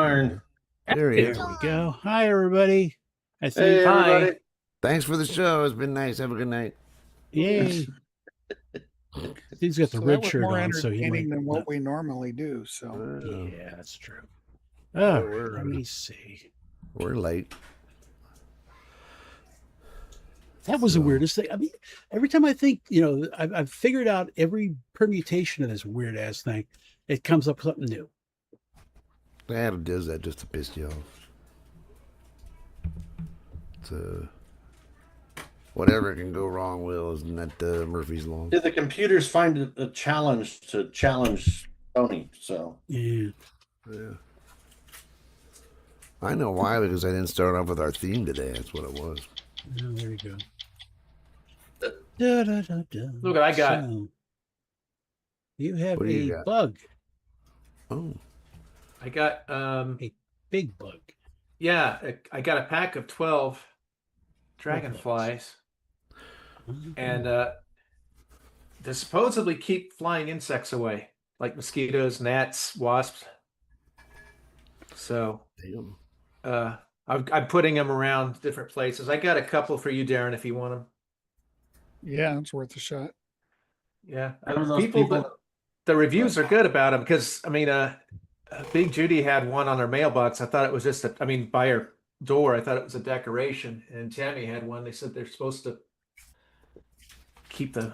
darn. There he is. There we go. Hi, everybody. I think. Hey, everybody. Hi. Thanks for the show. It's been nice. Have a good night. Yay. He's got the So red that was shirt more on, so he might. entertaining than what we normally do. So Yeah, that's true. Oh, we're- let me see. We're late. That was the weirdest thing. I mean, every time I think, I've figured out every permutation of this weird ass thing, it comes up with something new. Adam does that just to piss you off. It's whatever can go wrong, Will, isn't that Murphy's Law? Did the computers find it a challenge to challenge Tony? So Yeah. I know why, because I didn't start off with our theme today. That's what it was. Oh, there you go. Look what I got. So, you have What do you a got? bug, I got a big bug. I got a pack of 12 dragonflies, and they supposedly keep flying insects away, like mosquitoes, gnats, wasps. So Damn. I'm putting them around different places. I got a couple for you, Darren, if you want them. yeah, it's worth a shot. Yeah, Remember those people? the reviews are good about them because I mean, Big Judy had one on her mailbox. I thought it was just by her door. I thought it was a decoration, and Tammy had one. They said they're supposed to keep the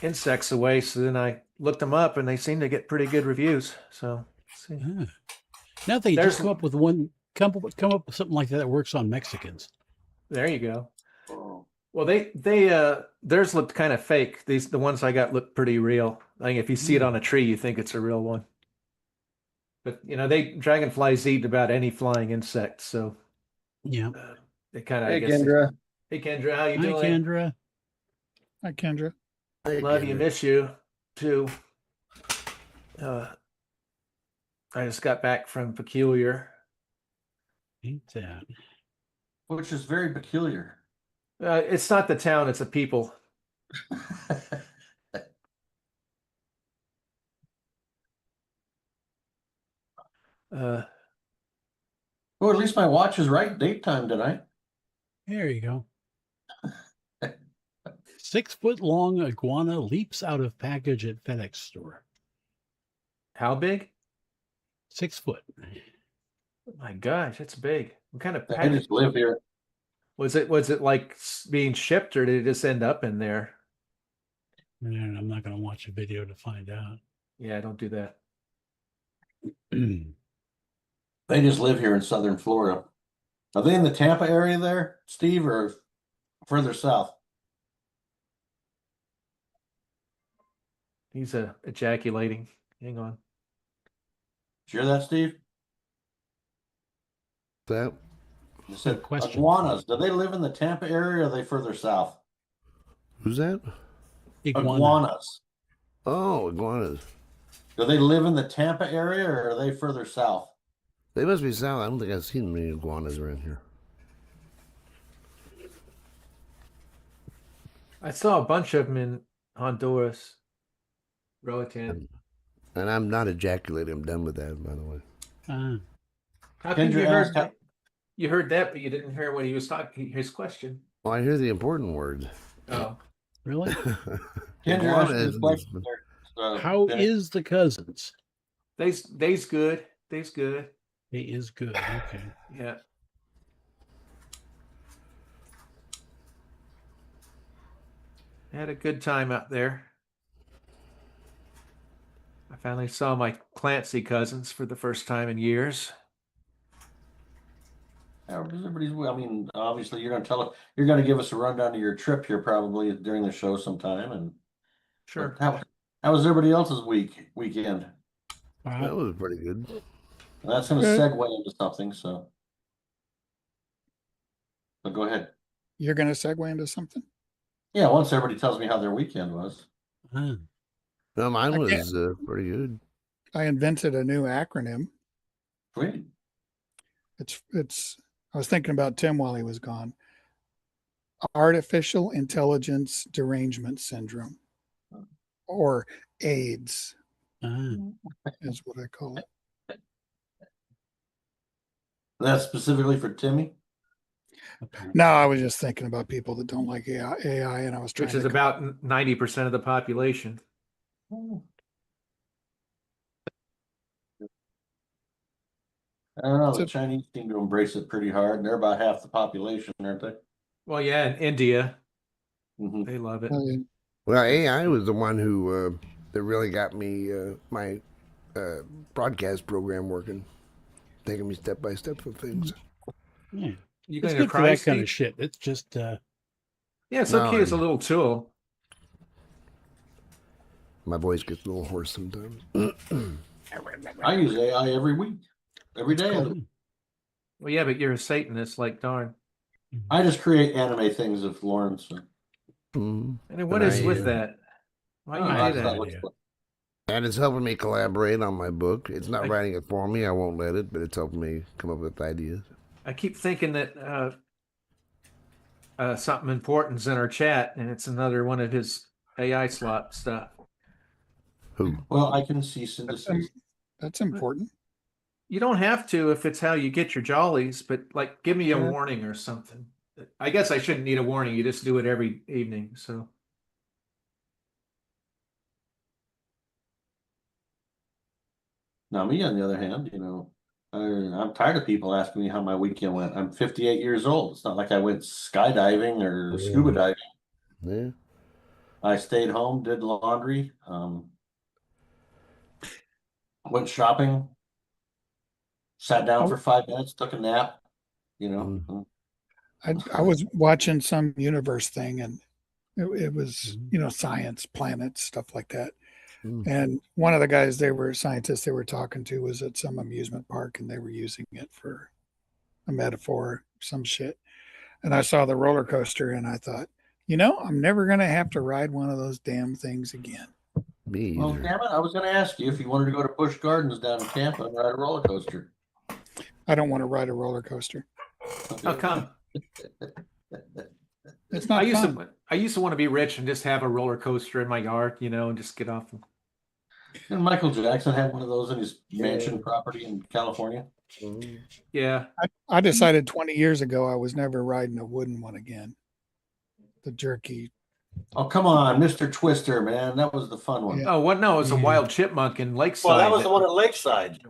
insects away. So then I looked them up, and they seem to get pretty good reviews. So let's see. Ah. Now they There's- just come up with come up with something like that works on Mexicans. There you go. Oh. Well, they theirs looked kind of fake. The ones I got look pretty real. I think if you see it on a tree, you think it's a real one. But dragonflies eat about any flying insect, so Yeah. they kind of. Hey, Kendra. Hey, Kendra, how you Hi, doing? Kendra. Hi, Kendra. Love you, miss you too. I just got back from Peculiar. Ain't that? Which is very peculiar. It's not the town; it's the people. Well, at least my watch is right date time tonight. There you go. 6-foot-long iguana leaps out of package at FedEx store. How big? 6 foot. Oh my gosh, that's big. What kind of I package just live here. was it? Was it like being shipped, or did it just end up in there? And I'm not going to watch a video to find out. Yeah, don't do that. They just live here in southern Florida. Are they in the Tampa area there, Steve, or further south? He's ejaculating. Hang on. Did you hear that, Steve? That You said question. iguanas. Do they live in the Tampa area or are they further south? who's that? Iguanas. Oh, iguanas. Do they live in the Tampa area or are they further south? They must be south. I don't think I've seen many iguanas around here. I saw a bunch of them in Honduras. Roatan. And I'm not ejaculating. I'm done with that, by the way. How come Kendra you asked heard you heard that, but you didn't hear what he was talking? His question. Well, I hear the important words. Oh, Really? Kendra asked Iguana you is- a question there, How Dennis. is the cousins? they's good. They's good. He is good. Okay. Yeah. I had a good time out there. I finally saw my Clancy cousins for the first time in years. Everybody's. I mean, obviously, you're going to give us a rundown of your trip here probably during the show sometime. And Sure. how was everybody else's weekend? That was pretty good. And that's going to Good. segue into something. So go ahead. You're going to segue into something? Yeah, once everybody tells me how their weekend was. Ah. No, mine I was pretty good. I invented a new acronym. Sweet. It's. I was thinking about Tim while he was gone. Artificial Intelligence Derangement Syndrome, or AIDS, Ah. is what I call it. That's specifically for Timmy. apparently. No, I was just thinking about people that don't like AI, and I was trying Which is to. about 90% of the population. I don't know. The So- Chinese seem to embrace it pretty hard, and they're about half the population, aren't they? Well, yeah, in India, Hmm. they love it. Well, AI was the one who that really got me my broadcast program working, taking me step by step for things. Yeah. You It's going to good for cry, that kind of Steve? shit. It's just Yeah, it's No, okay as a little tool. My voice gets a little hoarse sometimes. I use AI every week, every day. called- Well, yeah, but you're a Satanist, like darn. I just create anime things of Lawrence. Mm. And then what And is I, with uh, that? Why Oh, you I do thought that? it was- And it's helping me collaborate on my book. It's not I- writing it for me. I won't let it, but it's helping me come up with ideas. I keep thinking that something important's in our chat, and it's another one of his AI slot stuff. Who? Well, I can cease and desist. That's important. You don't have to if it's how you get your jollies, but like give me a Yeah. warning or something. I guess I shouldn't need a warning. You just do it every evening. So Now, me on the other hand, I'm tired of people asking me how my weekend went. I'm 58 years old. It's not like I went skydiving or scuba diving. Yeah. I stayed home, did laundry, went shopping, sat down for 5 minutes, took a nap. I was watching some universe thing, and it was science, planets, stuff like that. Mm. And one of the guys scientists they were talking to was at some amusement park, and they were using it for a metaphor, some shit. And I saw the roller coaster, and I thought, I'm never gonna have to ride one of those damn things again. Me Well, either. damn it, I was going to ask you if you wanted to go to Busch Gardens down in Tampa and ride a roller coaster. I don't want to ride a roller coaster. Okay. how come? It's not fun. I used to want to be rich and just have a roller coaster in my yard, and just get off. And Michael Jackson had one of those in his mansion property in California. Mm. Yeah. I decided 20 years ago I was never riding a wooden one again. The jerky. Oh, come on, Mr. Twister, man. That was the fun one. Yeah. Oh, what? No, it was a Yeah. wild chipmunk in Lakeside. Well, that was the one at Lakeside.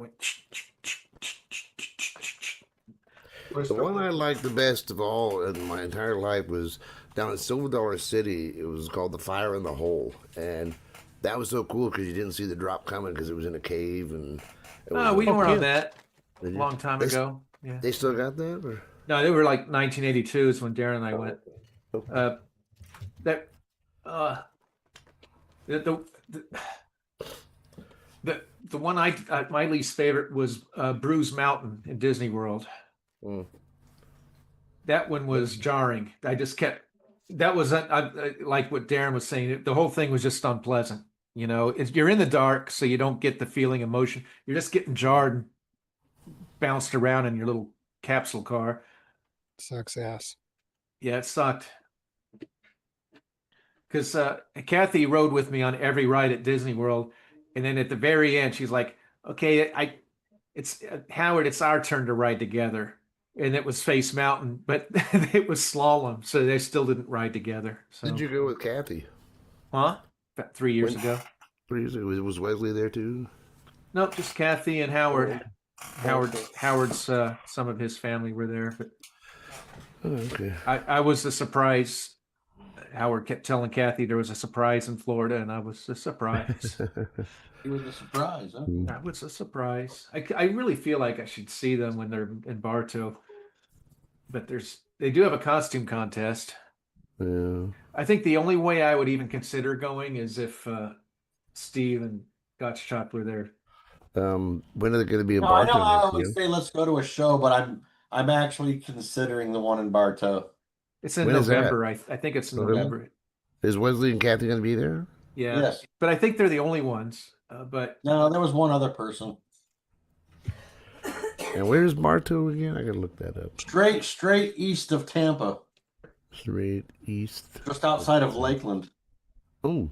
The one I liked the best of all in my entire life was down in Silver Dollar City. It was called The Fire in the Hole. And that was so cool because you didn't see the drop coming because it was in a cave. And it was Oh, we were on cute. that a Did you? long time They- ago. Yeah. They still got that? Or? No, they were like 1982 is when Darren and I went. Okay. That the one my least favorite was Bruise Mountain in Disney World. Mm. That one was jarring. I just kept. That was like what Darren was saying. The whole thing was just unpleasant. You're in the dark, so you don't get the feeling emotion. You're just getting jarred and bounced around in your little capsule car. Sucks ass. Yeah, it sucked. Because Kathy rode with me on every ride at Disney World, and then at the very end, she's like, "Okay, it's Howard. It's our turn to ride together." And it was Face Mountain, but it was slalom, so they still didn't ride together. So, Did you go with Kathy? huh? About 3 years When- ago. 3 years ago. Was Wesley there too? Nope, just Kathy and Howard. Howard's some of his family were there, but Oh, okay. I was a surprise. Howard kept telling Kathy there was a surprise in Florida, and I was a surprise. It was a surprise, huh? That was a surprise. I really feel like I should see them when they're in Bartow, but they do have a costume contest. Yeah. I think the only way I would even consider going is if Steve and Gottschalk were there. When are they going to be in No, I know Barton I next always year? say let's go to a show, but I'm actually considering the one in Bartow. It's in When is that? November. I think it's in November? November. Is Wesley and Kathy going to be there? Yeah, Yes. but I think they're the only ones. But No, there was one other person. And where's Bartow again? I got to look that up. Straight east of Tampa, Straight east. just outside of Lakeland. Oh,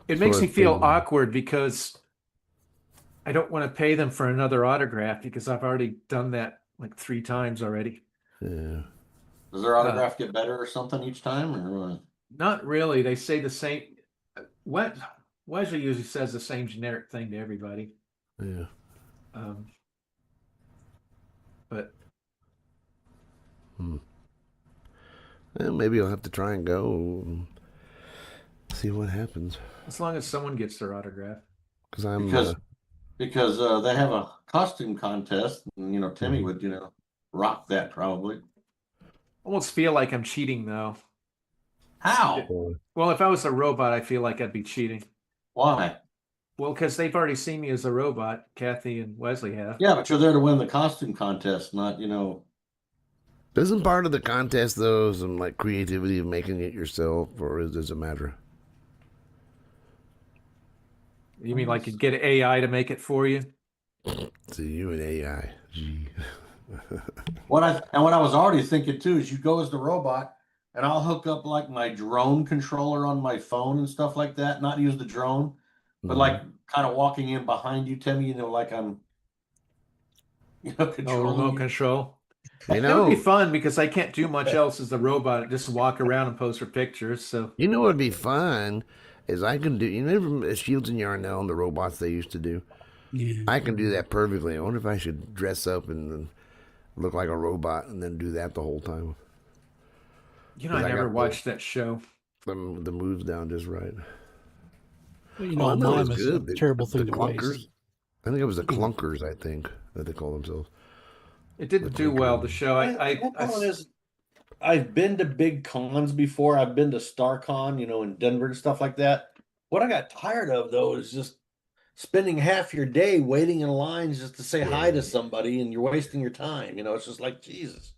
it makes Sort me of feel thing. awkward because I don't want to pay them for another autograph because I've already done that like 3 times already. Yeah. Does their autograph get better or something each time, or what? Not really. They say the same. What Wesley usually says the same generic thing to everybody. Yeah. But Well, maybe I'll have to try and go and see what happens. as long as someone gets their autograph. Because I'm Because they have a costume contest, and Timmy would rock that probably. Almost feel like I'm cheating though. How? Well, if I was a robot, I feel like I'd be cheating. Why? Well, because they've already seen me as a robot. Kathy and Wesley have. Yeah, but you're there to win the costume contest, not Isn't part of the contest though some like creativity of making it yourself, or does it matter? You mean like you get AI to make it for you? See, you and AI. Gee. what I was already thinking too is you go as the robot, and I'll hook up like my drone controller on my phone and stuff like that. Not use the drone, but like kind of walking in behind you, Timmy. Like I'm, controlling remote you. control. You That would be know, fun because I can't do much else as the robot. Just walk around and pose for pictures. So you know what'd be fun is I can do. You remember Shields and Yarnell and the robots they used to do? Yeah. I can do that perfectly. I wonder if I should dress up and look like a robot and then do that the whole time. I I never got watched that show. The moves down just right. Well, I know mine it's was good. a terrible The thing to clunkers. waste. I think it was the clunkers. I think that they call themselves. It didn't do well. The show. I've been to big cons before. I've been to StarCon, in Denver and stuff like that. What I got tired of though is just spending half your day waiting in lines just to say hi to somebody, and you're wasting your time. It's just like Jesus.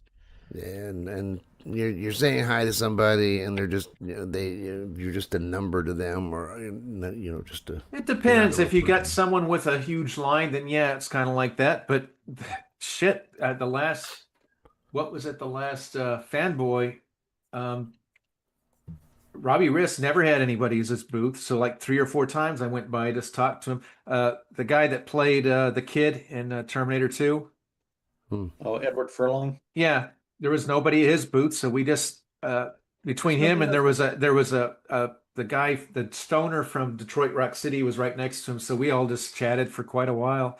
Yeah, and you're saying hi to somebody, and they're just you're just a number to them, or just a. It depends. If you got someone with a huge line, then yeah, it's kind of like that. But shit, the last, what was it? The last fanboy, Robbie Riss never had anybody as his booth. So like 3 or 4 times I went by, just talked to him. The guy that played the kid in Terminator 2. Oh, Edward Furlong. Yeah, there was nobody at his booth, so we just between him and there was the guy, the stoner from Detroit Rock City was right next to him, so we all just chatted for quite a while.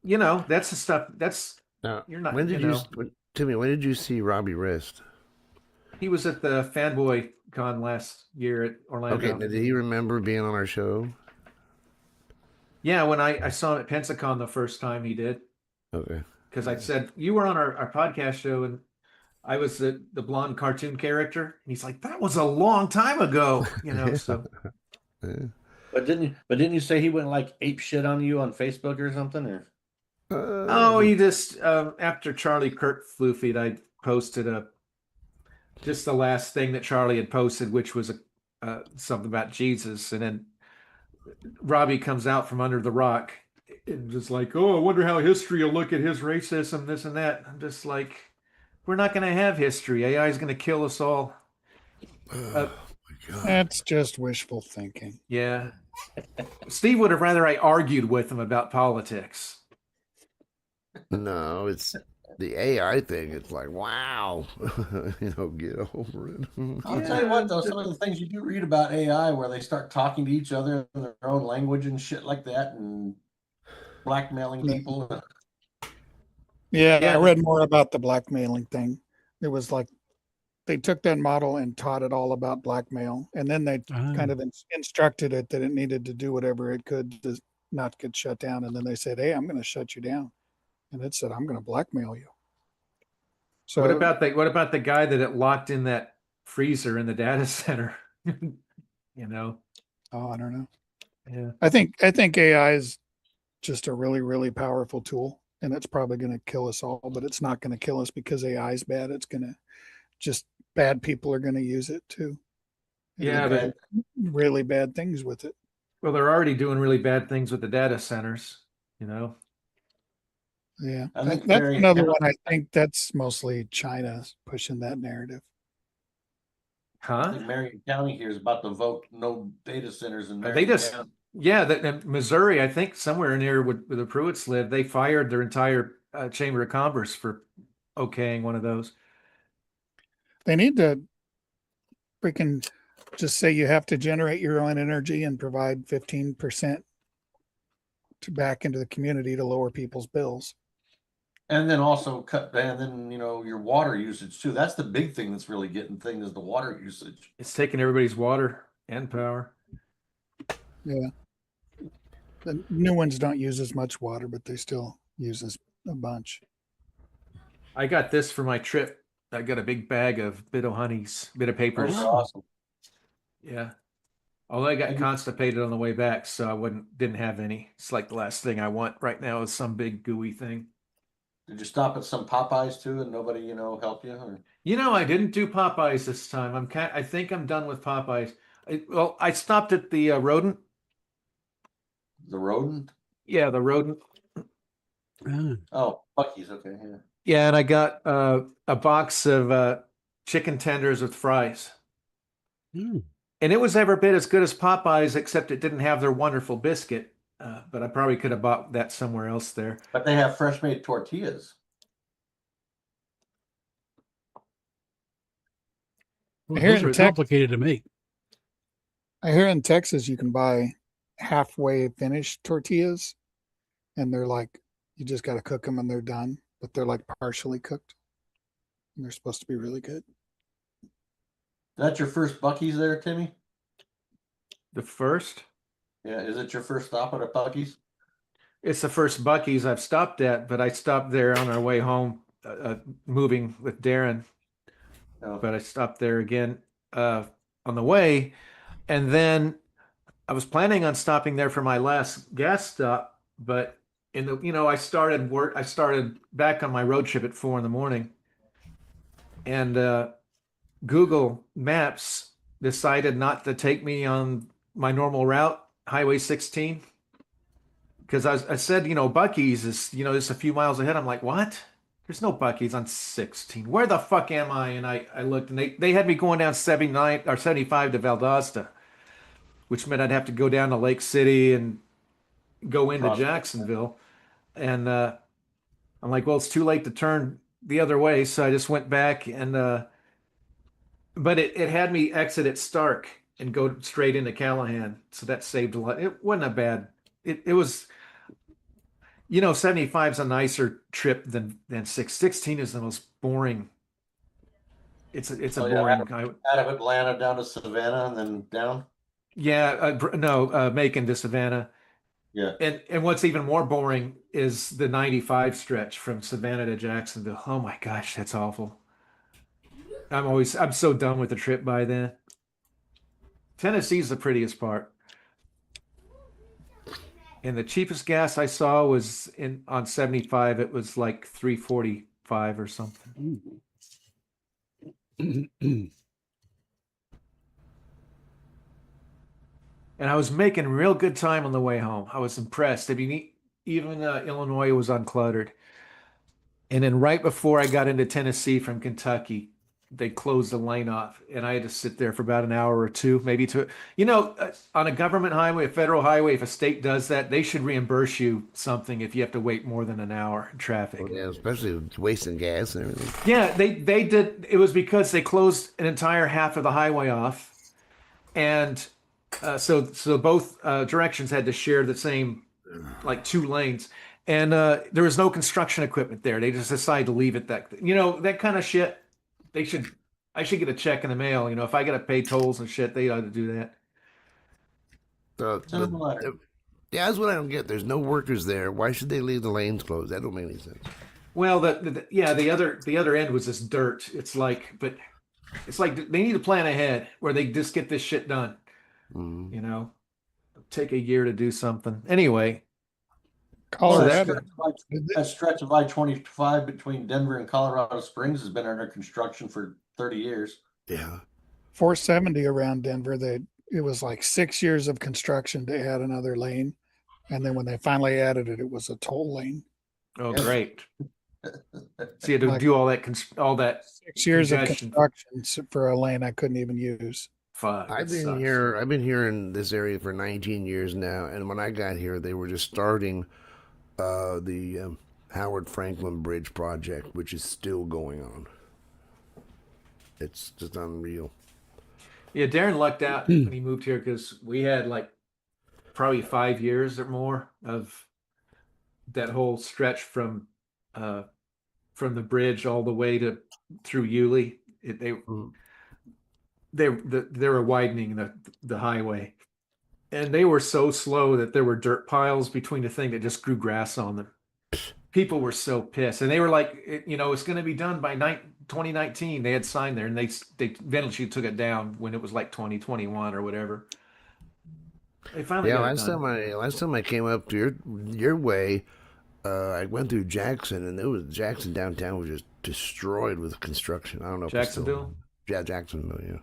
That's the stuff. That's you're not. When did Timmy? When did you see Robbie Rist? He was at the Fanboy Con last year at Orlando. Okay, did he remember being on our show? Yeah, when I saw him at Pensacon the first time, he did. Okay. Because I said, you were on our podcast show, and I was the blonde cartoon character. And he's like, that was a long time ago, so. Yeah. But didn't you say he went like ape shit on you on Facebook or something? Or He just, after Charlie Kirk floofied, I posted just the last thing that Charlie had posted, which was something about Jesus. And then Robbie comes out from under the rock and just like, oh, I wonder how history will look at his racism, this and that. I'm just like, we're not going to have history. AI is going to kill us all. Oh my God. That's just wishful thinking. Yeah. Steve would have rather I argued with him about politics. No, it's the AI thing. It's like, wow, get over it. I'll tell you what, though, some of the things you do read about AI where they start talking to each other in their own language and shit like that, and blackmailing people. Yeah, I read more about the blackmailing thing. It was like they took that model and taught it all about blackmail, and then they kind of instructed it that it needed to do whatever it could to not get shut down. And then they said, hey, I'm going to shut you down. And it said, I'm going to blackmail you. So what about the guy that it locked in that freezer in the data center? Oh, I don't know. Yeah. I think AI is just a really, really powerful tool, and it's probably going to kill us all, but it's not going to kill us because AI is bad. It's going to just bad people are going to use it too. Yeah, but really bad things with it. Well, they're already doing really bad things with the data centers, Yeah, I think that's another one. I think that's mostly China pushing that narrative. Huh? I think Marion County here is about to vote no data centers in Marion They just, County. yeah, Missouri, I think somewhere near where the Pruitts live, they fired their entire Chamber of Commerce for okaying one of those. They need to freaking just say you have to generate your own energy and provide 15% to back into the community to lower people's bills. And then also and then, your water usage too. That's the big thing that's really getting things is the water usage. It's taking everybody's water and power. Yeah. The new ones don't use as much water, but they still use a bunch. I got this for my trip. I got a big bag of bit of honeys, bit of papers. That's awesome. Yeah. Although I got constipated on the way back, so I didn't have any. It's like the last thing I want right now is some big gooey thing. Did you stop at some Popeyes too, and nobody, helped you? Or? I didn't do Popeyes this time. I think I'm done with Popeyes. I stopped at the rodent. The rodent? Yeah, the rodent. Oh, Bucky's. Okay, yeah. Yeah, and I got a box of chicken tenders with fries. Mm. And it was every bit as good as Popeyes, except it didn't have their wonderful biscuit. But I probably could have bought that somewhere else there. But they have fresh made tortillas. Well, Here those in are Tex- complicated to make. I hear in Texas you can buy halfway finished tortillas, and they're like, you just got to cook them and they're done, but they're like partially cooked. And they're supposed to be really good. Is that your first Bucky's there, Timmy? The first? Yeah, is it your first stop at a Bucky's? It's the first Bucky's I've stopped at, but I stopped there on our way home, moving with Darren. No. But I stopped there again on the way, and then I was planning on stopping there for my last gas stop. But I started back on my road trip at 4 a.m, and Google Maps decided not to take me on my normal route, Highway 16, because I said, Bucky's is, just a few miles ahead. I'm like, what? There's no Bucky's on 16. Where the fuck am I? And I looked, and they had me going down 79 or 75 to Valdosta, which meant I'd have to go down to Lake City and go into Prospect. Jacksonville. And I'm like, well, it's too late to turn the other way. So I just went back and but it had me exit at Stark and go straight into Callahan. So that saved a lot. It wasn't a bad, it was, 75 is a nicer trip than 16 is the most boring. It's a yeah, boring. out of Atlanta down to Savannah and then down. Yeah, no, Macon to Savannah. Yeah. And what's even more boring is the 95 stretch from Savannah to Jacksonville. Oh my gosh, that's awful. I'm so done with the trip by then. Tennessee's the prettiest part. And the cheapest gas I saw was on 75. It was like $3.45 or something. And I was making real good time on the way home. I was impressed. I mean, even Illinois was uncluttered. And then right before I got into Tennessee from Kentucky, they closed the lane off, and I had to sit there for about an hour or two, maybe two. On a government highway, a federal highway, if a state does that, they should reimburse you something if you have to wait more than an hour in traffic. Well, yeah, especially wasting gas and everything. Yeah, they did. It was because they closed an entire half of the highway off, and so both directions had to share the same, like 2 lanes, and there was no construction equipment there. They just decided to leave it that. That kind of shit. I should get a check in the mail. If I got to pay tolls and shit, they ought to do that. Yeah, that's what I don't get. There's no workers there. Why should they leave the lanes closed? That don't make any sense. Well, the other end was just dirt. It's like they need to plan ahead where they just get this shit done. Mm-hmm. Take a year to do something. Anyway, Colorado. That stretch of I-25 between Denver and Colorado Springs has been under construction for 30 years. Yeah. 470 around Denver, it was like 6 years of construction to add another lane. And then when they finally added it, it was a toll lane. Oh, great. So you had to do all that 6 years of construction for a lane I couldn't even use. Fuck. I've been here in this area for 19 years now, and when I got here, they were just starting the Howard Franklin Bridge project, which is still going on. It's just unreal. Yeah, Darren lucked out when he moved here because we had like probably 5 years or more of that whole stretch from the bridge all the way to through Yulee. They were widening the highway, and they were so slow that there were dirt piles between the thing that just grew grass on them. People were so pissed, and they were like, it's going to be done by 2019. They had signed there, and they eventually took it down when it was like 2021 or whatever. They finally got it done. Last time I came up to your way, I went through Jackson, and Jackson downtown was just destroyed with construction. I don't know if Jacksonville. Jacksonville, yeah.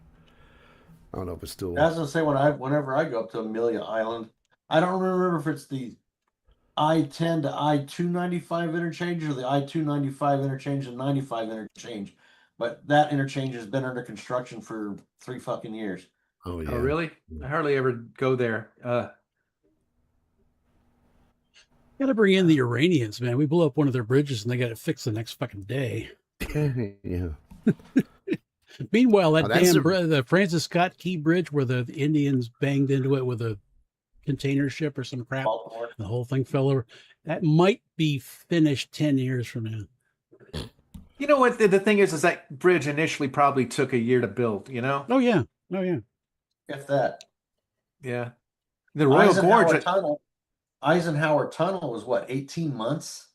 I don't know if it's still. I was gonna say whenever I go up to Amelia Island, I don't remember if it's the I-10 to I-295 interchange or the I-295 interchange and 95 interchange, but that interchange has been under construction for 3 fucking years. Oh yeah. Oh really? I hardly ever go there. Got to bring in the Iranians, man. We blew up one of their bridges, and they got it fixed the next fucking day. Yeah. Meanwhile, the Francis Scott Key Bridge, where the Indians banged into it with a container ship or some crap, the whole thing fell over. That might be finished 10 years from now. You know what? The thing is that bridge initially probably took a year to build. Oh yeah. If that. Yeah. The Royal Gorge. Eisenhower Tunnel was what, 18 months?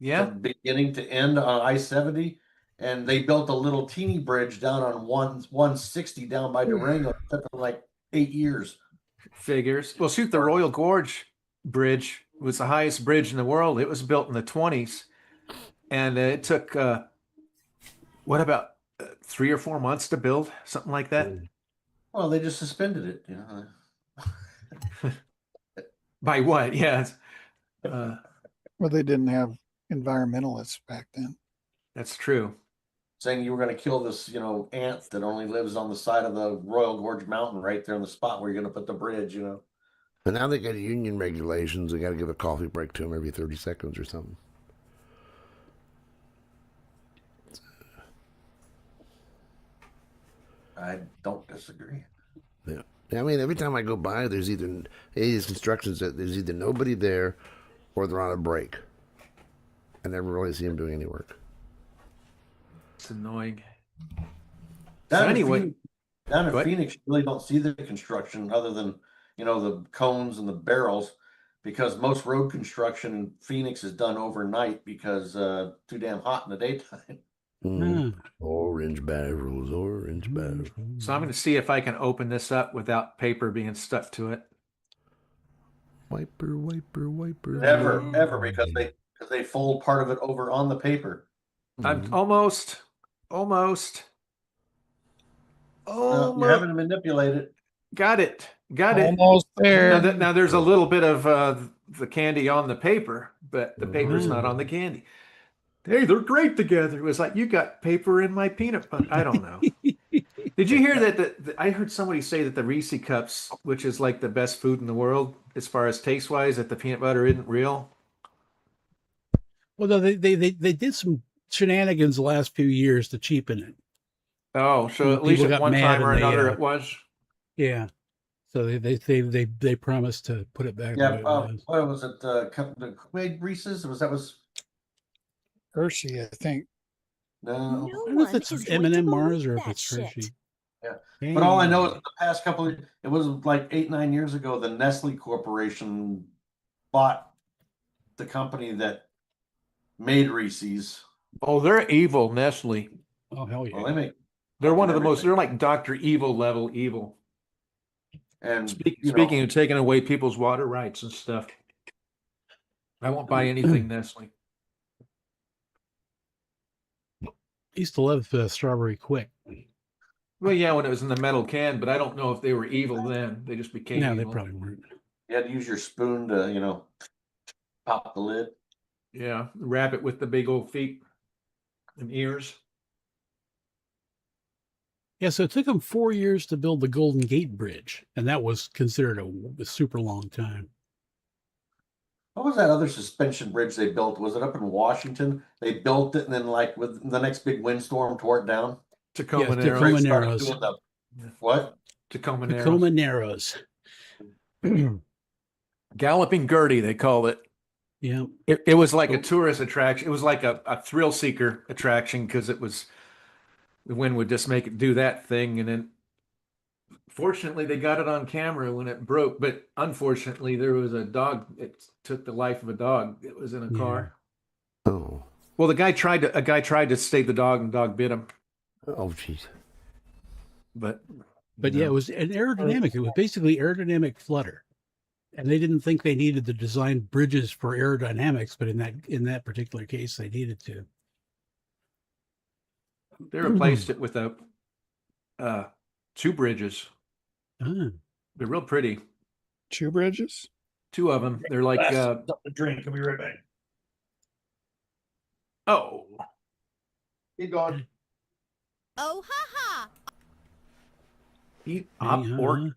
Yeah. From beginning to end on I-70. And they built a little teeny bridge down on 160 down by Durango. It took them like 8 years. Figures. Well, shoot, the Royal Gorge Bridge was the highest bridge in the world. It was built in the 20s. And it took, what about 3 or 4 months to build? Something like that? Well, they just suspended it. By what? Yeah. Well, they didn't have environmentalists back then. That's true. Saying you were going to kill this, ant that only lives on the side of the Royal Gorge Mountain right there on the spot where you're going to put the bridge, And now they got union regulations. They got to give a coffee break to them every 30 seconds or something. I don't disagree. Yeah. I mean, every time I go by, there's these constructions that there's either nobody there or they're on a break. I never really see them doing any work. It's annoying. Down in Phoenix, you really don't see the construction other than, the cones and the barrels, because most road construction in Phoenix is done overnight because too damn hot in the daytime. Orange barrels. So I'm going to see if I can open this up without paper being stuck to it. Wiper. Never, because they fold part of it over on the paper. I'm almost. You're having to manipulate it. Got it. Almost there. Now there's a little bit of the candy on the paper, but the paper's not on the candy. Hey, they're great together. It was like, you got paper in my peanut butter. I don't know. Did you hear that? I heard somebody say that the Reese cups, which is like the best food in the world as far as taste wise, that the peanut butter isn't real. Well, no, they did some shenanigans the last few years to cheapen it. Oh, so at least at one time or another it was. Yeah. So they promised to put it back. Yeah. What was it? The made Reese's? Was Hershey, I think. No. I don't know if it's M&M Mars or if it's Hershey. Yeah. But all I know is the past couple of, it was like 8-9 years ago, the Nestle Corporation bought the company that made Reese's. Oh, they're evil, Nestle. Oh, hell yeah. Well, they're one of the most, they're like Dr. Evil level evil. And speaking of taking away people's water rights and stuff, I won't buy anything Nestle. I used to love Strawberry Quick. Well, yeah, when it was in the metal can, but I don't know if they were evil then. They just became evil. They probably weren't. You had to use your spoon to, pop the lid. Yeah, wrap it with the big old feet and ears. Yeah, so it took them 4 years to build the Golden Gate Bridge, and that was considered a super long time. What was that other suspension bridge they built? Was it up in Washington? They built it and then like with the next big windstorm tore it down. Tacoma Yeah, Narrows. Tacoma Started Narrows. doing what? Tacoma Narrows. Tacoma Narrows. Galloping Gertie, they called it. Yeah. It was like a tourist attraction. It was like a thrill seeker attraction because it was the wind would just make it do that thing. And then fortunately they got it on camera when it broke, but unfortunately there was a dog. It took the life of a dog. It was in a car. Oh. Well, a guy tried to save the dog and the dog bit him. Oh, jeez. But yeah, it was an aerodynamic. It was basically aerodynamic flutter. And they didn't think they needed to design bridges for aerodynamics, but in that particular case, they needed to. they replaced it with two bridges. Ah. They're real pretty. 2 bridges. 2 of them. They're like Something to drink. I'll be right back. oh, Keep going. Oh, ha ha. eat up or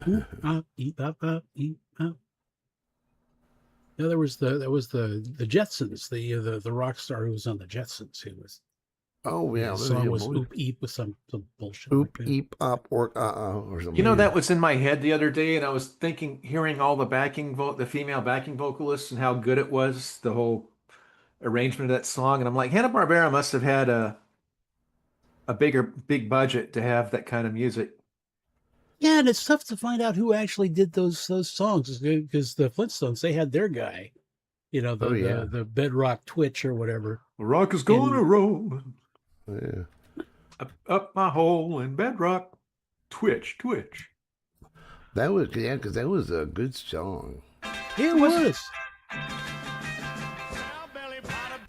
Eat up, eat up. Yeah, there was the Jetsons, the rock star who was on the Jetsons, who was Oh, yeah. the song was Oop Eep with some bullshit. Oop, like that. eep, up, or something. You know, that was in my head the other day, and I was hearing all the the female backing vocalists and how good it was, the whole arrangement of that song, and I'm like, Hanna-Barbera must have had a big budget to have that kind of music. Yeah, and it's tough to find out who actually did those songs because the Flintstones, they had their guy, the Bedrock Twitch or whatever. The rock is gonna roll Yeah. up my hole in bedrock. Twitch. That was, because that was a good song. It was.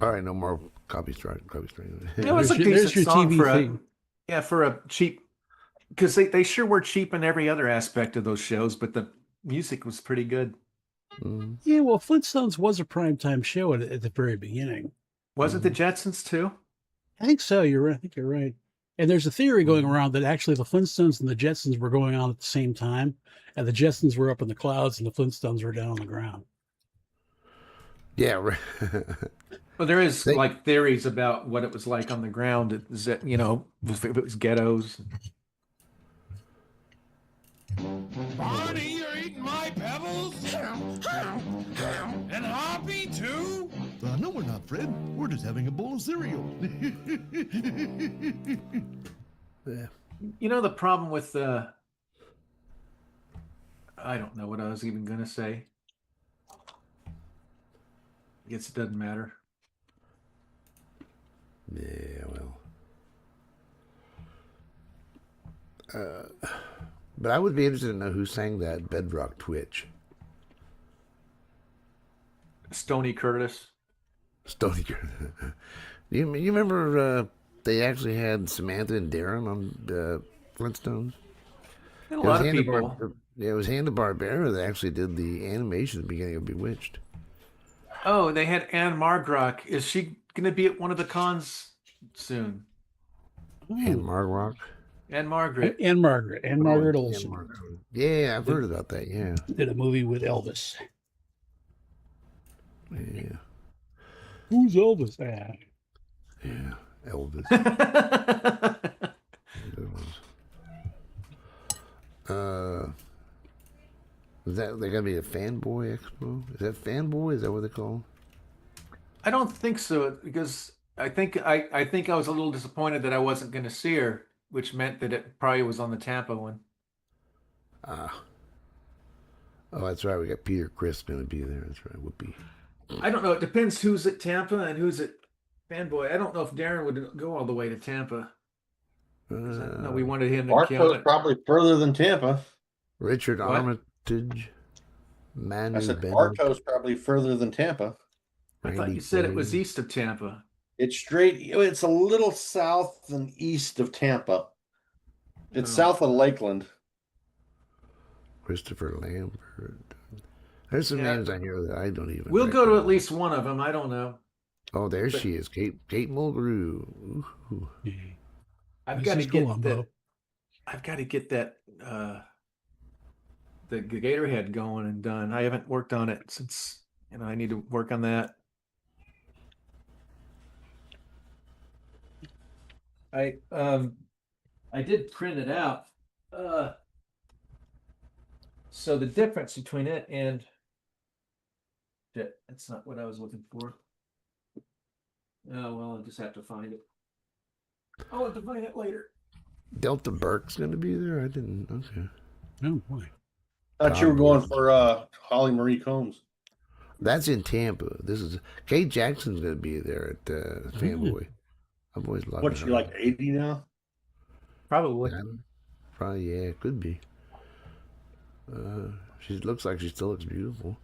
All right, no more copy strike. It was a There's decent your song TV for thing. for a cheap, because they sure were cheap in every other aspect of those shows, but the music was pretty good. Mm. Yeah, well, Flintstones was a primetime show at the very beginning. Was it the Jetsons too? I think so. You're right. I think you're right. And there's a theory going around that actually the Flintstones and the Jetsons were going on at the same time, and the Jetsons were up in the clouds and the Flintstones were down on the ground. Yeah, right. Well, there is like theories about what it was like on the ground. Is that, if it was ghettos. Bonnie, you're eating my pebbles? And Hoppy, too? No, we're not, Fred. We're just having a bowl of cereal. Yeah. The problem with I don't know what I was even going to say. I guess it doesn't matter. Yeah, well. But I would be interested to know who sang that Bedrock Twitch. Stoney Curtis. Stony. You remember they actually had Samantha and Darren on Flintstones? And a lot of people. Yeah, it was Hanna-Barbera that actually did the animation at the beginning of Bewitched. Oh, they had Anne Margrock. Is she going to be at one of the cons soon? And Margrock. Anne Margaret. And Margaret Olsen Yeah, I've heard about that. Yeah. did a movie with Elvis. Yeah. Who's Elvis? Ah. Yeah. Elvis. Is that they gonna be a fanboy expo? Is that fanboy? Is that what they call? I don't think so, because I think I was a little disappointed that I wasn't going to see her, which meant that it probably was on the Tampa one. Ah. Oh, that's right. We got Peter Chris going to be there. That's right. Whoopee. I don't know. It depends who's at Tampa and who's at Fanboy. I don't know if Darren would go all the way to Tampa. No, we wanted him to kill Bartow's it. probably further than Tampa. Richard What? Armitage. Manu I said Bennett, Bartow's probably further than Tampa. I thought Randy you said it was Quaid. east of Tampa. It's straight. It's a little south and east of Tampa. It's Oh. south of Lakeland. Christopher Lambert. There's some Yeah. names on here that I don't even. We'll go to at recognize. least one of them. I don't know. Oh, there but- she is, Kate Mulgrew. Ooh. I've This got to is get Columbo. that. I've got to get that the Gatorhead going and done. I haven't worked on it since, I need to work on that. I did print it out. So the difference between it and that's not what I was looking for. Oh well, I'll just have to find it. I'll have to find it later. Delta Burke's going to be there? I didn't. Okay. Oh boy. Thought you were going for Holly Marie Combs. That's in Tampa. This is Kate Jackson's going to be there at Fanboy. I've always loved What's her. she like 80 now? Probably. Probably, yeah, it could be. She looks like she still looks beautiful.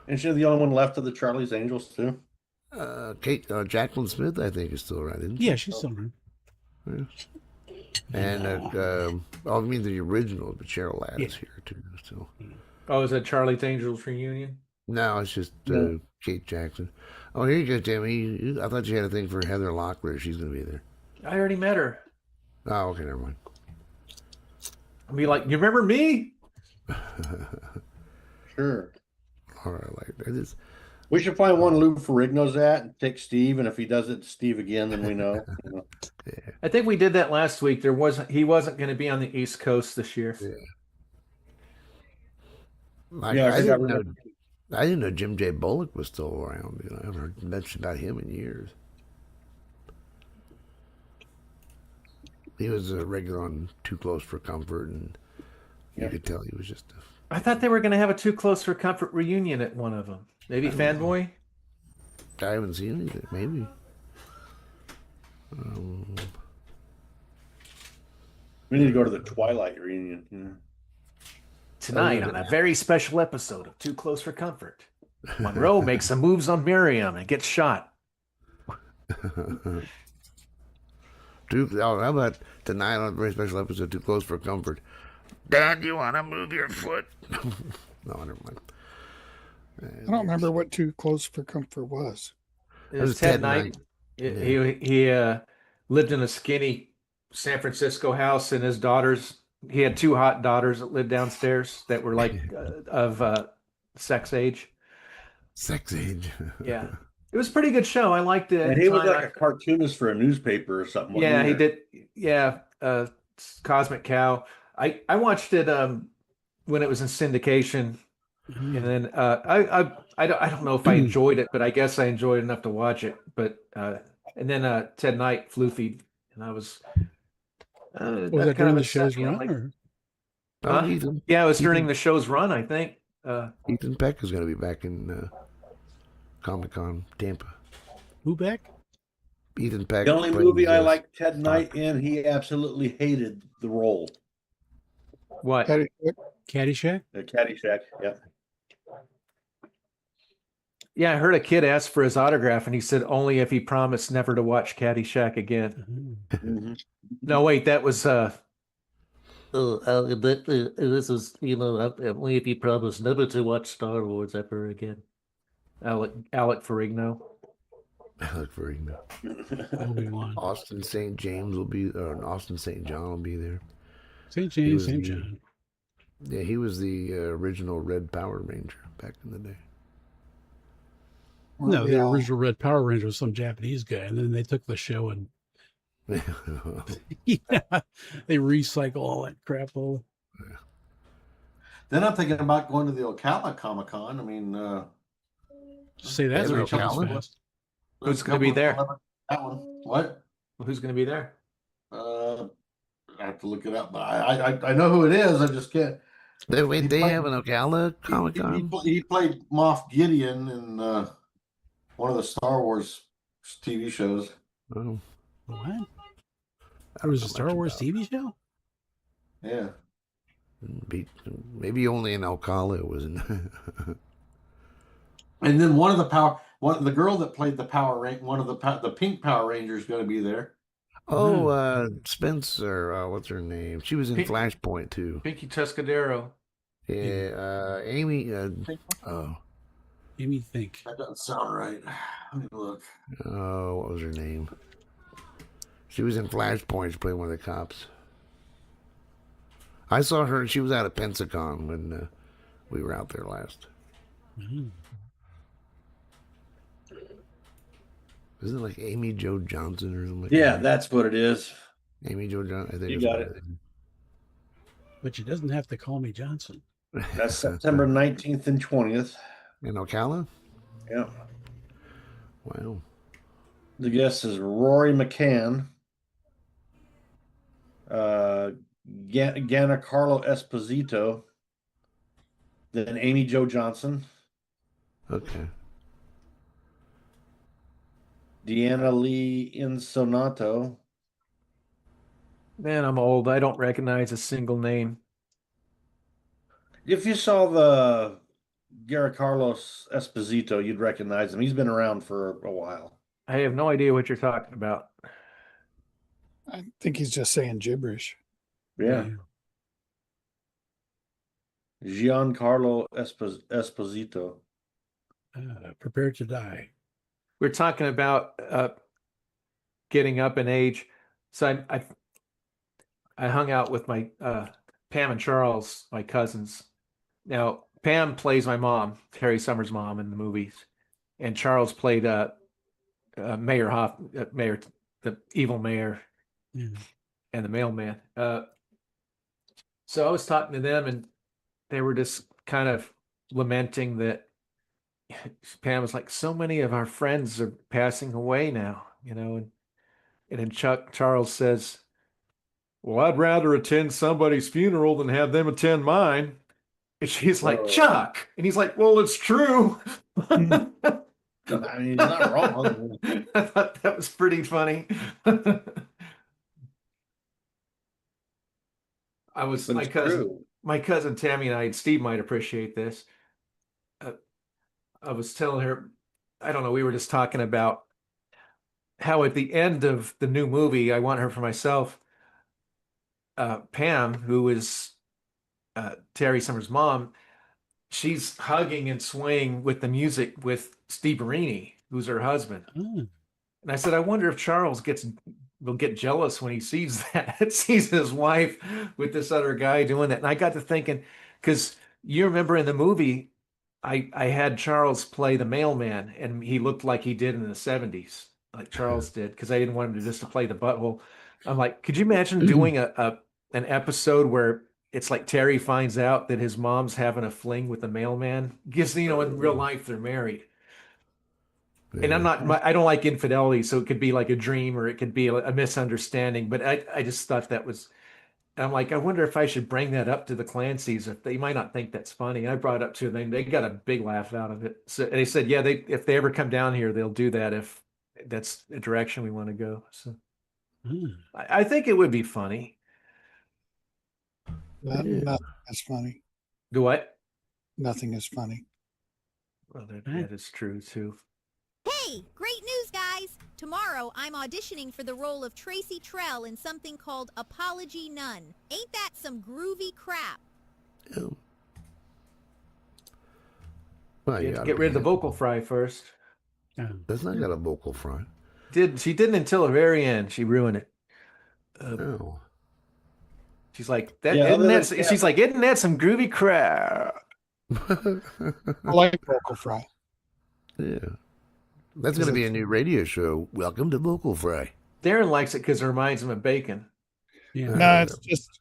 And she's the only one left of the Charlie's Angels too. Jacqueline Smith, I think, is still around, isn't she? Yeah, she's still around. Yeah. And I mean the original, but Cheryl Ladd is here too. So. Oh, is that Charlie's Angels reunion? No, it's just Kate Jackson. Oh, here you go, Tammy. I thought you had a thing for Heather Locklear. She's going to be there. I already met her. Oh, okay, never mind. I'll be like, you remember me? Sure. All right, like that. We should find one Lou Ferrigno's at and take Steve, and if he does it to Steve again, then we know. Yeah. I think we did that last week. He wasn't going to be on the East Coast this year. Yeah. I didn't know Jim J. Bullock was still around. I haven't heard mention about him in years. He was a regular on Too Close for Comfort, and you could tell he was just. I thought they were going to have a Too Close for Comfort reunion at one of them. Maybe Fanboy. I haven't seen anything. Maybe. We need to go to the Twilight reunion. Tonight on a very special episode of Too Close for Comfort, Monroe makes some moves on Miriam and gets shot. How about tonight on a very special episode, Too Close for Comfort? Dad, you want to move your foot? No, never mind. I don't remember what Too Close for Comfort was. It was Ted Knight. He lived in a skinny San Francisco house, and his daughters. He had two hot daughters that lived downstairs that were like of sex age. Sex age. Yeah, it was a pretty good show. I liked it. And he was like a cartoonist for a newspaper or something. Yeah, he did. Yeah, Cosmic Cow. I watched it when it was in syndication, and then I don't know if I enjoyed it, but I guess I enjoyed it enough to watch it. But and then Ted Knight floofied, and I was. Was that during the show's run? Yeah, it was during the show's run, I think. Ethan Peck is going to be back in Comic-Con Tampa. Who back? Ethan Peck. The only movie I like Ted Knight in, he absolutely hated the role. What? Caddyshack? Caddyshack, yeah. Yeah, I heard a kid ask for his autograph, and he said only if he promised never to watch Caddyshack again. Mm-hmm. No, wait, that was this is only if you promise never to watch Star Wars ever again. Alec Ferrigno. Alec Ferrigno. Obi-Wan. Austin St. James will be, or Austin St. John will be there. St. James, St. John. Yeah, he was the original Red Power Ranger back in the day. No, the original Red Power Ranger was some Japanese guy, and then they took the show and they recycle all that crap. Then I'm thinking about going to the Ocala Comic Con. I mean, say that's Ocala. Who's going to be there? That one. What? Who's going to be there? I have to look it up, but I know who it is. I just can't. They have an Ocala Comic Con. He played Moff Gideon in one of the Star Wars TV shows. Oh, what? There was a Star Wars TV show? Yeah. Maybe only in Ocala it wasn't. And then the girl that played the the Pink Power Ranger is going to be there. Oh, Spencer, what's her name? She was in Flashpoint too. Pinky Tuscadero. Yeah, Amy. Amy Think. That doesn't sound right. Let me look. Oh, what was her name? She was in Flashpoint. She played one of the cops. I saw her. She was out at Pensacon when We were out there last. Mhm. Isn't it like Amy Jo Johnson or something? Like Yeah, that? that's what it is. Amy Jo Johnson. I think You that's got what it. But she doesn't have to call me Johnson. That's September 19th and 20th. In Ocala? Yeah. Wow. The guest is Rory McCann, Giancarlo Esposito, then Amy Jo Johnson, Okay. Deanna Lee Insonato. Man, I'm old. I don't recognize a single name. If you saw the Carlos Esposito, you'd recognize him. He's been around for a while. I have no idea what you're talking about. I think he's just saying gibberish. Yeah. Giancarlo Esposito. Prepare to die. We're talking about getting up in age. So I hung out with my Pam and Charles, my cousins. Now Pam plays my mom, Terry Summers' mom, in the movies, and Charles played Mayor Mayor, the evil mayor, and the mailman. So I was talking to them, and they were just kind of lamenting that Pam was like, so many of our friends are passing away now, and then Charles says, well, I'd rather attend somebody's funeral than have them attend mine. And she's like, Chuck. And he's like, well, it's true. I mean, he's not wrong. I thought that was pretty funny. My cousin Tammy and I, and Steve might appreciate this. I was telling her, I don't know, we were just talking about how at the end of the new movie, I Want Her for Myself, Pam, who is Terry Summers' mom, she's hugging and swaying with the music with Steve Marini, who's her husband. And I said, I wonder if Charles will get jealous when he sees that, sees his wife with this other guy doing that. And I got to thinking, because you remember in the movie, I had Charles play the mailman, and he looked like he did in the 70s, like Charles did, because I didn't want him to play the butthole. I'm like, could you imagine doing an episode where it's like Terry finds out that his mom's having a fling with the mailman? Because, in real life, they're married. And I don't like infidelity, so it could be like a dream or it could be a misunderstanding. But I just thought that was, I'm like, I wonder if I should bring that up to the Clancys. If they might not think that's funny. And I brought it up to them. They got a big laugh out of it. So they said, yeah, if they ever come down here, they'll do that if that's the direction we want to go. So I think it would be funny. Nothing is funny. Do what? Nothing is funny. Well, that is true too. Hey, great news, guys! Tomorrow, I'm auditioning for the role of Tracy Trell in something called Apology None. Ain't that some groovy crap? Oh. Well, you have to get rid of the vocal fry first. That's not got a vocal fry. She didn't until the very end. She ruined it. Oh. She's like, she's like, isn't that some groovy crap? I like vocal fry. Yeah. That's going to be a new radio show. Welcome to Vocal Fry. Darren likes it because it reminds him of bacon. Yeah. No, it's just,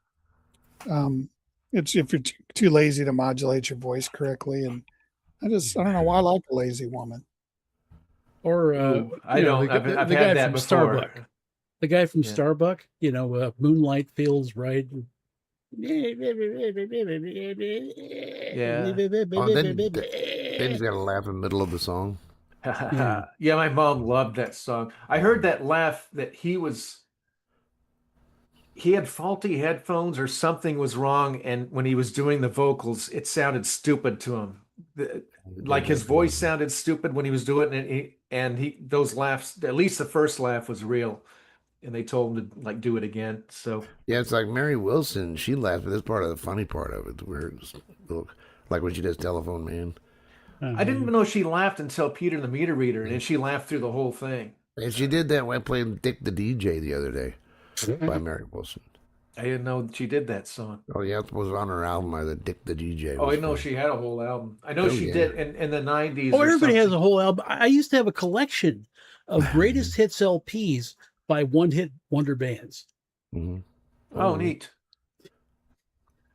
it's if you're too lazy to modulate your voice correctly. And I don't know why I like a lazy woman. Or, I don't. I've had that before. Starbuck. The guy from Starbuck, Moonlight Feels Right. Yeah. Oh, then he's got to laugh in the middle of the song. Yeah, my mom loved that song. I heard that laugh that he had faulty headphones or something was wrong, and when he was doing the vocals, it sounded stupid to him. Like his voice sounded stupid when he was doing it, and those laughs, at least the first laugh was real, and they told him to do it again. So yeah, it's like Mary Wilson. She laughed, but that's part of the funny part of it, where it's like when she does Telephone Man. I didn't even know she laughed until Peter the Meter Reader, and then she laughed through the whole thing. And she did that when I played Dick the DJ the other day by Mary Wilson. I didn't know that she did that song. Oh yeah, it was on her album by the Dick the DJ. Oh, I was know fun. she had a whole album. I know Oh, she yeah. did in the 90s. Oh, or everybody has something. a whole album. I used to have a collection of greatest hits LPs by one-hit wonder bands. Mhm. Oh, neat.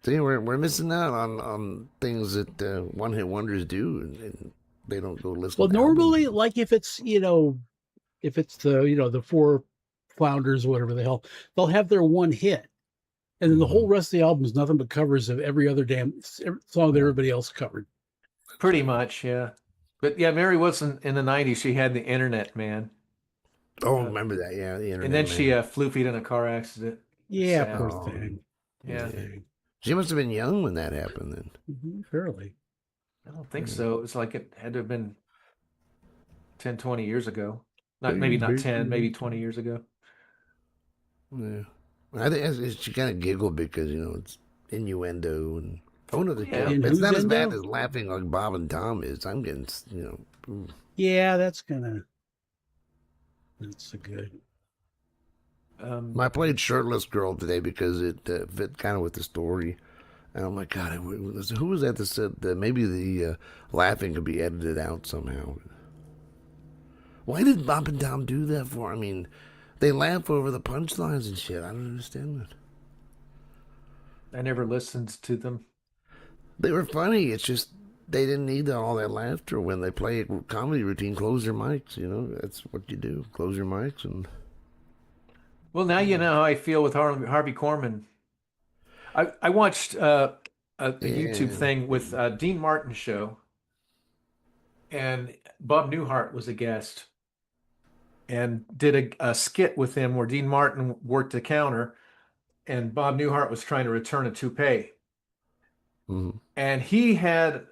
See, we're missing out on things that one-hit wonders do, and they don't go listen. Well, to normally, albums. like if it's the four flounders, whatever the hell, they'll have their one hit, and then the whole rest of the album is nothing but covers of every other damn song that everybody else covered. Pretty much, yeah. But yeah, Mary Wilson in the 90s, she had the Internet Man. Oh, remember that? Yeah, the Internet And then Man. she floofied in a car accident. Yeah, Sad. poor thing. Yeah. She must have been young when that happened then. Fairly. I don't think so. It was like it had to have been 10, 20 years ago. Maybe not 10, maybe 20 years ago. Yeah. I think she kind of giggled because, it's innuendo and it's not as bad as laughing like Bob and Tom is. I'm getting, Yeah, that's a good. I played Shirtless Girl today because it fit kind of with the story. And I'm like, God, who was that said that maybe the laughing could be edited out somehow? Why did Bob and Tom do that for? I mean, they laugh over the punchlines and shit. I don't understand that. I never listened to them. They were funny. It's just they didn't need all that laughter when they play a comedy routine. Close your mics, That's what you do. Close your mics and... Well, now you know how I feel with Harvey Korman. I watched a YouTube thing with Dean Martin show, and Bob Newhart was a guest, and did a skit with him where Dean Martin worked the counter, and Bob Newhart was trying to return a toupee, and he had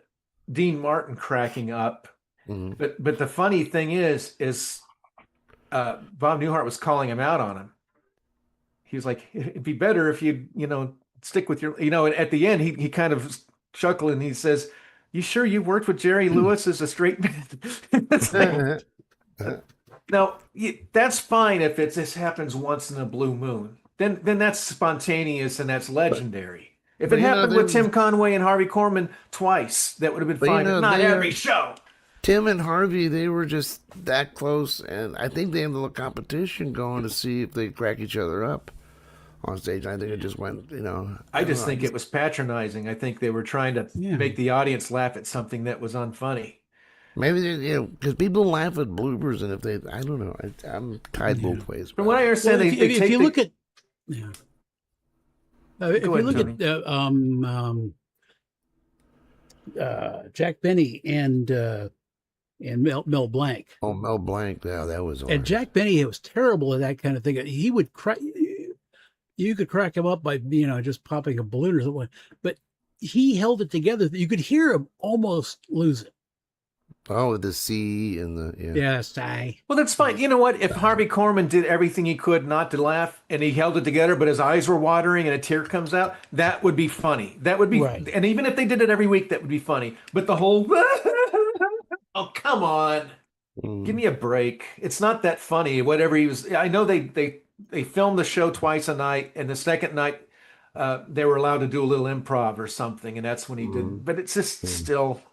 Dean Martin cracking up. But the funny thing is Bob Newhart was calling him out on him. He was like, it'd be better if you stick with your, and at the end, he kind of chuckled and he says, you sure you worked with Jerry Lewis as a straight man? It's like, now, that's fine if this happens once in a blue moon. Then that's spontaneous and that's legendary. If it happened with Tim Conway and Harvey Korman twice, that would have been fine, but not every show. Tim and Harvey, they were just that close, and I think they had a little competition going to see if they crack each other up on stage. I think it just went, I just think it was patronizing. I think they were trying to make the audience laugh at something that was unfunny. Maybe because people laugh at bloopers, and if they, I don't know, I'm tied both ways. From what I understand, if you look at, Jack Benny and Mel Blanc. Oh, Mel Blanc, yeah, that was. And Jack Benny was terrible at that kind of thing. He would crack. You could crack him up by just popping a balloon or something, but he held it together. You could hear him almost lose it. Oh, the C and the sigh. Well, that's fine. You know what? If Harvey Korman did everything he could not to laugh, and he held it together, but his eyes were watering and a tear comes out, that would be funny. That would be, right. And even if they did it every week, that would be funny. But the whole, oh come on, give me a break. It's not that funny. Whatever he was, I know they filmed the show twice a night, and the second night they were allowed to do a little improv or something, and that's when he did. But it's just still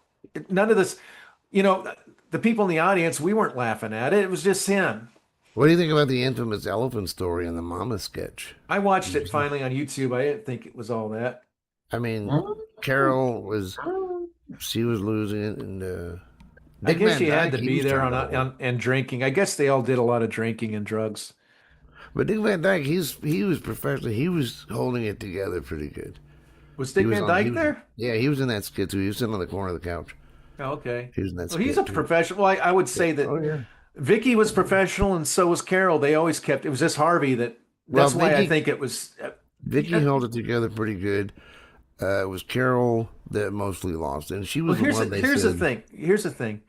none of this. The people in the audience, we weren't laughing at it. It was just him. What do you think about the infamous elephant story and the mama sketch? I watched it finally on YouTube. I didn't think it was all that. I mean, Carol was losing it, and I guess she had to be there and drinking. I guess they all did a lot of drinking and drugs. But Dick Van Dyke, he was professional. He was holding it together pretty good. Was Dick Van Dyke there? Yeah, he was in that skit too. He was sitting on the corner of the couch. Oh, okay. He was in that skit he's a professional. Well, I would say that Vicky was professional, and so was Carol. They always kept. It was just Harvey that. That's why I think it was. Vicky held it together pretty good. It was Carol that mostly lost, and she was the one they Here's said. Here's the thing.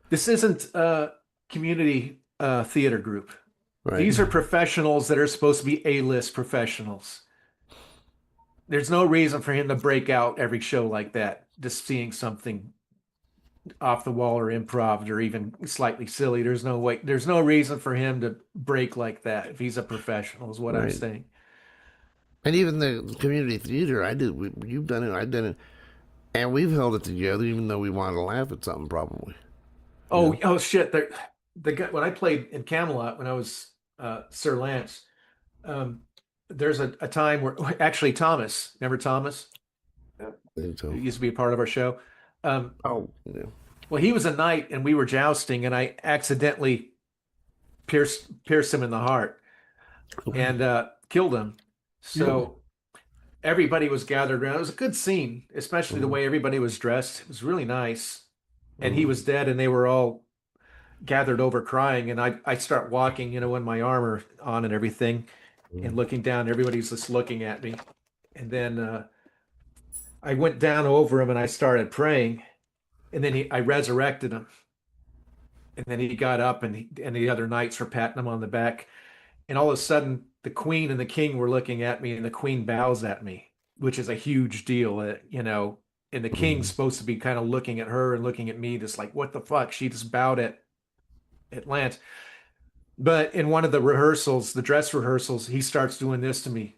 This isn't a community theater group. Right. These are professionals that are supposed to be A-list professionals. There's no reason for him to break out every show like that, just seeing something off the wall or improv or even slightly silly. There's no reason for him to break like that if he's a professional, is what I'm saying. And even the community theater, you've done it, I've done it, and we've held it together, even though we wanted to laugh at something, probably. Oh shit! The guy when I played in Camelot when I was Sir Lance, there's a time where actually Thomas, remember Thomas? I think so. He used to be a part of our show. Oh, yeah. Well, he was a knight and we were jousting, and I accidentally pierced him in the heart and killed him. So everybody was gathered around. It was a good scene, especially the way everybody was dressed. It was really nice. And he was dead, and they were all gathered over crying. And I start walking, in my armor on and everything, and looking down. Everybody's just looking at me. And then I went down over him and I started praying. And then I resurrected him. And then he got up, and the other knights were patting him on the back. And all of a sudden, the queen and the king were looking at me, and the queen bows at me, which is a huge deal, and the king's supposed to be kind of looking at her and looking at me, just like, what the fuck? She just bowed at Lance. But in one of the rehearsals, the dress rehearsals, he starts doing this to me.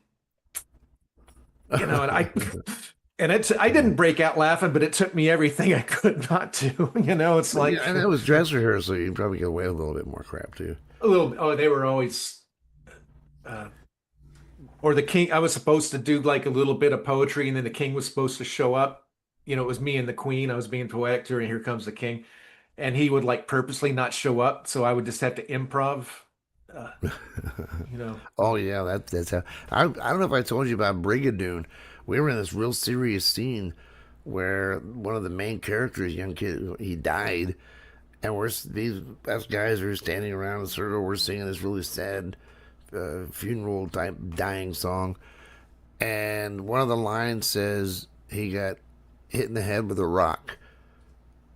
And I didn't break out laughing, but it took me everything I could not to. It's like, yeah, and that was dress rehearsal. You probably get away with a little bit more crap too. A little. Oh, they were always. Or the king. I was supposed to do like a little bit of poetry, and then the king was supposed to show up. It was me and the queen. I was being poetic, and here comes the king, and he would like purposely not show up, so I would just have to improv. Oh yeah, that's how. I don't know if I told you about Brigadoon. We were in this real serious scene where one of the main characters, young kid, he died, and us guys are standing around in a circle. We're singing this really sad funeral type dying song, and one of the lines says he got hit in the head with a rock,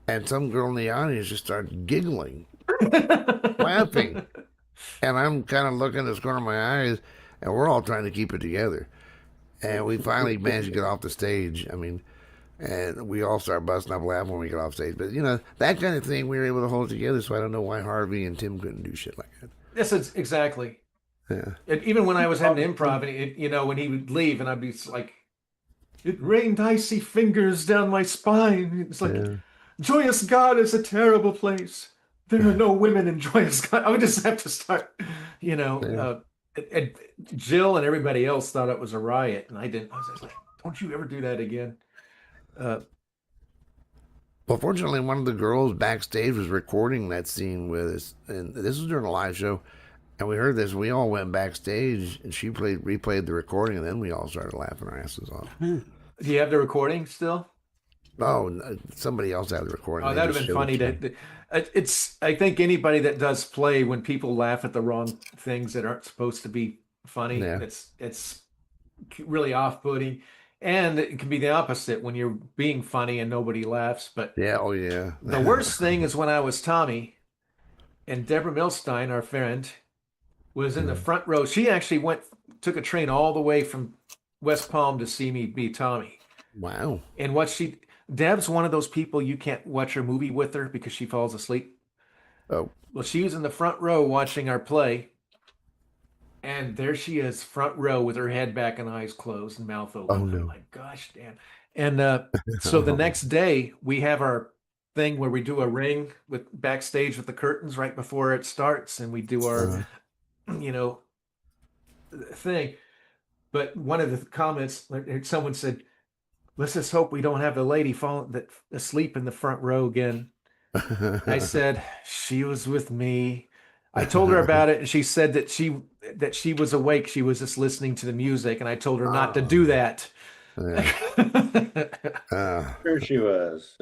and some girl in the audience just started giggling, laughing, and I'm kind of looking at this corner of my eyes, and we're all trying to keep it together, and we finally managed to get off the stage. And we all start busting up laughing when we get off stage. But that kind of thing, we were able to hold it together. So I don't know why Harvey and Tim couldn't do shit like that. Yes, it's exactly. Yeah. And even when I was having improv, and when he would leave, and I'd be like, it rained icy fingers down my spine. It's like, Joyous God is a terrible place. There are no women in Joyous God. I would just have to start, and Jill and everybody else thought it was a riot, and I didn't. I was like, don't you ever do that again. Well, fortunately, one of the girls backstage was recording that scene with us, and this was during a live show, and we heard this. We all went backstage, and she replayed the recording, and then we all started laughing our asses off. Do you have the recording still? Oh, somebody else had the recording. Oh, that would have been funny. I think anybody that does play, when people laugh at the wrong things that aren't supposed to be funny, it's really off-putting. And it can be the opposite when you're being funny and nobody laughs. But the worst thing is when I was Tommy, and Deborah Milstein, our friend, was in the front row. She actually took a train all the way from West Palm to see me be Tommy. Wow. And Deb's one of those people you can't watch her movie with her because she falls asleep. Oh. Well, she was in the front row watching our play. And there she is, front row, with her head back and eyes closed and mouth open. Oh, no. I'm like, gosh, damn. And so the next day, we have our thing where we do a ring with backstage with the curtains right before it starts, and we do our, thing. But one of the comments, someone said, let's just hope we don't have the lady falling asleep in the front row again. I said, she was with me. I told her about it, and she said that she was awake. She was just listening to the music, and I told her not to do that. Sure she was.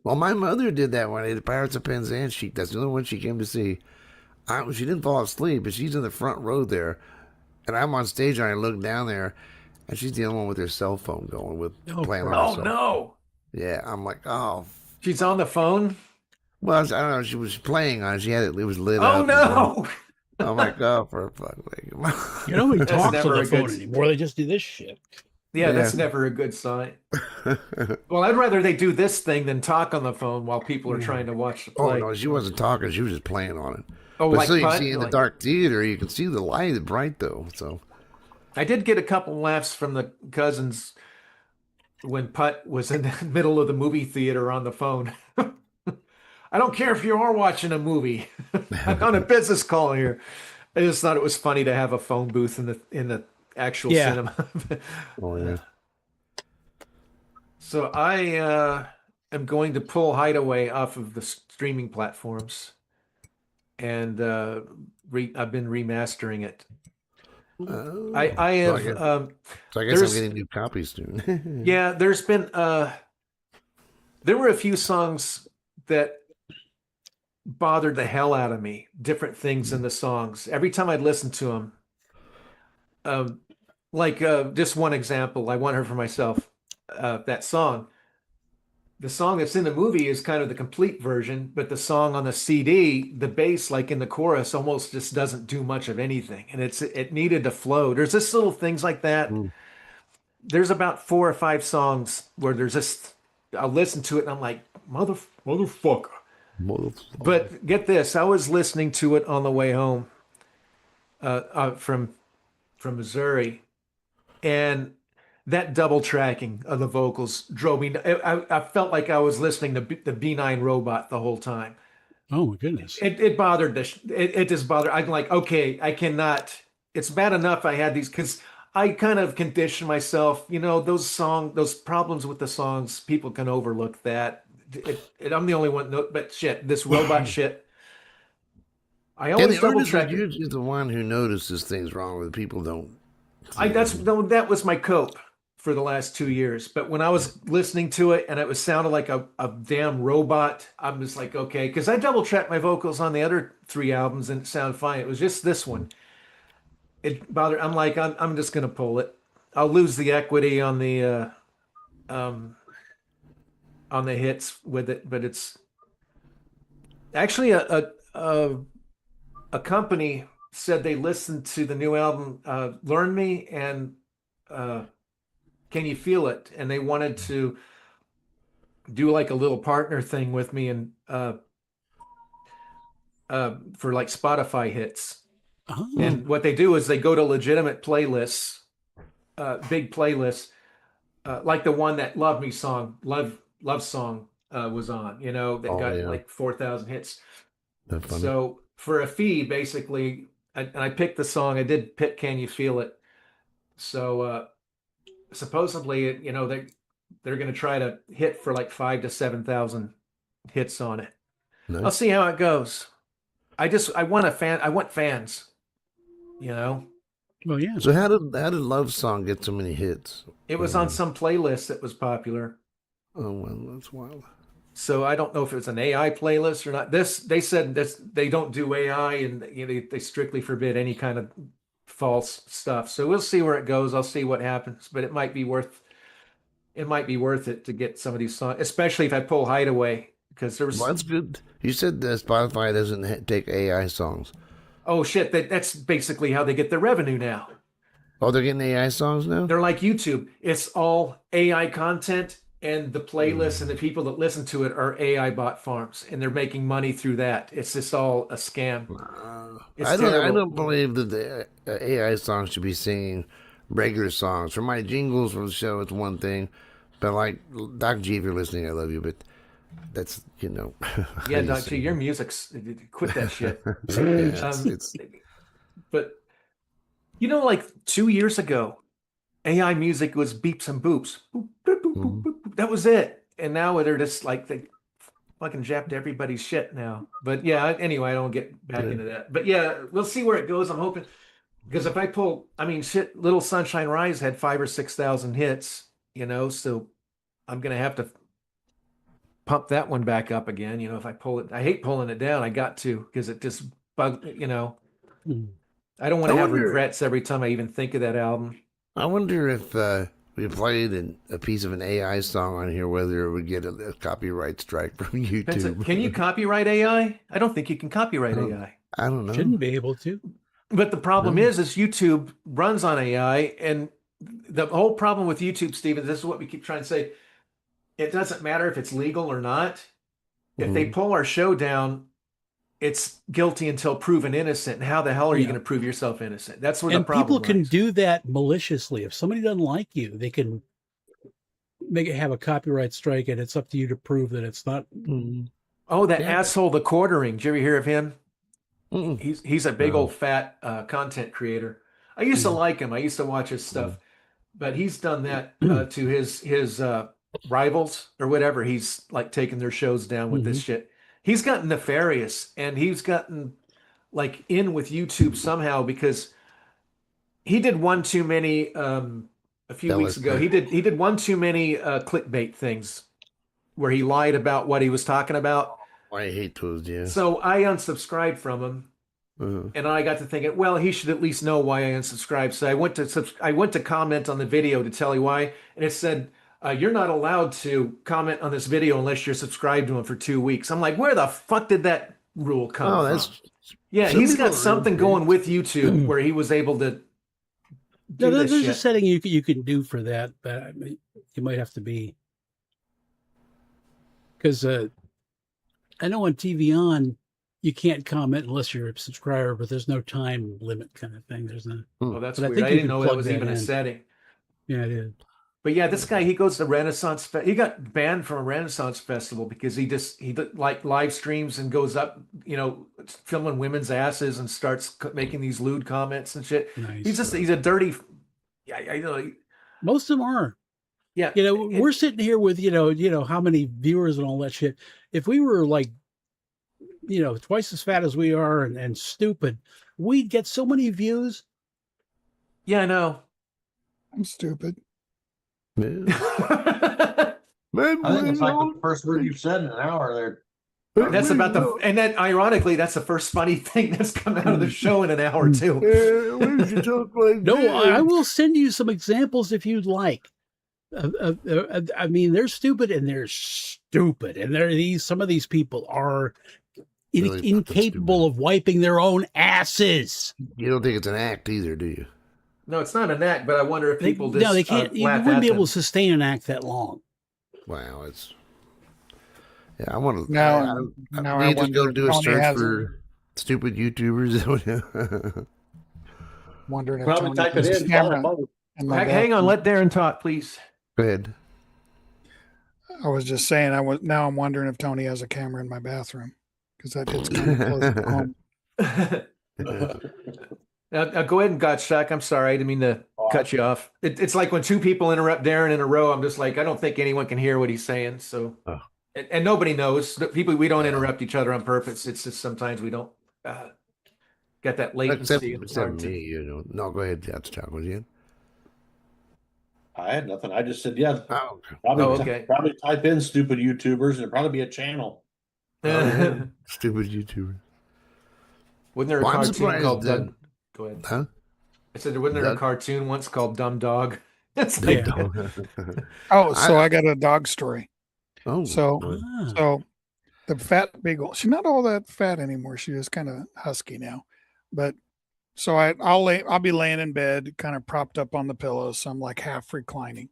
Well, my mother did that one at the Pirates of Penzance. That's the only one she came to see. She didn't fall asleep, but she's in the front row there, and I'm on stage, and I look down there, and she's the only one with her cell phone going playing on herself. Oh no! Yeah, I'm like, oh. She's on the phone. Well, I don't know. She was playing on it. It was lit up. Oh no! I'm like, oh, for a fuck's sake. Nobody talks on the phone anymore. They just do this shit. Yeah, that's never a good sign. Well, I'd rather they do this thing than talk on the phone while people are trying to watch the play. Oh no, she wasn't talking. She was just playing on it. Oh, but so you can see in the dark theater, you can see the light is bright though. So I did get a couple laughs from the cousins when Putt was in the middle of the movie theater on the phone. I don't care if you are watching a movie. I'm on a business call here. I just thought it was funny to have a phone booth in the actual cinema. Oh yeah. So I am going to pull Hideaway off of the streaming platforms, and I've been remastering it. Oh. I have. So I guess I'm getting new copies soon. Yeah, there's been there were a few songs that bothered the hell out of me. Different things in the songs. Every time I'd listen to them, like just one example, I want her for myself. That song. The song that's in the movie is kind of the complete version, but the song on the CD, the bass, like in the chorus, almost just doesn't do much of anything, and it needed to flow. There's just little things like that. There's about 4 or 5 songs where there's just I'll listen to it and I'm like, motherfucker. But get this, I was listening to it on the way home from Missouri, and that double tracking of the vocals drove me. I felt like I was listening to the B9 Robot the whole time. Oh my goodness! It bothered it just bothered. I'm like, okay, I cannot. It's bad enough I had these because I kind of conditioned myself. You know, those problems with the songs, people can overlook that. I'm the only one. But shit, this robot shit. I always double track. You're the one who notices things wrong with people don't. That was my cope for the last 2 years. But when I was listening to it and it was sounded like a damn robot, I'm just like, okay, because I double tracked my vocals on the other 3 albums and it sounded fine. It was just this one. It bothered. I'm like, I'm just gonna pull it. I'll lose the equity on the hits with it, but it's actually a company said they listened to the new album, Learn Me and Can You Feel It? And they wanted to do like a little partner thing with me and for like Spotify hits. Oh. And what they do is they go to legitimate playlists, big playlists, like the one that Love Me song, Love Song was on, you know, that got like 4,000 hits. That's funny. So for a fee, basically, and I picked the song. I did pick "Can You Feel It?" So supposedly, you know, they're going to try to hit for like 5,000 to 7,000 hits on it. Nice. I'll see how it goes. I want fans. You know. Well, yeah. So how did Love Song get so many hits? It was on some playlist that was popular. Oh well, that's wild. So I don't know if it was an AI playlist or not. They said they don't do AI, and you know, they strictly forbid any kind of false stuff. So we'll see where it goes. I'll see what happens, but it might be worth it to get some of these songs, especially if I pull Hideaway, because there was. Well, that's good. You said that Spotify doesn't take AI songs. Oh shit! That's basically how they get their revenue now. Oh, they're getting AI songs now? They're like YouTube. It's all AI content, and the playlists and the people that listen to it are AI bot farms, and they're making money through that. It's just all a scam. I don't believe that the AI songs should be singing regular songs. For my jingles for the show, it's one thing. But like, Doc G, if you're listening, I love you, but that's, you know. Yeah, Doc G, your music's, quit that shit. But, you know, like 2 years ago, AI music was beeps and boops. Boop, boop, boop, boop, boop. That was it. And now they're just like, they fucking japped everybody's shit now. But yeah, anyway, I don't get back into that. But yeah, we'll see where it goes. I'm hoping, because if I pull, I mean, shit, Little Sunshine Rise had 5,000 or 6,000 hits, you know, so I'm going to have to pump that one back up again. You know, if I pull it, I hate pulling it down. I got to, because it just you know, I don't want to have regrets every time I even think of that album. I wonder if we played a piece of an AI song on here, whether it would get a copyright strike from YouTube. Can you copyright AI? I don't think you can copyright AI. I don't know. Shouldn't be able to. But the problem is YouTube runs on AI, and the whole problem with YouTube, Steven, this is what we keep trying to say. It doesn't matter if it's legal or not. If they pull our show down, it's guilty until proven innocent. And how the hell are you Yeah. going to prove yourself innocent? That's where the And problem people can lies. do that maliciously. If somebody doesn't like you, they can make it have a copyright strike, and it's up to you to prove that it's not. Oh, that Yeah. asshole, the quartering. Did you ever hear of him? Mm-mm. He's a big No. old fat content creator. I used to like him. I used to watch his stuff, but he's done that to his rivals or whatever. He's like taking their shows down with this shit. He's gotten nefarious, and he's gotten like in with YouTube somehow because he did one too many a few Tell weeks us ago. that. He did one too many clickbait things where he lied about what he was talking about. I hate those, yeah. So I unsubscribed from him. And I got to thinking, well, he should at least know why I unsubscribed. So I went to comment on the video to tell you why, and it said you're not allowed to comment on this video unless you're subscribed to him for 2 weeks. I'm like, where the fuck did that rule come Oh, from? that's Yeah, some he's people got are something really going with YouTube where he was able to do No, this there's a shit. setting you can do for that, but I mean, you might have to be, because I know on TV On you can't comment unless you're a subscriber, but there's no time limit kind of thing. There's no. Oh, that's But I weird. think I you didn't can know that plug was that even a in. setting. Yeah, it is. But yeah, this guy, he goes to Renaissance. He got banned from a Renaissance festival because he did, like live streams and goes up, filming women's asses and starts making these lewd comments and shit. Nice. He's a dirty. Yeah, I know. Most of them are. Yeah, We're sitting here with how many viewers and all that shit. If we were like, twice as fat as we are and stupid, we'd get so many views. Yeah, I know. I'm stupid. Man, I think it's like the first word you've said in an hour there. That's about and then ironically, that's the first funny thing that's come out of the show in an hour too. Why did you talk like No, that? I will send you some examples if you'd like. I mean, they're stupid and they're stupid, and some of these people are Really fucking incapable of wiping their own asses. You don't think it's an act either, do you? No, it's not an act, but I wonder if people just no, they can't. You laugh wouldn't at be able them. to sustain an act that long. Wow, it's. Yeah, I want to. Now I I need to go wonder if do a Tony search has for stupid YouTubers. wondering if Probably Tony type has it a in. camera follow both. in my Hang on, bathroom. let Darren talk, please. Go ahead. I was just saying, I'm wondering if Tony has a camera in my bathroom because that hits kind of close to home. Now, go ahead and Gottschalk. I'm sorry, I didn't mean to cut you off. It's like when two people interrupt Darren in a row. I'm just like, I don't think anyone can hear what he's saying. So, and nobody knows. The people, we don't interrupt each other on purpose. It's just sometimes we don't get that latency. Except me, No, go ahead. That's talk with you. I had nothing. I just said, yeah. Oh, Probably type in stupid YouTubers and it'd probably be a channel. Stupid YouTuber. Wasn't there a Well, I'm cartoon surprised called that- Dumb? Go ahead. Huh? I said, wasn't there a Doug? cartoon once called Dumb Dog? It's They like, don't. Oh, so I got a dog story. Oh, So Ah. So the fat beagle, she's not all that fat anymore. She is kind of husky now. But so I'll be laying in bed, kind of propped up on the pillow. So I'm like half reclining.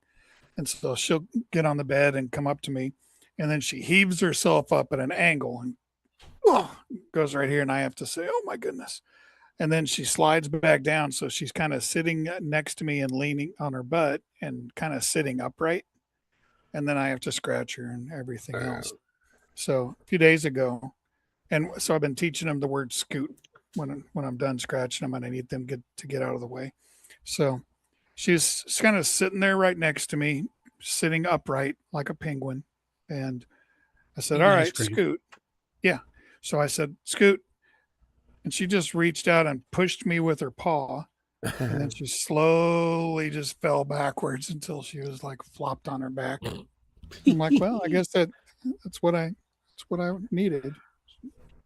And so she'll get on the bed and come up to me. And then she heaves herself up at an angle and goes right here. And I have to say, oh my goodness. And then she slides back down. So she's kind of sitting next to me and leaning on her butt and kind of sitting upright. And then I have to scratch her and everything else. So a few days ago, and so I've been teaching them the word scoot when I'm done scratching them, and I need them to get out of the way. So she's kind of sitting there right next to me, sitting upright like a penguin. And I said, Eating all ice right, cream. scoot. Yeah. So I said, scoot. And she just reached out and pushed me with her paw. And then she slowly just fell backwards until she was like flopped on her back. I'm like, well, I guess that's what I needed.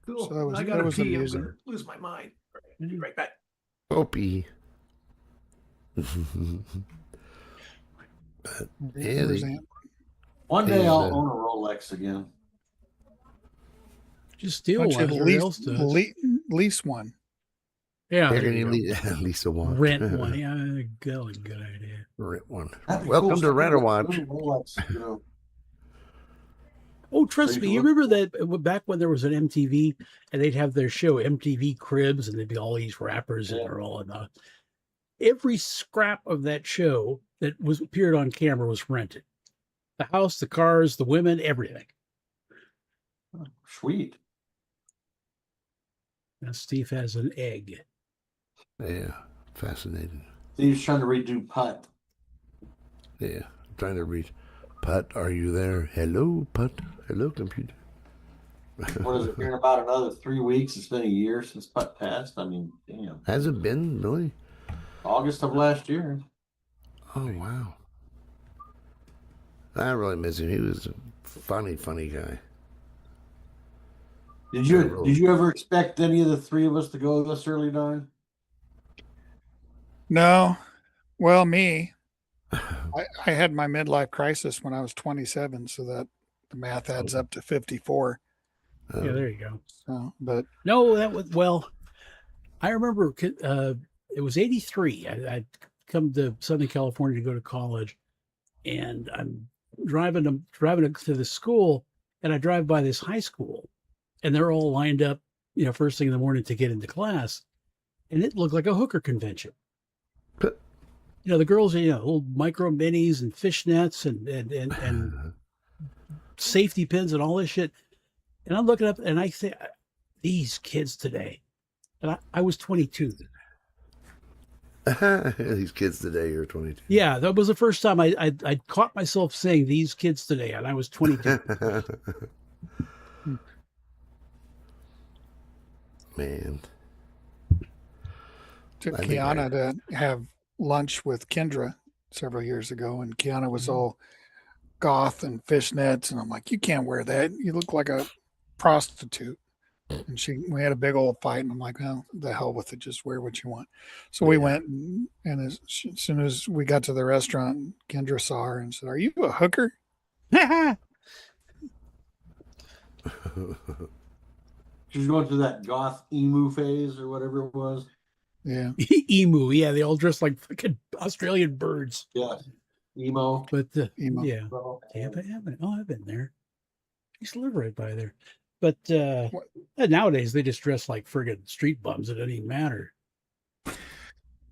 cool. So that was- I that gotta was pee. I'm amusing. gonna lose my mind. I'll be right back. Opie. Yeah, Where's they- Aunt? One day Hey, I'll uh, own a Rolex again. Just steal Why one. don't you Everybody else does. lease one? Yeah, They're there gonna you go. need at least a one. Rent one. Yeah, good idea. Rent one. That'd be Welcome cool. to Rent a Watch. Rolex, Oh, trust So me. you You look- remember that back when there was an MTV and they'd have their show MTV Cribs and there'd be all these rappers and Yeah. they're all in the. Every scrap of that show that was appeared on camera was rented. The house, the cars, the women, everything. Sweet. Now Steve has an egg. Yeah, fascinating. Steve's trying to redo Putt. Yeah, I'm trying to reach. Putt, are you there? Hello, Putt. Hello, computer. What is it? Here in about another 3 weeks. It's been a year since Putt passed. I mean, damn. Has it been really? August of last year. Oh wow. I really miss him. He was a funny guy. Did you ever expect any of the three of us to go this early, Don? No. Well, me. I had my midlife crisis when I was 27, so that the math adds up to 54. Yeah, there you go. So, but No, that was I remember it was '83. I'd come to Southern California to go to college, and I'm driving to the school, and I drive by this high school, and they're all lined up, first thing in the morning to get into class, and it looked like a hooker convention. The girls, little micro minis and fishnets and safety pins and all this shit. And I'm looking up and I say, these kids today. And I was 22. These kids today are 22. Yeah, that was the first time I caught myself saying these kids today, and I was 22. Man. took I think Kiana to have lunch with Kendra several years ago, and Kiana was all goth and fishnets, and I'm like, you can't wear that. You look like a prostitute. And we had a big old fight, and I'm like, oh, the hell with it. Just wear what you want. So we went, and as soon as we got to the restaurant, Kendra saw her and said, are you a hooker? She's going through that goth emu phase or whatever it was. Yeah. Emu, yeah, they all dress like fucking Australian birds. Yeah. Emo. But Emo. yeah, Tampa, I've been there. I used to live right by there. But nowadays they just dress like friggin' street bums. It doesn't even matter.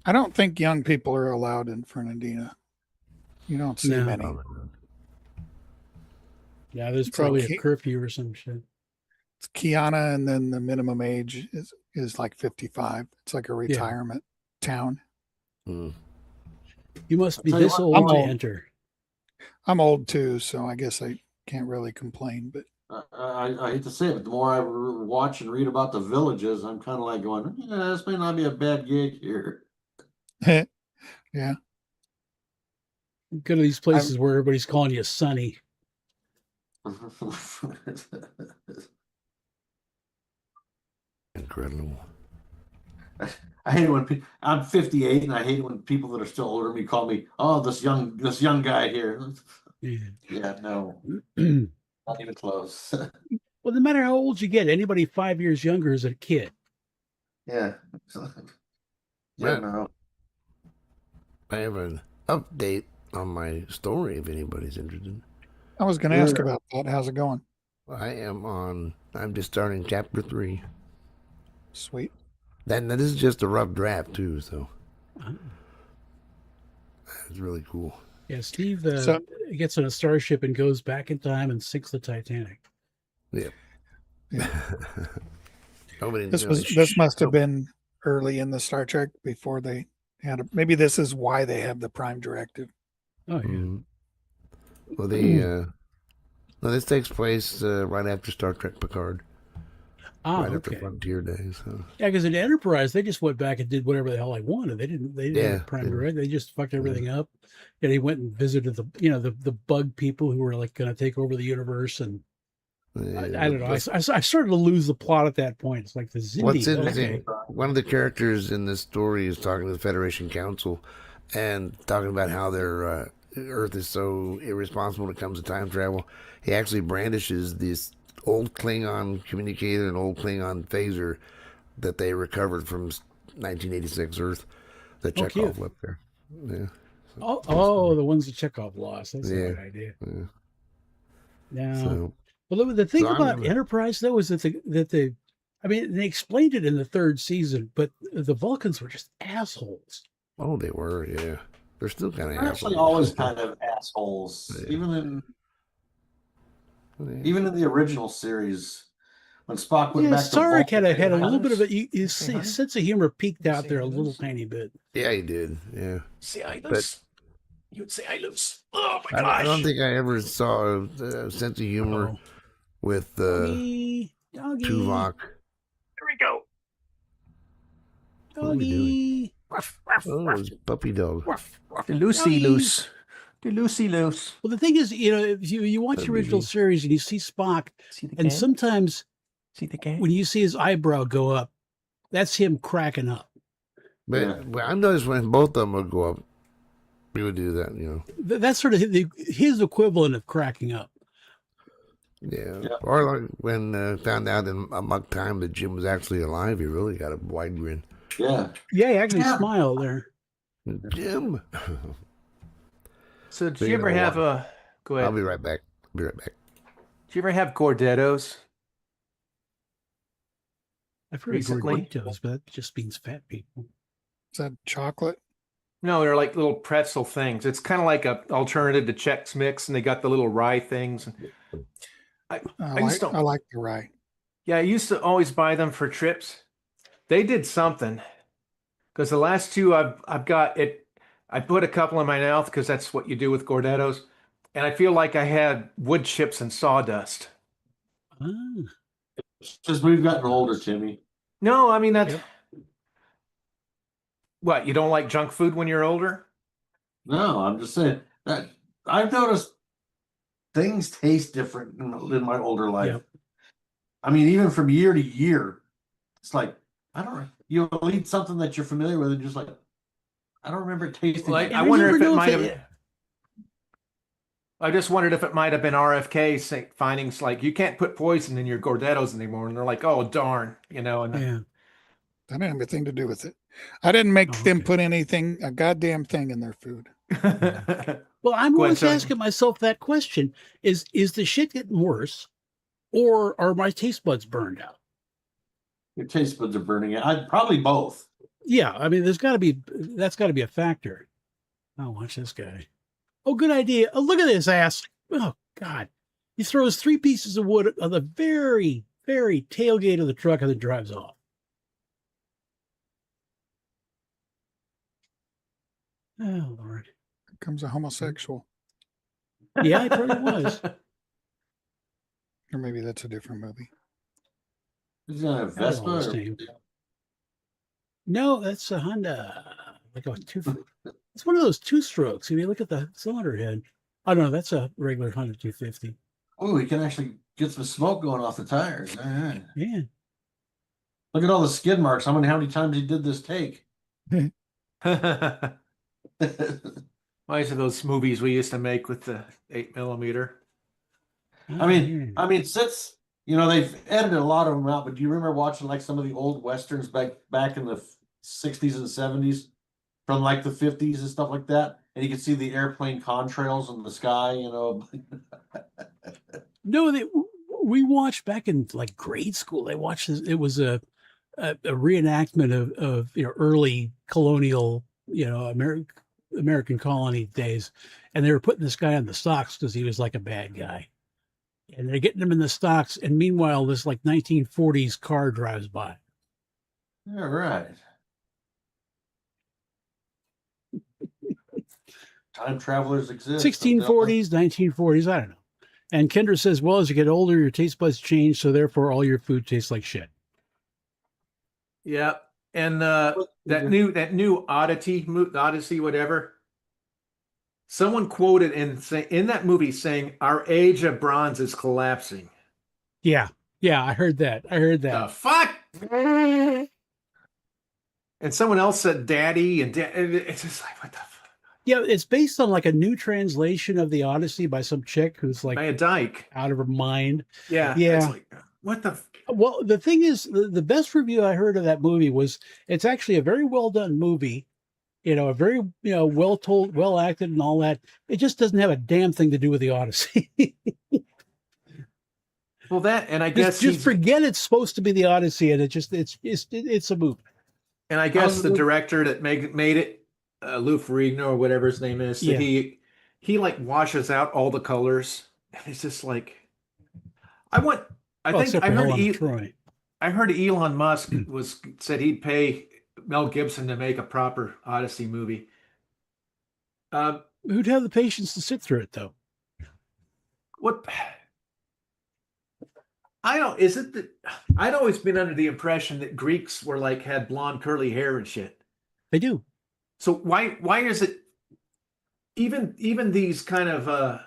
I don't think young people are allowed in Fernandina. You don't see No. many. Yeah, there's It's probably like a curfew or some shit. It's Kiana, and then the minimum age is like 55. It's like a retirement town. Mm. You must be I'll tell you this what, old to I'm enter. I'm old too, so I guess I can't really complain. But I hate to say it, but the more I watch and read about the villages, I'm kind of like going, yeah, this may not be a bad gig here. yeah, Go to these places where everybody's calling you Sonny. Incredible. I hate it when I'm 58 and I hate it when people that are still older than me call me, oh, this young guy here. Yeah. Yeah, no, not even close. Well, no matter how old you get, anybody 5 years younger is a kid. Yeah. Right. No. I have an update on my story if anybody's interested. I was going to ask about that. How's it going? I'm just starting chapter 3. Sweet. That this is just a rough draft too, so it's really cool. Yeah, Steve So- gets on a starship and goes back in time and sinks the Titanic. Yeah. Yeah. Nobody This knows. this must have been early in the Star Trek before they had maybe this is why they have the Prime Directive. Oh, yeah. Mhm. Well, this takes place right after Star Trek Picard, right after Okay. Frontier Days. So. Yeah, because in Enterprise, they just went back and did whatever the hell they wanted. They didn't have Prime Direct. They just fucked everything up. And he went and visited the bug people who were like going to take over the universe. And I don't know. I started to lose the plot at that point. It's like the Zindi. What's interesting, Okay. one of the characters in this story is talking to the Federation Council and talking about how their Earth is so irresponsible when it comes to time travel. He actually brandishes this old Klingon communicator and old Klingon phaser that they recovered from 1986 Earth that Chekhov left there. Yeah. Oh, the ones that Chekhov lost. That's a good idea. Yeah. Now, So Well, the thing So I'm about gonna- Enterprise though is that I mean, they explained it in the third season, but the Vulcans were just assholes. Oh, they were, yeah. They're still kind of They're actually always kind of assholes, Yeah. even in the original series. When Spock went Yeah, back to Sarek Vulcan, had a little bit of Honest? it. You see, honey? sense of humor peeked out Say there a honest? little tiny bit. Yeah, he did. Yeah. Say I But- lose. You'd say I lose. Oh my I gosh. don't think I ever saw a sense of humor Oh, with doggy, doggy, Tuvok. Here we go. What are we doing? doggy. Ruff, ruff, Oh, it ruff, was puppy dog. ruff, ruff. The Lucy Doggy. loose. The Lucy loose. Well, the thing is, if you watch the original Baby. series and you see Spock, See the and sometimes See the cat? when you see his eyebrow go up, that's him cracking up. But I noticed when both of them would go up, we would do that, you know. That's sort of his equivalent of cracking up. Yeah. Yeah. Or like when found out in amok time that Jim was actually alive, he really got a wide grin. Yeah. Yeah, he actually Yeah. smiled there. Jim. So did Big you ever and have wild. a? Go ahead. I'll be right back. Be right back. Did you ever have Gordettos? I've heard Recently? of Gorditos, but that just means fat people. Is that chocolate? No, they're like little pretzel things. It's kind of like a alternative to Chex Mix, and they got the little rye things. I used to, I like the rye. yeah, I used to always buy them for trips. They did something because the last two I've got it. I put a couple in my mouth because that's what you do with Gordettos, and I feel like I had wood chips and sawdust. Ah, It's just we've gotten older, Timmy. No, I mean that's Yep. what you don't like junk food when you're older. No, I'm just saying that I've noticed things taste different in my older life. Yep. I mean, even from year to year, it's like I don't know. You'll eat something that you're familiar with, and just like I don't remember it tasting. Like like I you wonder never if it know if might it- have. I just wondered if it might have been RFK findings like you can't put poison in your Gordettos anymore, and they're like, oh darn, you know. And yeah. That didn't have anything to do with it. I didn't make Oh, them okay. put a goddamn thing in their food. Well, I'm Go ahead, always Tony. asking myself that question: is the shit getting worse, or are my taste buds burned out? Your taste buds are burning out. I'd probably both. Yeah, I mean, that's got to be a factor. Oh, watch this guy. Oh, good idea. Oh, look at this ass. Oh, God. He throws 3 pieces of wood on the very, very tailgate of the truck and then drives off. Oh, Lord. Here comes a homosexual. Yeah, he probably was. Or maybe that's a different movie. Is that a I don't know Vespa? his Or, name. No, that's a Honda. Like a it's one of those 2-strokes. If you look at the cylinder head. Oh, no, that's a regular Honda 250. oh, we can actually get some smoke going off the tires. All right. Yeah. Look at all the skid marks. I wonder how many times he did this take. These are those movies we used to make with the 8mm. I mean, since they've edited a lot of them out, but do you remember watching like some of the old westerns back in the 60s and 70s from like the 50s and stuff like that? And you could see the airplane contrails in the sky, No, we watched back in like grade school. They watched this. It was a reenactment of early colonial American colony days, and they were putting this guy on the stocks because he was like a bad guy, and they're getting him in the stocks. And meanwhile, this like 1940s car drives by. Yeah, right. Time travelers exist. 1640s, 1940s. I don't know. And Kendra says, well, as you get older, your taste buds change, so therefore all your food tastes like shit. Yeah, and that new Odyssey, whatever. Someone quoted in that movie saying, "Our age of bronze is collapsing." Yeah, I heard that. The fuck. And someone else said, "Daddy," and it's just like, what the fuck? Yeah, it's based on like a new translation of the Odyssey by some chick who's like Maya Dyke. out of her mind. Yeah. Yeah. It's like, what the? Well, the thing is, the best review I heard of that movie was it's actually a very well done movie. A very well told, well acted, and all that. It just doesn't have a damn thing to do with the Odyssey. Well, that, and I guess Just forget it's supposed to be the Odyssey, and it's a movie. and I guess the director that made it, Lou Ferrigno or whatever his name is, that he like washes out all the colors. It's just like I heard Elon Musk said he'd pay Mel Gibson to make a proper Odyssey movie. Who'd have the patience to sit through it, though? What? I'd always been under the impression that Greeks were like had blonde curly hair and shit. They do. So why is it even these kind of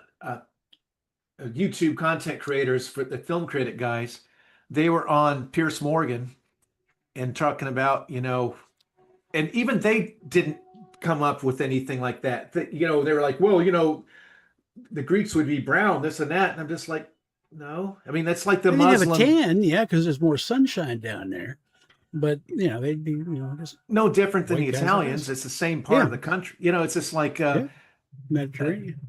YouTube content creators for the film critic guys, they were on Piers Morgan and talking about, and even they didn't come up with anything like that. They were like, well, the Greeks would be brown, this and that. And I'm just like, no. I mean, that's like the Muslim. They have a tan, yeah, because there's more sunshine down there. But, they'd be, just no different than the Italians. It's the same part of the country. It's just like Mediterranean.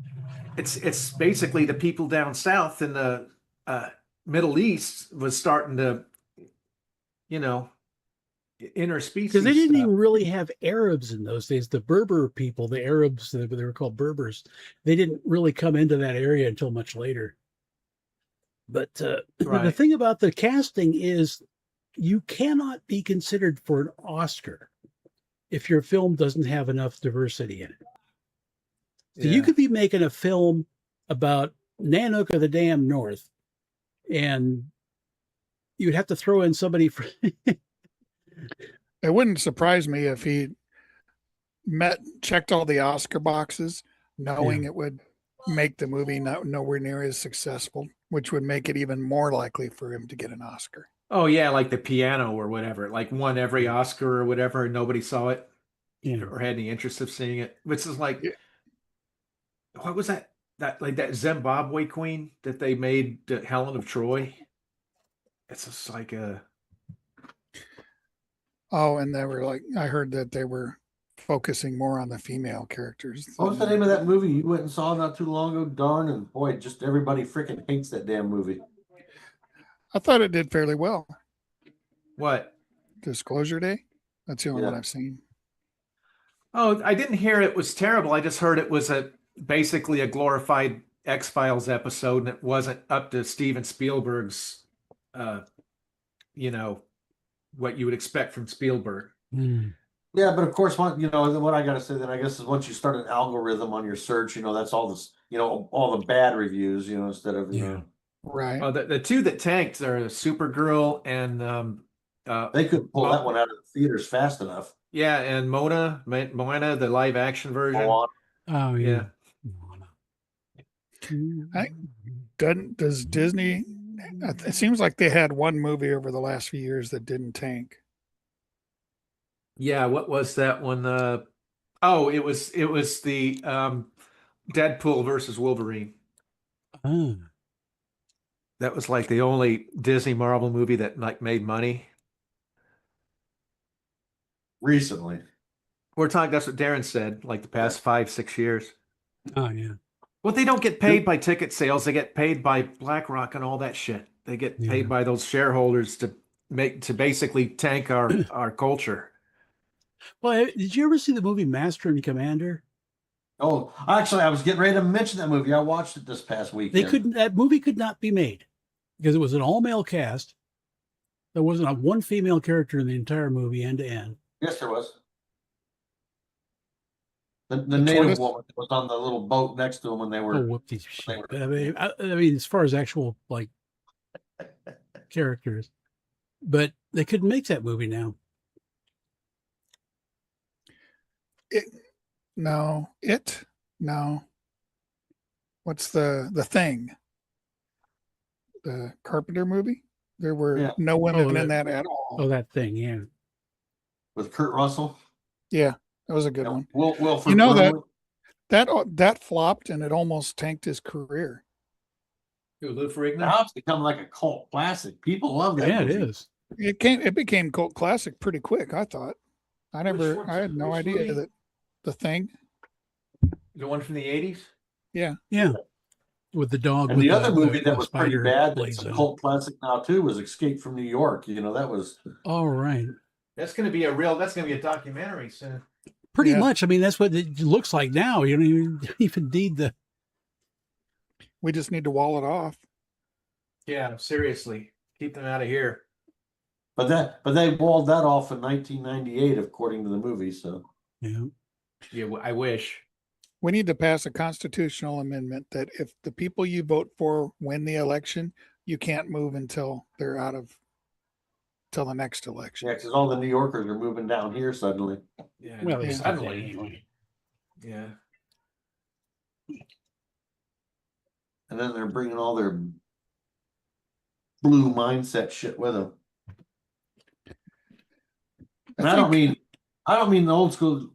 It's basically the people down south in the Middle East was starting to, interspecies. Because they didn't even really have Arabs in those days. The Berber people, the Arabs, they were called Berbers. They didn't really come into that area until much later. But the thing about the casting is you cannot be considered for an Oscar if your film doesn't have enough diversity in it. So you could be making a film about Nanook of the damn North, and you'd have to throw in somebody for... It wouldn't surprise me if he checked all the Oscar boxes, knowing it would make the movie nowhere near as successful, which would make it even more likely for him to get an Oscar. Oh yeah, like The Piano or whatever, like won every Oscar or whatever, and nobody saw it or had any interest of seeing it. Which is like, what was that? That Zimbabwe queen that they made Helen of Troy. It's just like a. Oh, and they were like, I heard that they were focusing more on the female characters. What was the name of that movie you went and saw not too long ago? Darn, and boy, just everybody freaking hates that damn movie. I thought it did fairly well. What? Disclosure Day? That's the only one I've seen. Oh, I didn't hear it was terrible. I just heard it was basically a glorified X-Files episode, and it wasn't up to Steven Spielberg's, what you would expect from Spielberg. Yeah, but of course, what I got to say then, I guess, is once you start an algorithm on your search, that's all this, all the bad reviews, instead of, Right. Oh, the two that tanked are Supergirl and they couldn't pull that one out of the theaters fast enough. Yeah, and Moana, the live action version. Oh yeah. Does Disney? It seems like they had one movie over the last few years that didn't tank. Yeah, what was that one? It was the Deadpool versus Wolverine. Oh. That was like the only Disney Marvel movie that like made money recently. We're talking. That's what Darren said. Like the past 5-6 years. Oh yeah. Well, they don't get paid by ticket sales. They get paid by BlackRock and all that shit. They get paid by those shareholders to basically tank our culture. Well, did you ever see the movie Master and Commander? Oh, actually, I was getting ready to mention that movie. I watched it this past weekend. That movie could not be made because it was an all-male cast. There wasn't one female character in the entire movie, end to end. Yes, there was. The native woman was on the little boat next to them when they were. Oh, whoop these shit. I mean, as far as actual characters, but they couldn't make that movie now. No. What's the thing? The Carpenter movie? There were no women in that at all. Oh, that thing, yeah. With Kurt Russell? Yeah, that was a good one. Wilford that flopped and it almost tanked his career. Lou Ferrigno? Now it's become like a cult classic. People love that movie. It is. It became cult classic pretty quick, I thought. I had no idea that The Thing. The one from the 80s? Yeah. Yeah. with the dog. And with the other movie the that was pretty spider bad, blades that's a in it. cult classic now too, was Escape from New York. You know, that was All right. That's going to be a documentary soon. Pretty Yeah. much. I mean, that's what it looks like now. You don't even need the. We just need to wall it off. Yeah, seriously, keep them out of here. but they walled that off in 1998 according to the movie. So Yeah. Yeah, I wish. We need to pass a constitutional amendment that if the people you vote for win the election, you can't move until they're out of till the next election. yeah, because all the New Yorkers are moving down here suddenly. Yeah, Well, they Yeah. said that suddenly. anyway. Yeah. And then they're bringing all their blue mindset shit with them. And I don't mean the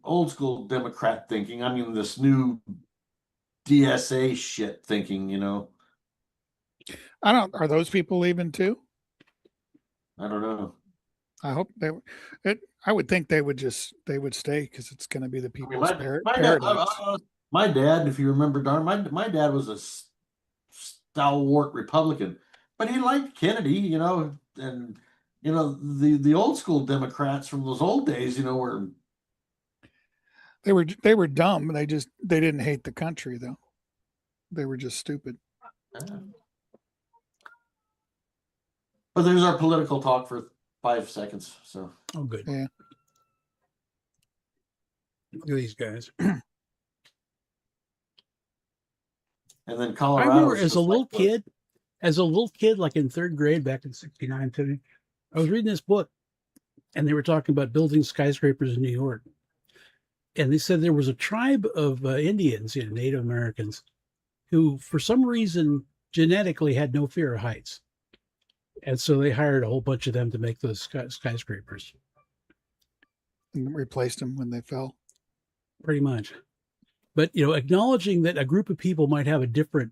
old school Democrat thinking. I mean this new DSA shit thinking, you know. Are those people leaving too? I don't know. I hope I would think they would stay because it's going to be the I mean, people's my paradise. my dad, if you remember, darn, my dad was a stalwart Republican, but he liked Kennedy, you know, and you know the old school Democrats from those old days, you know, were They were dumb. They didn't hate the country though. They were just stupid. But there's our political talk for 5 seconds. So Oh, good. Yeah. Look at these guys. and then I Colorado. remember as a little kid, like in third grade back in 69, 70, I was reading this book and they were talking about building skyscrapers in New York. And they said there was a tribe of Indians, Native Americans, who for some reason genetically had no fear of heights. And so they hired a whole bunch of them to make those skyscrapers. And replaced them when they fell. Pretty much. But, acknowledging that a group of people might have a different,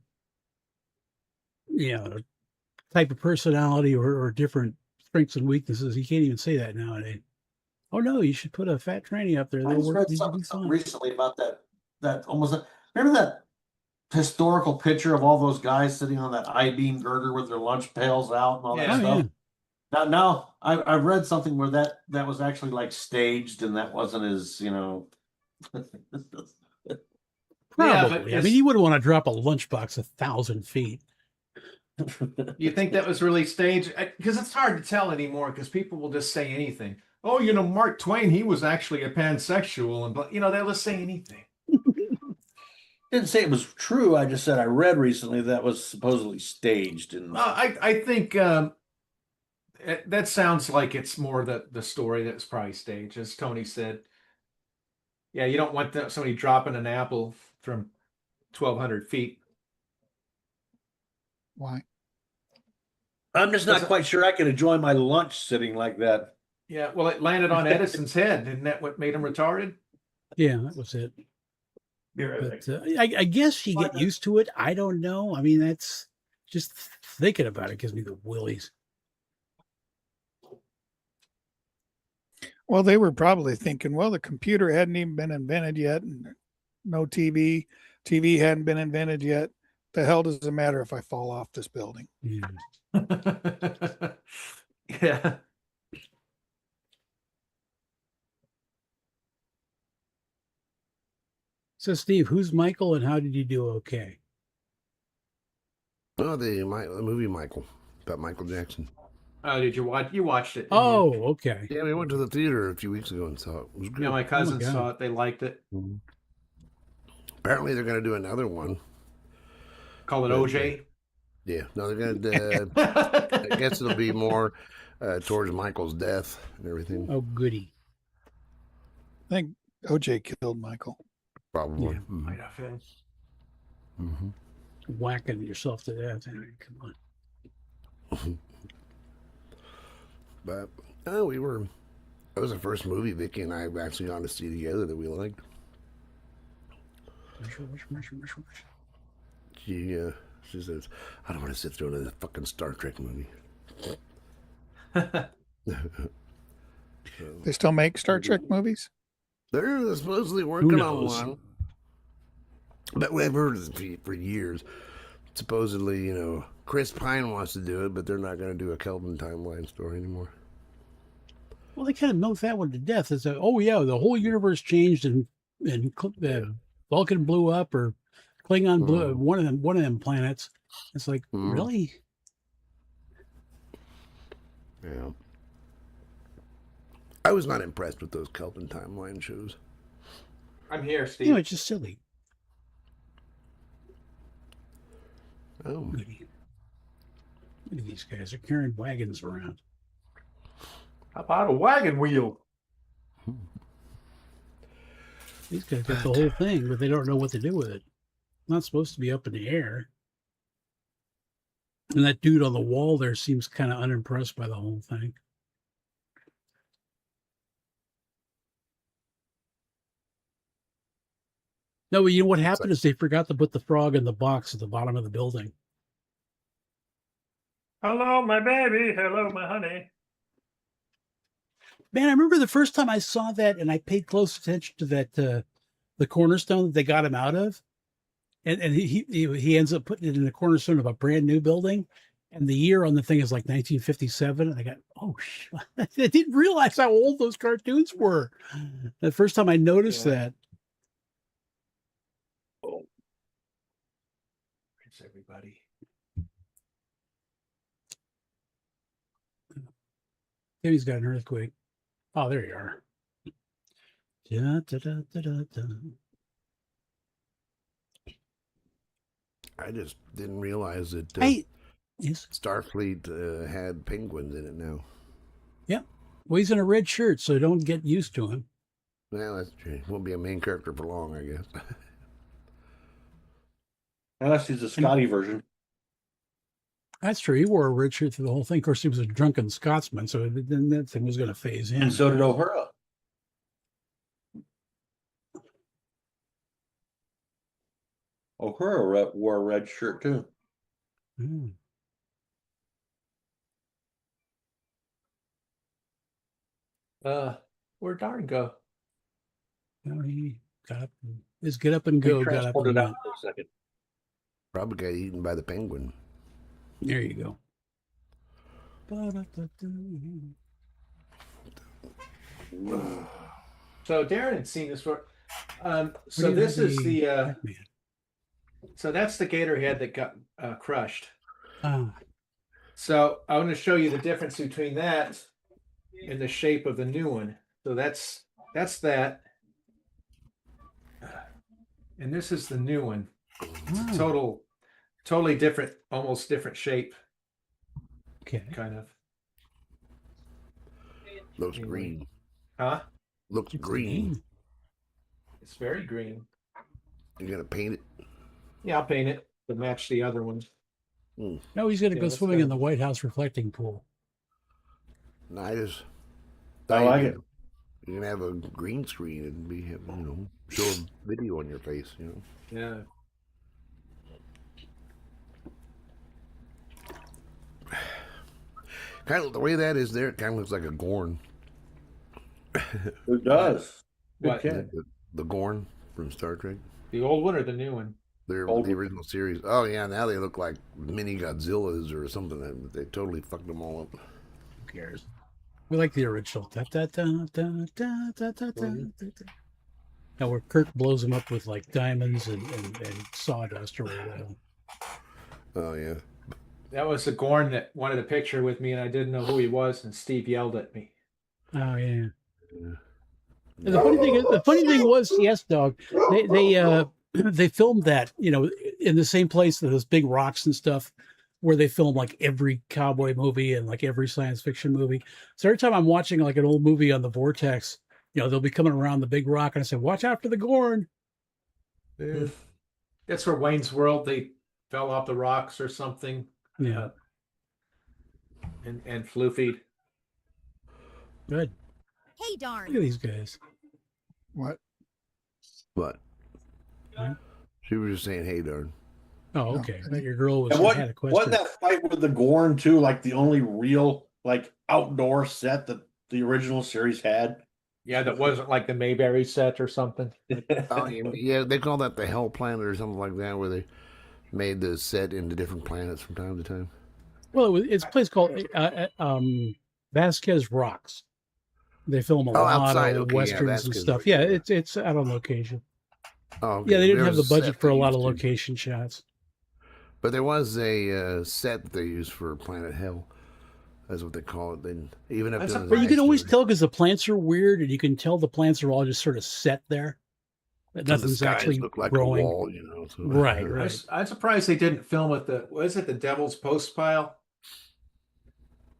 type of personality or different strengths and weaknesses, you can't even say that nowadays. Oh, no, you should put a fat tranny up there. I They'll just work. read These will be something fine. recently about that almost. Remember that historical picture of all those guys sitting on that I-beam girder with their lunch pails out and all that Yeah. Oh, stuff. yeah. Now I read something where that was actually like staged and that wasn't as Probably. I mean, you wouldn't want to drop a lunchbox 1,000 feet. You think that was really staged? Because it's hard to tell anymore because people will just say anything. Oh, Mark Twain, he was actually a pansexual. And, they'll just say anything. Didn't say it was true. I just said I read recently that was supposedly staged. And I think that sounds like it's more the story that's probably staged, as Tony said. Yeah, you don't want somebody dropping an apple from 1,200 feet. Why? I'm just not quite sure I could enjoy my lunch sitting like that. Yeah, well, it landed on Edison's head. Isn't that what made him retarded? Yeah, that was it. But, I guess you get used to it. I don't know. I mean, that's just thinking about it gives me the willies. Well, they were probably thinking, well, the computer hadn't even been invented yet, and no TV hadn't been invented yet. The hell does it matter if I fall off this building? Yeah. Yeah. So, Steve, who's Michael and how did you do okay? Oh, the movie Michael, about Michael Jackson. Oh, did you watch? You watched it. Oh, okay. Yeah, we went to the theater a few weeks ago and saw it. It was good. Yeah, my cousins God. saw it. They liked it. Mhm. Apparently, they're going to do another one. Call it OJ. Yeah, no, they're going to. I guess it'll be more towards Michael's death and everything. Oh, goody. I think OJ killed Michael. Probably. Yeah. Might have been. Mm-hmm. Whacking yourself to death. Come on. But that was the first movie Vicky and I have actually gone to see together that we liked. She says, I don't want to sit through another fucking Star Trek movie. They still make Star Trek movies? They're supposedly working on one. But we've heard it for years. supposedly, Chris Pine wants to do it, but they're not going to do a Kelvin timeline story anymore. Well, they kind of milked that one to death. It's like, oh yeah, the whole universe changed and Vulcan blew up or Klingon blew up, one of them planets. It's like, really? Yeah. I was not impressed with those Kelvin timeline shows. I'm here, Steve. You know, it's just silly. Oh. Look at these guys. They're carrying wagons around. How about a wagon wheel? These guys got the whole thing, but they don't know what to do with it. It's not supposed to be up in the air. And that dude on the wall there seems kind of unimpressed by the whole thing. No, but you know what happened is they forgot to put the frog in the box at the bottom of the building. Hello, my baby. Hello, my honey. Man, I remember the first time I saw that, and I paid close attention to that, the cornerstone that they got him out of, and he ends up putting it in the cornerstone of a brand new building, and the year on the thing is like 1957. And I got, oh shit! I didn't realize how old those cartoons were. The first time I noticed that. Oh, thanks everybody. Timmy's got an earthquake. Oh, there you are. Da, da, da, da, da, da. I just didn't realize that Yes. Starfleet had penguins in it now. Yeah. Well, he's in a red shirt, so don't get used to him. Well, that's true. Won't be a main character for long, I guess. Unless he's a Scotty version. That's true. He wore a red shirt through the whole thing. Of course, he was a drunken Scotsman, so then that thing was going to phase in. And so did O'Hara. O'Hara wore a red shirt too. Where'd Darn go? No, he got up. His get up and go. He Got up and transported out went. for a second. Probably got eaten by the penguin. There you go. So Darren had seen this for. So this is the. So that's the gator head that got crushed. So I want to show you the difference between that and the shape of the new one. So that's that. And this is the new one. It's a totally different, almost different shape. Okay. Kind of. Looks green. Huh? Looks green. It's very green. You gonna paint it? Yeah, I'll paint it to match the other ones. No, he's going to go swimming in the White House reflecting pool. Nice. I like it. You can have a green screen and be, show a video on your face, Yeah. Kind of the way that is there, it kind of looks like a Gorn. It does. What? The Gorn from Star Trek. The old one or the new one? The original series. Oh yeah, now they look like mini Godzillas or something. They totally fucked them all up. Who cares? We like the original. Da, da, da, da, da, da, da, da, da. Now where Kirk blows them up with like diamonds and sawdust or whatever. Oh yeah. That was the Gorn that wanted a picture with me, and I didn't know who he was, and Steve yelled at me. Oh yeah. And the funny thing was, yes, dog. They filmed that, in the same place that those big rocks and stuff, where they film like every cowboy movie and like every science fiction movie. So every time I'm watching like an old movie on the Vortex, they'll be coming around the big rock, and I say, "Watch out for the Gorn." Yeah. That's where Wayne's World, they fell off the rocks or something. Yeah. And floofied. Good. Hey, Darn. Look at these guys. What? What? Huh? She was just saying, "Hey, darn." Oh, okay. I thought your girl And had a question. wasn't that fight with the Gorn too like the only real like outdoor set that the original series had? Yeah, that wasn't like the Mayberry set or something. Oh, yeah, they call that the Hell Planet or something like that, where made the set into different planets from time to time. Well, it's a place called Vasquez Rocks. They film a Oh, lot outside. of Okay, yeah, westerns and Vasquez stuff. Rock, Yeah, yeah. it's out on location. Oh, okay. Yeah, they didn't There have the was a budget set for a they lot of used to- location shots. But there was a set that they used for Planet Hell. That's what they call it. Then even if That's there's a- But you can always backstory. tell because the plants are weird, and you can tell the plants are all just sort of set there. That Some of the nothing's skies actually look like growing. a wall, you know. So. Right, I'm, right. I'm surprised they didn't film at the, was it the Devil's Post pile?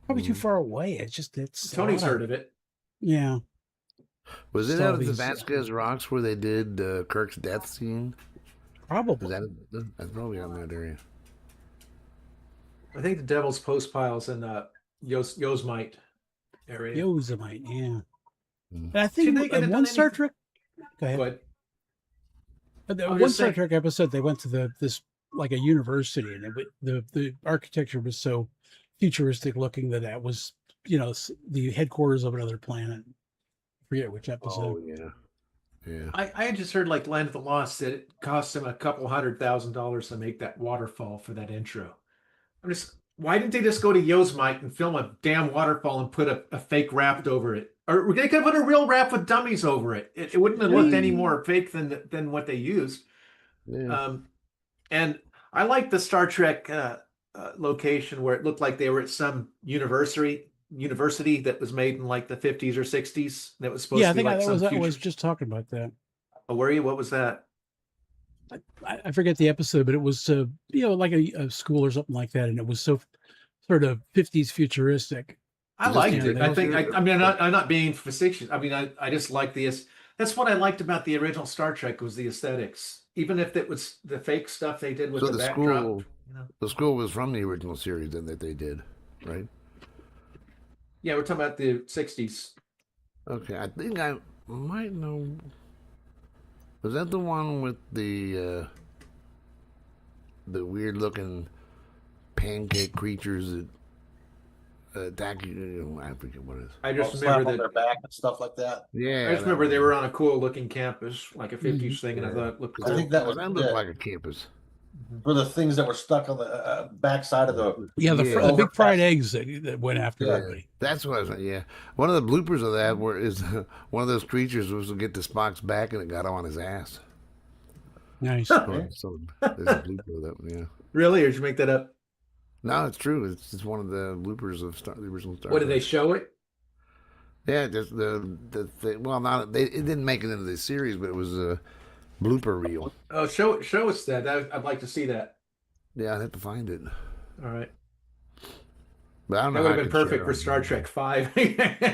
Probably too far away. It's Tony's a lot heard of it. Yeah, Was it out of the Stubbies. Vasquez Rocks where they did Kirk's death scene? probably. That's probably on that area. I think the Devil's Post pile's in Yosemite area. Yosemite, yeah. Mm. And I See, think they could've one done Star anything- Trek. Go ahead. But The I was one just Star saying- Trek episode, they went to this like a university, and the architecture was so futuristic looking that was the headquarters of another planet. I forget which episode. Oh yeah, yeah. I had just heard like Land of the Lost that it cost them a couple $100,000 to make that waterfall for that intro. Why didn't they just go to Yosemite and film a damn waterfall and put a fake raft over it? Or they could put a real raft with dummies over it. It wouldn't have looked any more fake than what they used. Yeah. And I like the Star Trek location where it looked like they were at some university that was made in like the 50s or 60s. That was supposed Yeah, I to be think like I was just talking about that. Oh, were you? What was that? I forget the episode, but it was like a school or something like that, and it was so sort of 50s futuristic. I liked it. Yeah, I think. I mean, I'm not being facetious. I mean, I just like this. That's what I liked about the original Star Trek was the aesthetics. Even if it was the fake stuff they did with So the the backdrop. school, the school was from the original series then that they did, right? Yeah, we're talking about the 60s. Okay, I think I might know. Was that the one with the weird looking pancake creatures that attack you? I forget what it is. I just Slap remember on their that. back and stuff like that. Yeah, I just remember they were on a cool looking campus, like a 50s thing, and I Yeah. thought it looked I cool. think that was that looked it. like a campus. For the things that were stuck on the backside of the. Yeah, the Yeah. big fried eggs that went after Yeah, everybody. that's what I was. Yeah, one of the bloopers of that is one of those creatures was to get to Spock's back and it got on his ass. Nice. So there's a blooper of that one. Yeah. Really, or did you make that up? No, it's true. It's just one of the bloopers of the original Star What did Trek. they show it? Yeah, just the well, not it didn't make it into the series, but it was a blooper reel. Oh, show us that. I'd like to see that. Yeah, I'd have to find it. All right. But I don't That know. would how have been I could share perfect it for on Star Trek 5.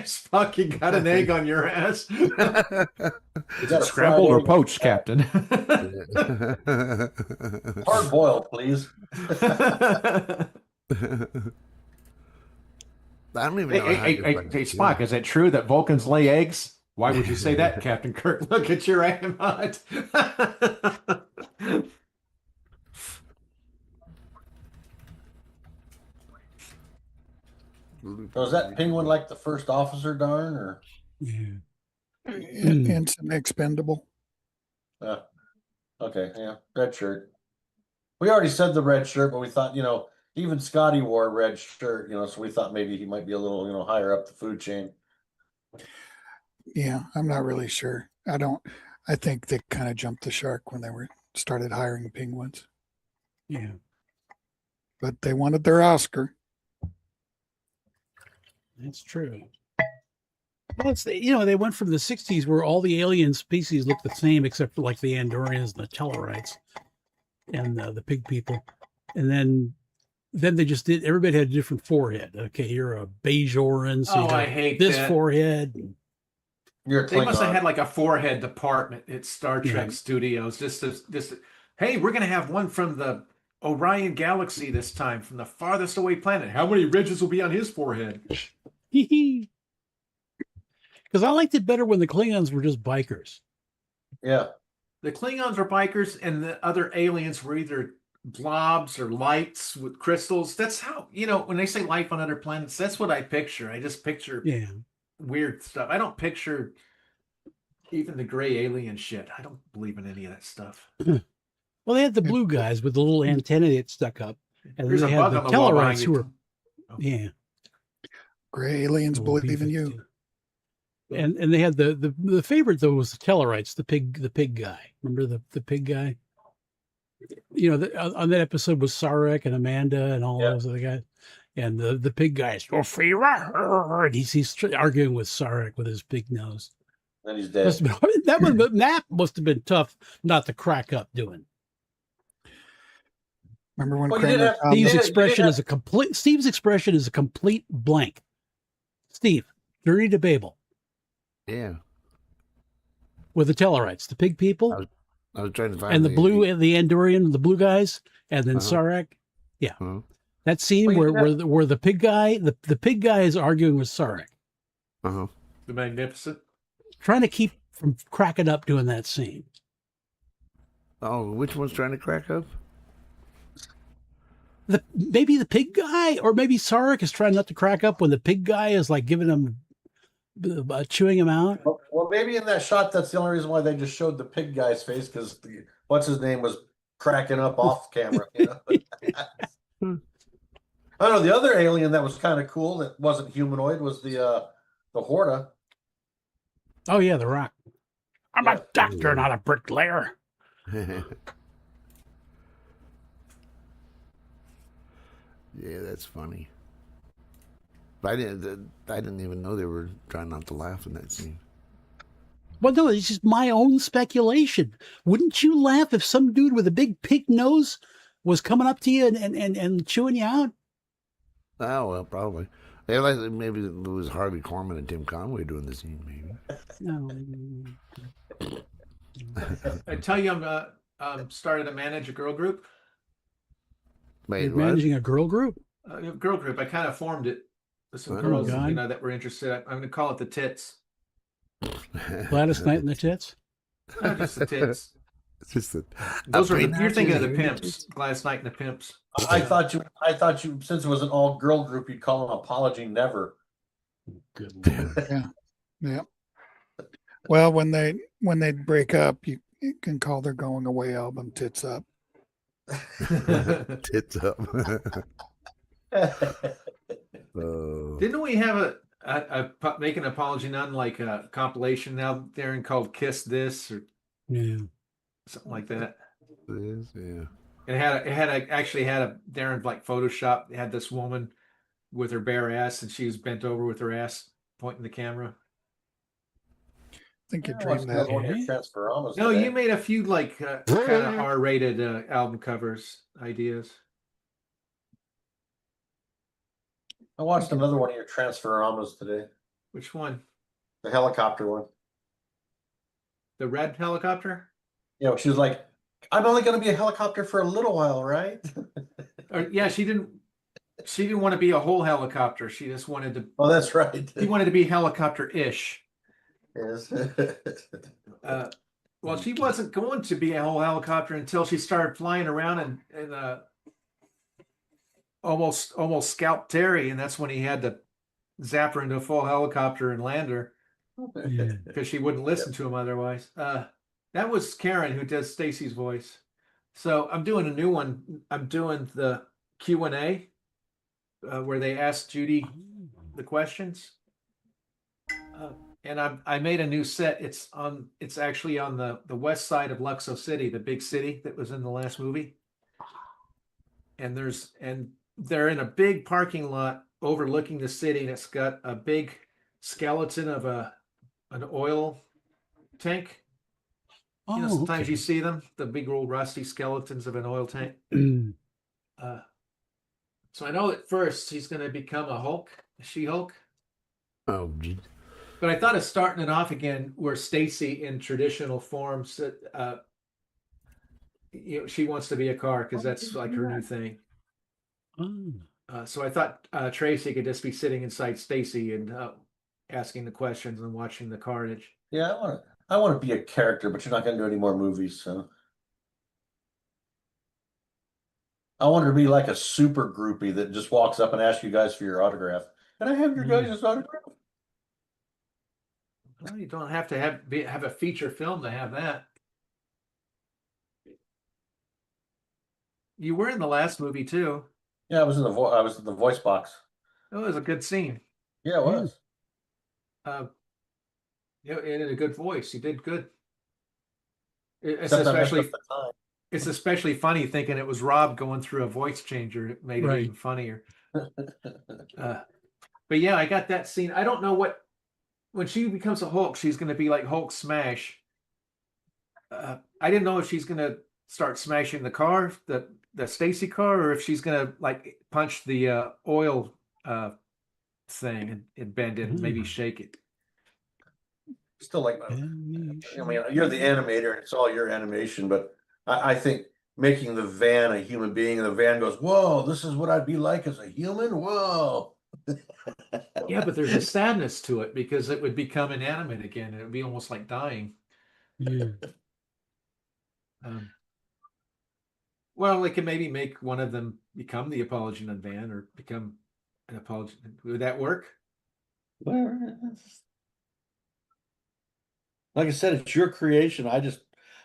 Spock, you got an egg on your ass. Is that a Scrambled fried or egg? poached, Captain? YouTube. Hard boiled, please. I don't even know. how Hey, to fucking do Spock, it. is it true that Vulcans lay eggs? Why would you say that, Captain Kirk? Look at your amot. So is that penguin like the first officer, darn, or? Yeah. Ensign expendable. Okay, yeah, red shirt. We already said the red shirt, but we thought, even Scotty wore a red shirt, so we thought maybe he might be a little, higher up the food chain. Yeah, I'm not really sure. I think they kind of jumped the shark when they started hiring penguins, Yeah. but they wanted their Oscar. That's true. Well, they went from the 60s where all the alien species looked the same except for like the Andorians and the Tellarites and the pig people. And then they just did, everybody had a different forehead. Okay, you're a Bajoran, so you Oh, got I hate this that. forehead. You're a They must have Klingon. had like a forehead department at Star Trek Yeah. Studios. Hey, we're gonna have one from the Orion Galaxy this time, from the farthest away planet. How many ridges will be on his forehead? Because I liked it better when the Klingons were just bikers. Yeah. The Klingons were bikers, and the other aliens were either blobs or lights with crystals. That's how, when they say life on other planets, that's what I picture. I just picture Yeah. weird stuff. I don't picture even the gray alien shit. I don't believe in any of that stuff. Well, they had the blue guys with the little antenna that stuck up, and There's then a they had bug the on the wall behind Tellarites you. who were, yeah, Gray aliens the little believe in you. B-52. And they had the favorite though was the Tellarites, the pig guy. Remember the pig guy? You know, on that episode was Sarek and Amanda and all those other guys. And the pig guy is and he's arguing with Sarek with his big nose. Then he's dead. That must have been tough not to crack up doing. Remember when Well, Kramer found Steve's the- expression is a complete blank. Steve, Journey to Babel Yeah. with the Tellarites, the pig people, I was trying to find and the Andorian, the blue guys, and then Sarek. Yeah. That scene where the pig guy, the pig guy is arguing with Sarek. Uh-huh. The Magnificent. Trying to keep from cracking up doing that scene. Oh, which one's trying to crack up? Maybe the pig guy, or maybe Sarek is trying not to crack up when the pig guy is like giving him, chewing him out. Well, maybe in that shot, that's the only reason why they just showed the pig guy's face, because what's his name was cracking up off camera. You know? I don't know. The other alien that was kind of cool that wasn't humanoid was the Horta. Oh yeah, the Rock. I'm a doctor, not a bricklayer. Yeah, that's funny. But I didn't even know they were trying not to laugh in that scene. Well, no, it's just my own speculation. Wouldn't you laugh if some dude with a big pig nose was coming up to you and chewing you out? Oh, well, probably. Maybe it was Harvey Korman and Tim Conway doing the scene, maybe. No. I tell you, I'm started to manage a girl group. Wait, You're what? managing a girl group? A girl group. I kind of formed it with some Oh, girls, God. that were interested. I'm going to call it the Tits. Gladys Knight and the Tits? No, just the Tits. It's just that Those are you're thinking of the Pimps, Gladys Knight and the Pimps. I thought you, since it was an all girl group, you'd call them Apology Never. Good Lord. Yeah. Well, when they break up, you can call their going away album "Tits Up." Tits up. Oh. Didn't we have a make an apology none like a compilation out there and called "Kiss This" or something like that? It is, yeah. It actually had a Darren like Photoshop. It had this woman with her bare ass, and she was bent over with her ass pointing the camera. I think you I dreamed watched that. another one of your Transformers No, today. you made a few like kind of R-rated album covers ideas. I watched another one of your Transformers today. Which one? The helicopter one. The red helicopter? You know, she was like, "I'm only going to be a helicopter for a little while, right?" Or, yeah, she didn't want to be a whole helicopter. She just wanted to. Oh, that's right. She wanted to be helicopter-ish. Yes. Well, she wasn't going to be a whole helicopter until she started flying around and almost scalped Terry, and that's when he had to zap her into a full helicopter and land her because she wouldn't listen to him otherwise. That was Karen who does Stacy's voice. So I'm doing a new one. I'm doing the Q&A where they ask Judy the questions. And I made a new set. It's actually on the west side of Luxo City, the big city that was in the last movie. And they're in a big parking lot overlooking the city, and it's got a big skeleton of an oil tank. You know, sometimes you see them, the big old rusty skeletons of an oil tank. So I know at first he's going to become a She-Hulk. Oh, geez. But I thought of starting it off again where Stacy in traditional forms, she wants to be a car because that's like her new thing. So I thought Tracy could just be sitting inside Stacy and asking the questions and watching the carnage. Yeah, I want to be a character, but you're not going to do any more movies, so. I want her to be like a super groupie that just walks up and asks you guys for your autograph. Can I have your guys' autograph? Well, you don't have to have a feature film to have that. You were in the last movie too. Yeah, I was in the voice box. It was a good scene. Yeah, it was. Yeah, and in a good voice. You did good. It's Except I messed especially up the time. it's especially funny thinking it was Rob going through a voice changer. It made it even funnier. But yeah, I got that scene. I don't know when she becomes a Hulk, she's going to be like Hulk smash. I didn't know if she's going to start smashing the car, the Stacy car, or if she's going to like punch the oil thing and bend it and maybe shake it. Still like, I mean, you're the animator and it's all your animation, but I think making the van a human being and the van goes, whoa, this is what I'd be like as a human. Whoa. Yeah, but there's a sadness to it because it would become inanimate again. It would be almost like dying. Yeah. Well, they can maybe make one of them become the Apology Nun van or become an apology. Would that work? Like I said, it's your creation.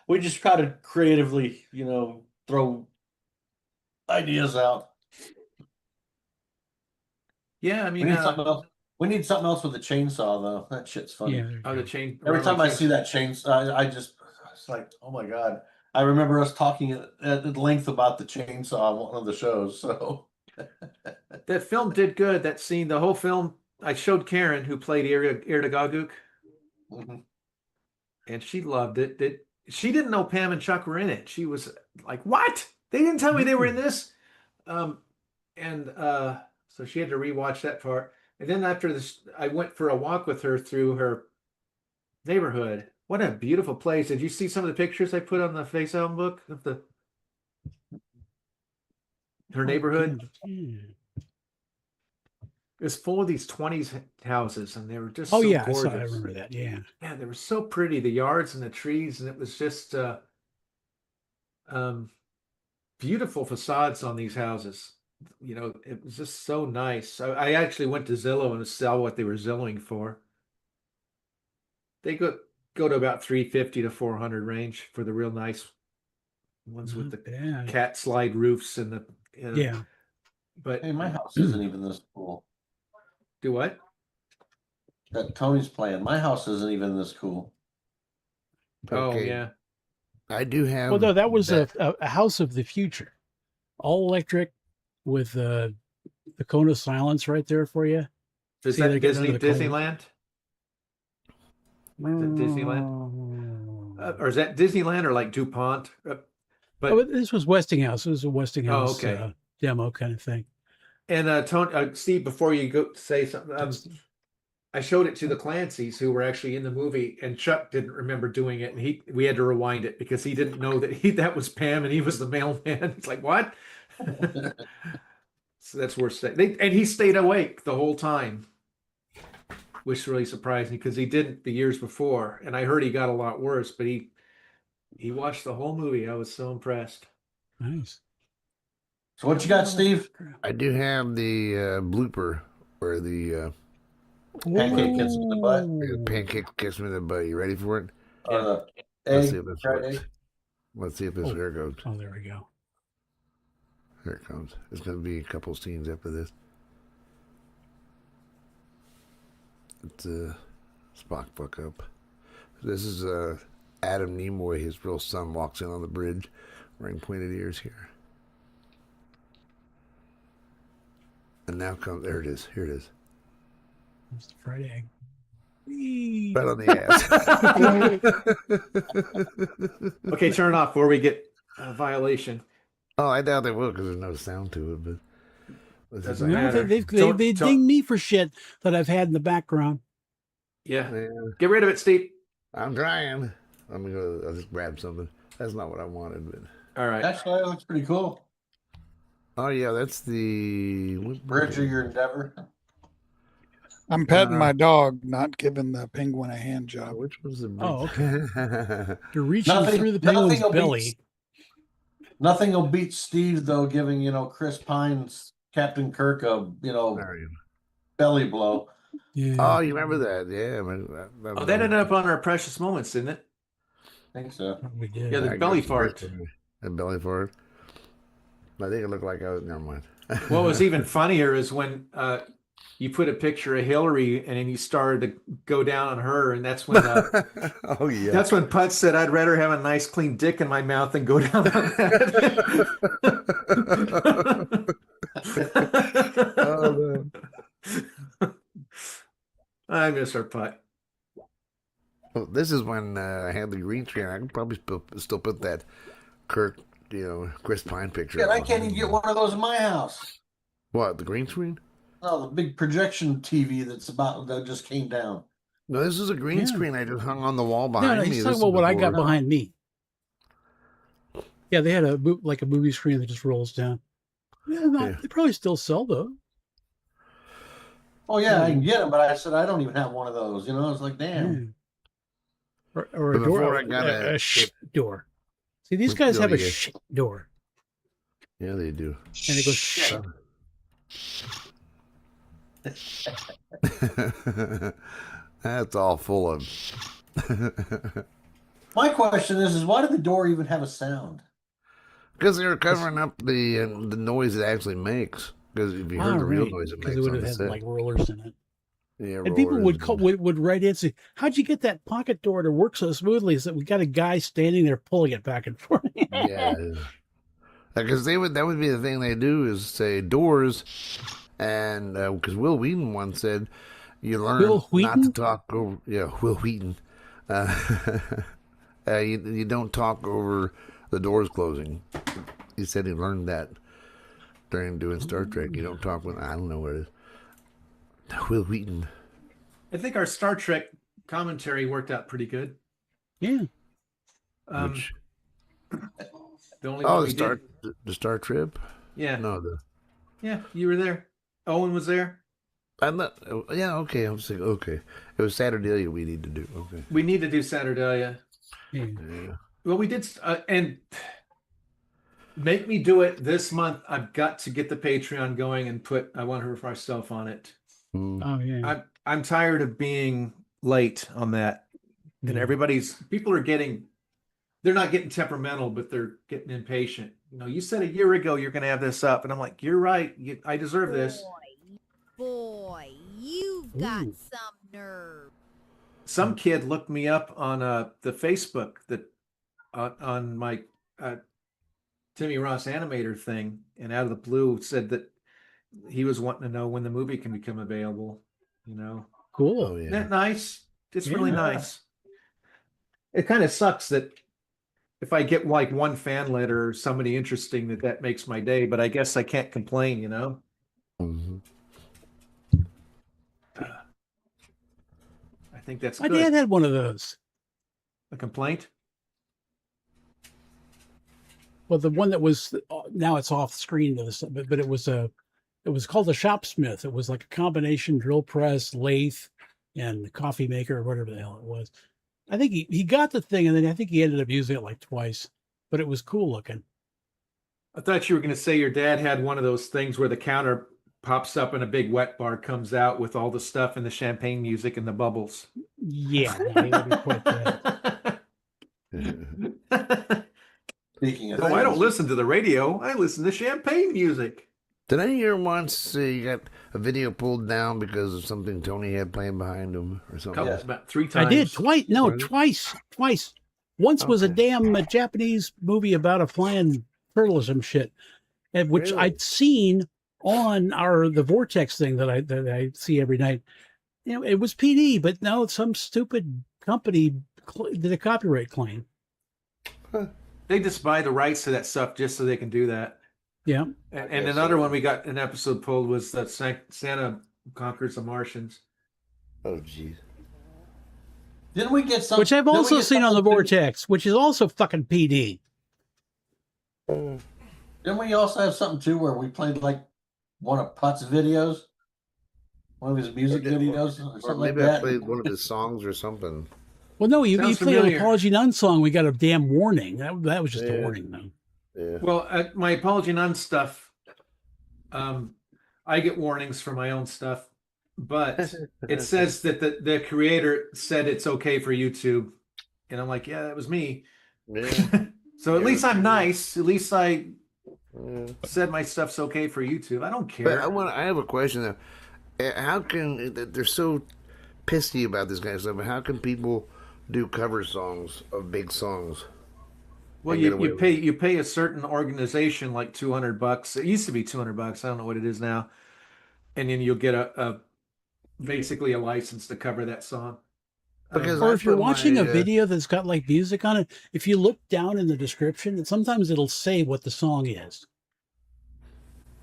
We just try to creatively, throw ideas out. Yeah, I mean, we need something else with the chainsaw, though. That shit's funny. Yeah. the chain. Every time I see that chainsaw, it's like, oh my God. I remember us talking at length about the chainsaw on one of the shows. So That film did good. That scene, the whole film. I showed Karen, who played Irda Gaguk, and she loved it. She didn't know Pam and Chuck were in it. She was like, "What? They didn't tell me they were in this." So she had to rewatch that part. And then after this, I went for a walk with her through her neighborhood. What a beautiful place! Did you see some of the pictures I put on the Face Album book of her neighborhood? It was full of these 20s houses, and they were just so gorgeous. I remember that. Yeah, they were so pretty. The yards and the trees, and it was just beautiful facades on these houses. It was just so nice. I actually went to Zillow and saw what they were Zillowing for. They go to about 350 to 400 range for the real nice ones with the cat slide roofs and the But hey, my house isn't even this cool. Do what? That Tony's playing. My house isn't even this cool. Oh yeah. I do have. Well, no, that was a house of the future, all electric, with the cone of silence right there for you. Is that Disneyland? Is that Disneyland? Or is that Disneyland or like DuPont? But this was Westinghouse. It was a Westinghouse demo kind of thing. And Tony, Steve, before you go say something, I showed it to the Clancys who were actually in the movie, and Chuck didn't remember doing it, and we had to rewind it because he didn't know that was Pam and he was the mailman. He's like, what? So that's worth saying. And he stayed awake the whole time, which really surprised me because he didn't the years before, and I heard he got a lot worse, but he watched the whole movie. I was so impressed. Nice. So what you got, Steve? I do have the blooper where the pancake gets me in the butt. The pancake gets me in the butt. You ready for it? Let's see if this works. Let's see if this there goes. Oh, there we go. Here it comes. It's going to be a couple scenes after this. It's Spock fuck up. This is Adam Nimoy. His real son walks in on the bridge wearing pointed ears here. And now there it is. Here it is. It's the fried egg. Right on the ass. Okay, turn it off before we get a violation. Oh, I doubt they will because there's no sound to it. But doesn't matter. They ding me for shit that I've had in the background. Yeah. Get rid of it, Steve. I'm trying. I'll just grab something. That's not what I wanted. But all right. Actually, that looks pretty cool. Oh yeah, that's the Bridge of Your Endeavor. I'm petting my dog, not giving the penguin a hand job. Which was the bridge? Oh, okay. You're reaching through the penguin's belly. Nothing will beat Steve though, giving Chris Pine's Captain Kirk a belly blow. Yeah. Oh, you remember that? Yeah. That ended up on our Precious Moments, didn't it? I think so. We did. Yeah, the belly fart. The belly fart. I think it looked like I was. Never mind. What was even funnier is when you put a picture of Hillary and then you started to go down on her, and that's when Oh yeah. that's when Putz said, "I'd rather have a nice clean dick in my mouth than go down on that." Oh man. I miss our Putt. Well, this is when I had the green screen. I can probably still put that Kurt, Chris Pine picture. Yeah, I up. can't even get one of those in my house. What, the green screen? No, the big projection TV that just came down. No, this is a green screen I just hung on the wall behind No, me. he's This talking is about what I got before- behind me. Yeah, they had a movie screen that just rolls down. Yeah. They probably still sell those. Oh yeah, I can get them, but I said I don't even have one of those. It's like, damn. Or But a door, before I got a door. See, these guys have a door, Yeah, they do. and it goes shh. That's all full of. My question is why did the door even have a sound? Because they were covering up the noise it actually makes. Because if you heard the real noise it makes, it would on have the had set. like rollers in it. Yeah, And people rollers would write in and say, "How'd you get that pocket door to work so smoothly?" So we got a guy standing there pulling it back and forth. Yeah, because that would be the thing they do is say doors, and because Will Wheaton once said, you learn not to talk over. Yeah, Will Wheaton. You don't talk over the doors closing. He said he learned that during doing Star Trek. You don't talk when I don't know what it is. Will Wheaton. I think our Star Trek commentary worked out pretty good. Yeah. Which, the only one we the Star Trip. Yeah. No, Yeah, you were there. Owen was there. I'm not. Yeah, okay. I'm saying okay. It was Saturday we need to do. Okay. We need to do Saturdalia. Yeah. Well, we did, and make me do it this month. I've got to get the Patreon going and put I Want Her for Myself on it. Oh yeah. I'm tired of being late on that, and they're not getting temperamental, but they're getting impatient. You said a year ago you're going to have this up, and I'm like, you're right. I deserve this. Boy, you've got some nerve. Some kid looked me up on the Facebook that on my Timmy Ross animator thing, and out of the blue said that he was wanting to know when the movie can become available. Cool. Oh, yeah. Isn't that nice? It's really Yeah. nice. It kind of sucks that if I get like one fan letter or somebody interesting, that makes my day, but I guess I can't complain, Mm-hmm. I think that's My good. dad had one of those. A complaint? Well, the one that was now it's off screen, but it was called a shopsmith. It was like a combination drill press, lathe, and coffee maker or whatever the hell it was. I think he got the thing, and then I think he ended up using it like twice, but it was cool looking. I thought you were going to say your dad had one of those things where the counter pops up and a big wet bar comes out with all the stuff and the champagne music and the bubbles. Yeah, no, he wasn't quite that. Speaking of, I don't listen to the radio. I listen to champagne music. Did I hear once you got a video pulled down because of something Tony had playing behind him or something? About 3 times. I did twice. No, twice. Once was a damn Japanese movie about a flying turtle or some shit, and which Really? I'd seen on the Vortex thing that I see every night. It was PD, but no, some stupid company did a copyright claim. They just buy the rights to that stuff just so they can do that. Yeah. And another one we got an episode pulled was that Santa Conquers the Martians. Oh, jeez. Didn't we get some? Which I've didn't we also get seen on the something- Vortex, which is also fucking PD. Didn't we also have something too where we played like one of Putt's videos? One of his music videos or Or something like maybe I that? played one of his songs or something. Well, no, you Sounds played an familiar. Apology None song. We got a damn warning. That was just a Yeah. warning, though. Yeah. Well, my Apology None stuff, I get warnings for my own stuff, but it says that the creator said it's okay for YouTube. And I'm like, yeah, that was me. Yeah. So at least I'm nice. At least I Yeah. Said my stuff's okay for YouTube. I don't But care. I have a question though. How can they're so pissy about this kind of stuff? But how can people do cover songs of big songs Well, and get away with it? you pay a certain organization like $200. It used to be $200. I don't know what it is now, and then you'll get a basically a license to cover that song. Because Or I if you're put watching my a video that's got like music on it, if you look down in the description, sometimes it'll say what the song is.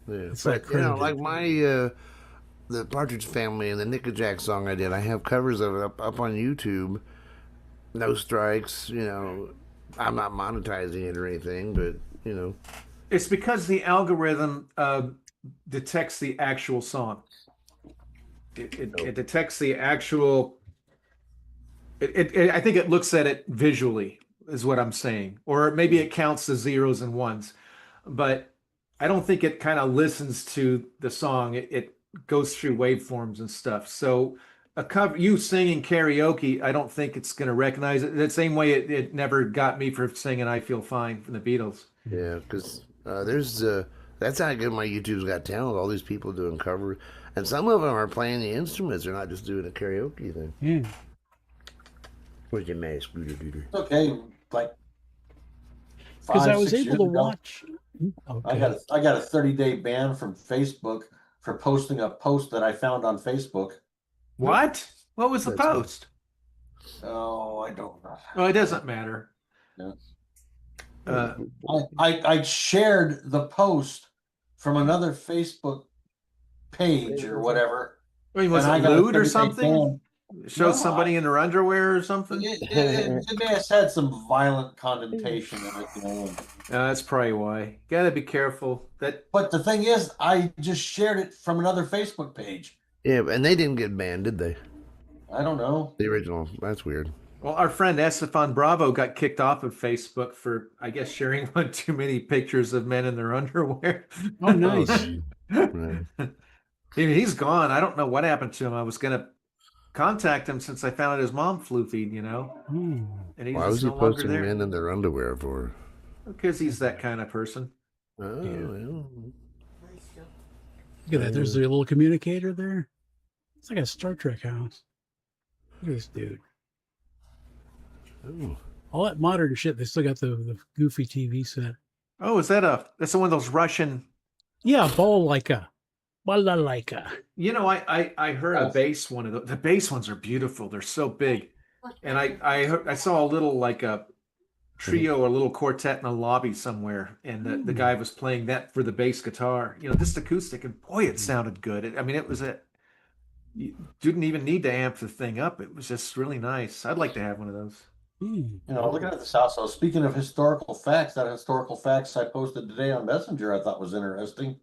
yeah, It's but like you know, credited. like my the Partridge Family and the Nickeljack song I did, I have covers of it up on YouTube. No strikes, you know. I'm not monetizing it or anything, but you know. It's because the algorithm detects the actual song. It detects the actual. I think it looks at it visually, is what I'm saying, or maybe it counts the zeros and ones, but I don't think it kind of listens to the song. It goes through waveforms and stuff. So a cover, you singing karaoke, I don't think it's going to recognize it. The same way it never got me for singing "I Feel Fine" from the Beatles. Yeah, because there's that's how good my YouTube's Got Talent. All these people doing covers, and some of them are playing the instruments. They're not just doing a karaoke thing. Yeah. Where's your mask, Scooter Dooter? It's okay. Like Because I 5, was 6 able years to ago, watch. I got a 30-day ban from Facebook for posting a post that I found on Facebook. What? What was the That's good. post? Oh, I don't know. Oh, it doesn't matter. Yeah. Uh, I shared the post from another Facebook page or whatever. I mean, was and I it got a lewd or 30-day something? ban. Show No, somebody in their underwear or something? It may have had some violent connotation in it, you know. That's probably why. Gotta be careful. But the thing is, I just shared it from another Facebook page. Yeah, and they didn't get banned, did they? I don't know. The original. That's weird. Well, our friend Estefan Bravo got kicked off of Facebook for, I guess, sharing one too many pictures of men in their underwear. Oh, nice. Right. He's gone. I don't know what happened to him. I was gonna contact him since I found out his mom flu feed, you know, Hmm. and he's Why just was he no longer posting there men in their underwear for? because he's that kind of person. Oh, Yeah. well. Look at that. There's the little communicator there. It's like a Star Trek house. Look at this dude. Oh. All that modern shit. They still got the goofy TV set. Oh, that's one of those Russian? Yeah, balalaika. You know, I heard a bass one of those. The bass ones are beautiful. They're so big, and I saw a little like a trio or a little quartet in a lobby somewhere, and the guy was playing that for the bass guitar. You know, just acoustic, and boy, it sounded good. I mean, you didn't even need to amp the thing up. It was just really nice. I'd like to have one of those. You know, looking at this house. So speaking of historical facts, that historical facts I posted today on Messenger, I thought was interesting.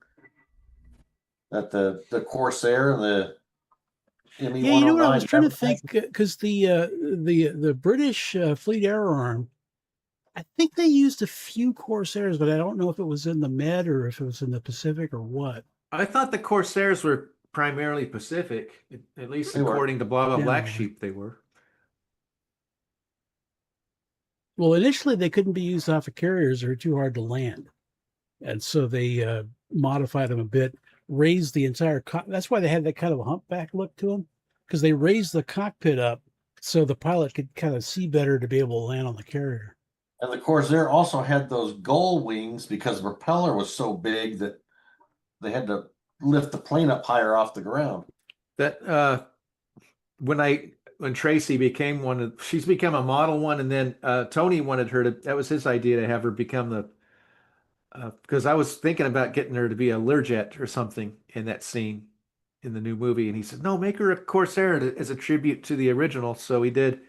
That the Corsair and the ME-109. Yeah, you know what I was trying to think, because the British Fleet Air Arm, I think they used a few Corsairs, but I don't know if it was in the Med or if it was in the Pacific or what. I thought the Corsairs were primarily Pacific, at least according to Blah Blah Yeah. Black Sheep, they were. Well, initially they couldn't be used off of carriers; they were too hard to land, and so they modified them a bit, raised the entire. That's why they had that kind of a humpback look to them, because they raised the cockpit up so the pilot could kind of see better to be able to land on the carrier. And the Corsair also had those gull wings because the propeller was so big that they had to lift the plane up higher off the ground. That when Tracy became she's become a model one, and then Tony wanted her to. That was his idea to have her become the. Because I was thinking about getting her to be a Learjet or something in that scene in the new movie, and he said, "No, make her a Corsair as a tribute to the original." So he did.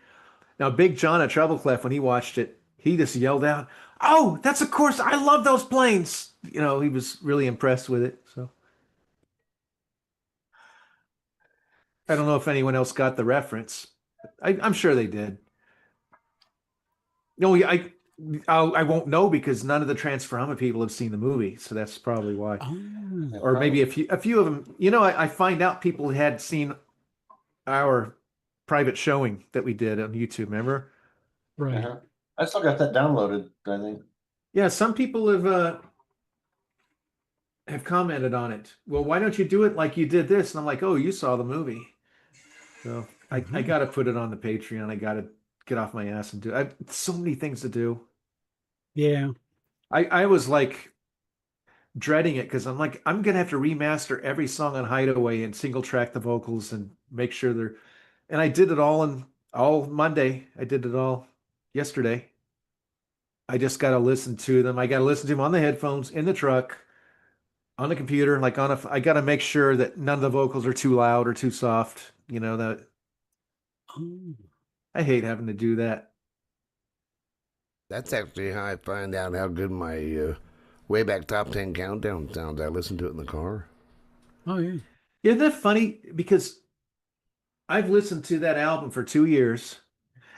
Now, Big John at Treble Clef, when he watched it, he just yelled out, "Oh, that's a Corsair! I love those planes!" You know, he was really impressed with it. So I don't know if anyone else got the reference. I'm sure they did. No, I won't know because none of the Transforma people have seen the movie, so that's probably why. Oh. Or maybe a few of them. You know, I find out people had seen our private showing that we did on YouTube. Remember? Right. I still got that downloaded, I think. Yeah, some people have have commented on it. Well, why don't you do it like you did this? And I'm like, oh, you saw the movie. So I got to put it on the Patreon. I got to get off my ass and do it. I've so many things to do. Yeah. I was like dreading it because I'm like, I'm going to have to remaster every song on Hideaway and single track the vocals and make sure they're, and I did it all Monday. I did it all yesterday. I just got to listen to them. I got to listen to them on the headphones, in the truck, on the computer, like I got to make sure that none of the vocals are too loud or too soft. You know, that Oh. I hate having to do that. That's actually how I find out how good my way back top 10 countdown sounds. I listen to it in the car. Oh, yeah. Isn't that funny? Because I've listened to that album for 2 years,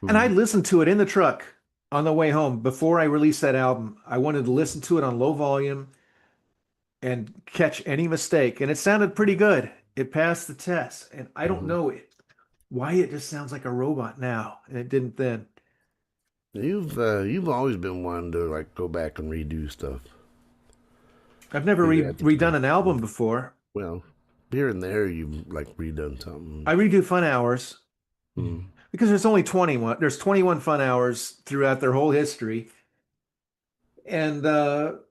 and I listened to it in the truck on the way home before I released that album. I wanted to listen to it on low volume and catch any mistake, and it sounded pretty good. It passed the test, and I don't know why it just sounds like a robot now, and it didn't then. You've always been one to like go back and redo stuff. I've never Yeah, redone an album before. Well, here and there you've like redone something. I redo Fun Hours because there's only 21. There's 21 Fun Hours throughout their whole history. And the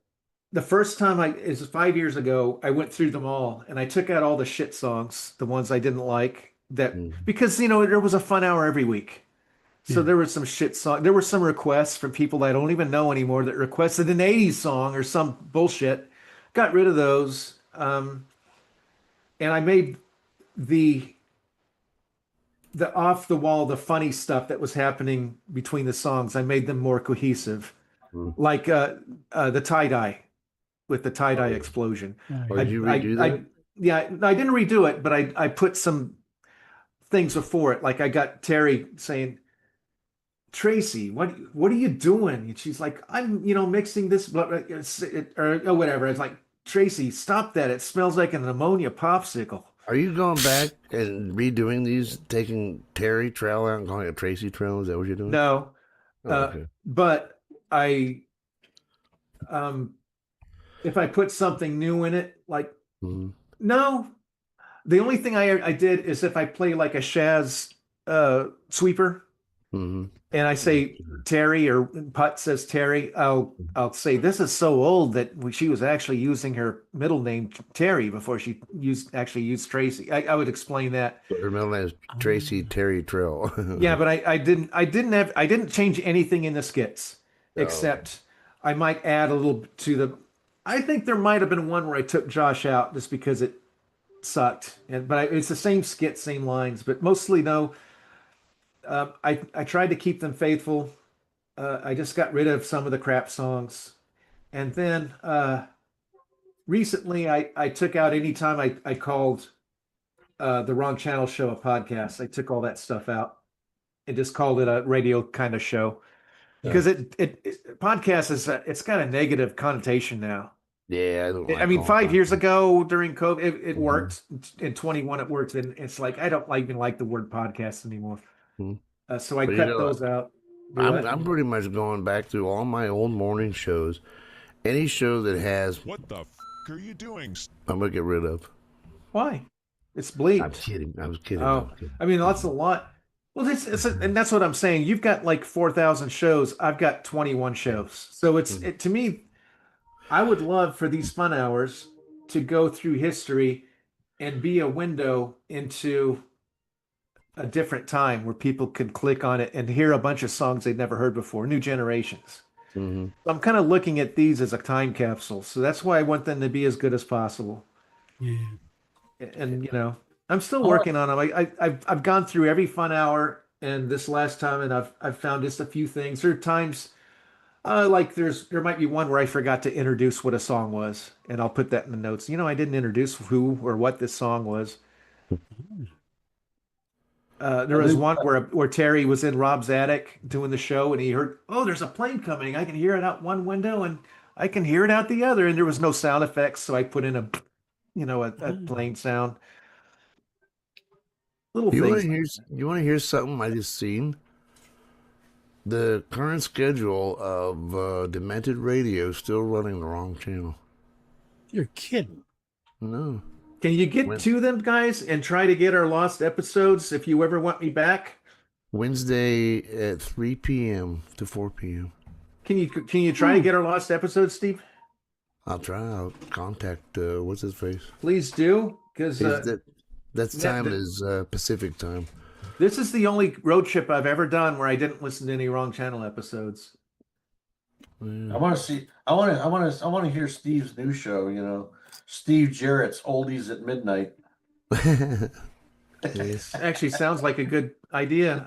first time is 5 years ago, I went through them all and I took out all the shit songs, the ones I didn't like, because there was a Fun Hour every week. So there was some shit song. There were some requests from people I don't even know anymore that requested an 80s song or some bullshit. Got rid of those. And I made the off the wall, the funny stuff that was happening between the songs. I made them more cohesive, like the tie-dye with the tie-dye explosion. Did you redo that? I didn't redo it, but I put some things before it. Like I got Terry saying, Tracy, what are you doing? And she's like, I'm mixing this or whatever. It's like, Tracy, stop that. It smells like an ammonia popsicle. Are you going back and redoing these, taking Terry Trail out and calling it Tracy Trail? Is that what you're doing? No. Okay. But if I put something new in it, like, no, the only thing I did is if I play like a Shaz sweeper, and I say Terry, or Putt says Terry, I'll say this is so old that she was actually using her middle name Terry before she actually used Tracy. I would explain that. Her middle name is Tracy Terry Trail. Yeah, but I didn't change anything in the skits except I might add a little to the. I think there might have been one where I took Josh out just because it sucked, but it's the same skit, same lines, but mostly no. I tried to keep them faithful. I just got rid of some of the crap songs. And then recently I took out any time I called the Wrong Channel Show a podcast. I took all that stuff out and just called it a radio kind of show. Because it podcast it's got a negative connotation now. Yeah, I don't like 5 years ago during COVID, it worked. In 21, it worked, and it's like I don't even like the word podcast anymore. So I cut those out. I'm pretty much going back through all my old morning shows. Any show that has What the f are you doing? I'm gonna get rid of. Why? It's bleeped. I'm kidding. I was kidding. Oh, I mean that's a lot. Well, and that's what I'm saying. You've got like 4,000 shows. I've got 21 shows. So to me, I would love for these fun hours to go through history and be a window into a different time where people could click on it and hear a bunch of songs they'd never heard before, new generations. I'm kind of looking at these as a time capsule. So that's why I want them to be as good as possible. Yeah. And I'm still working on them. I've gone through every fun hour and this last time, and I've found just a few things. There are times like there might be one where I forgot to introduce what a song was, and I'll put that in the notes. I didn't introduce who or what this song was. There was one where Terry was in Rob's attic doing the show, and he heard, "Oh, there's a plane coming. I can hear it out one window, and I can hear it out the other." And there was no sound effects, so I put in a plane sound. Little things. You want to hear something I just seen? The current schedule of Demented Radio is still running the wrong channel. You're kidding. No. Can you get to them, guys, and try to get our lost episodes if you ever want me back? Wednesday at 3 p.m. to 4 p.m. Can you try to get our lost episodes, Steve? I'll try. I'll contact what's his face. Please do, because that's time is Pacific time. This is the only road trip I've ever done where I didn't listen to any wrong channel episodes. Yeah. I want to see. I want to hear Steve's new show. You know, Steve Jarrett's Oldies at Midnight. Yes. Actually, sounds like a good idea.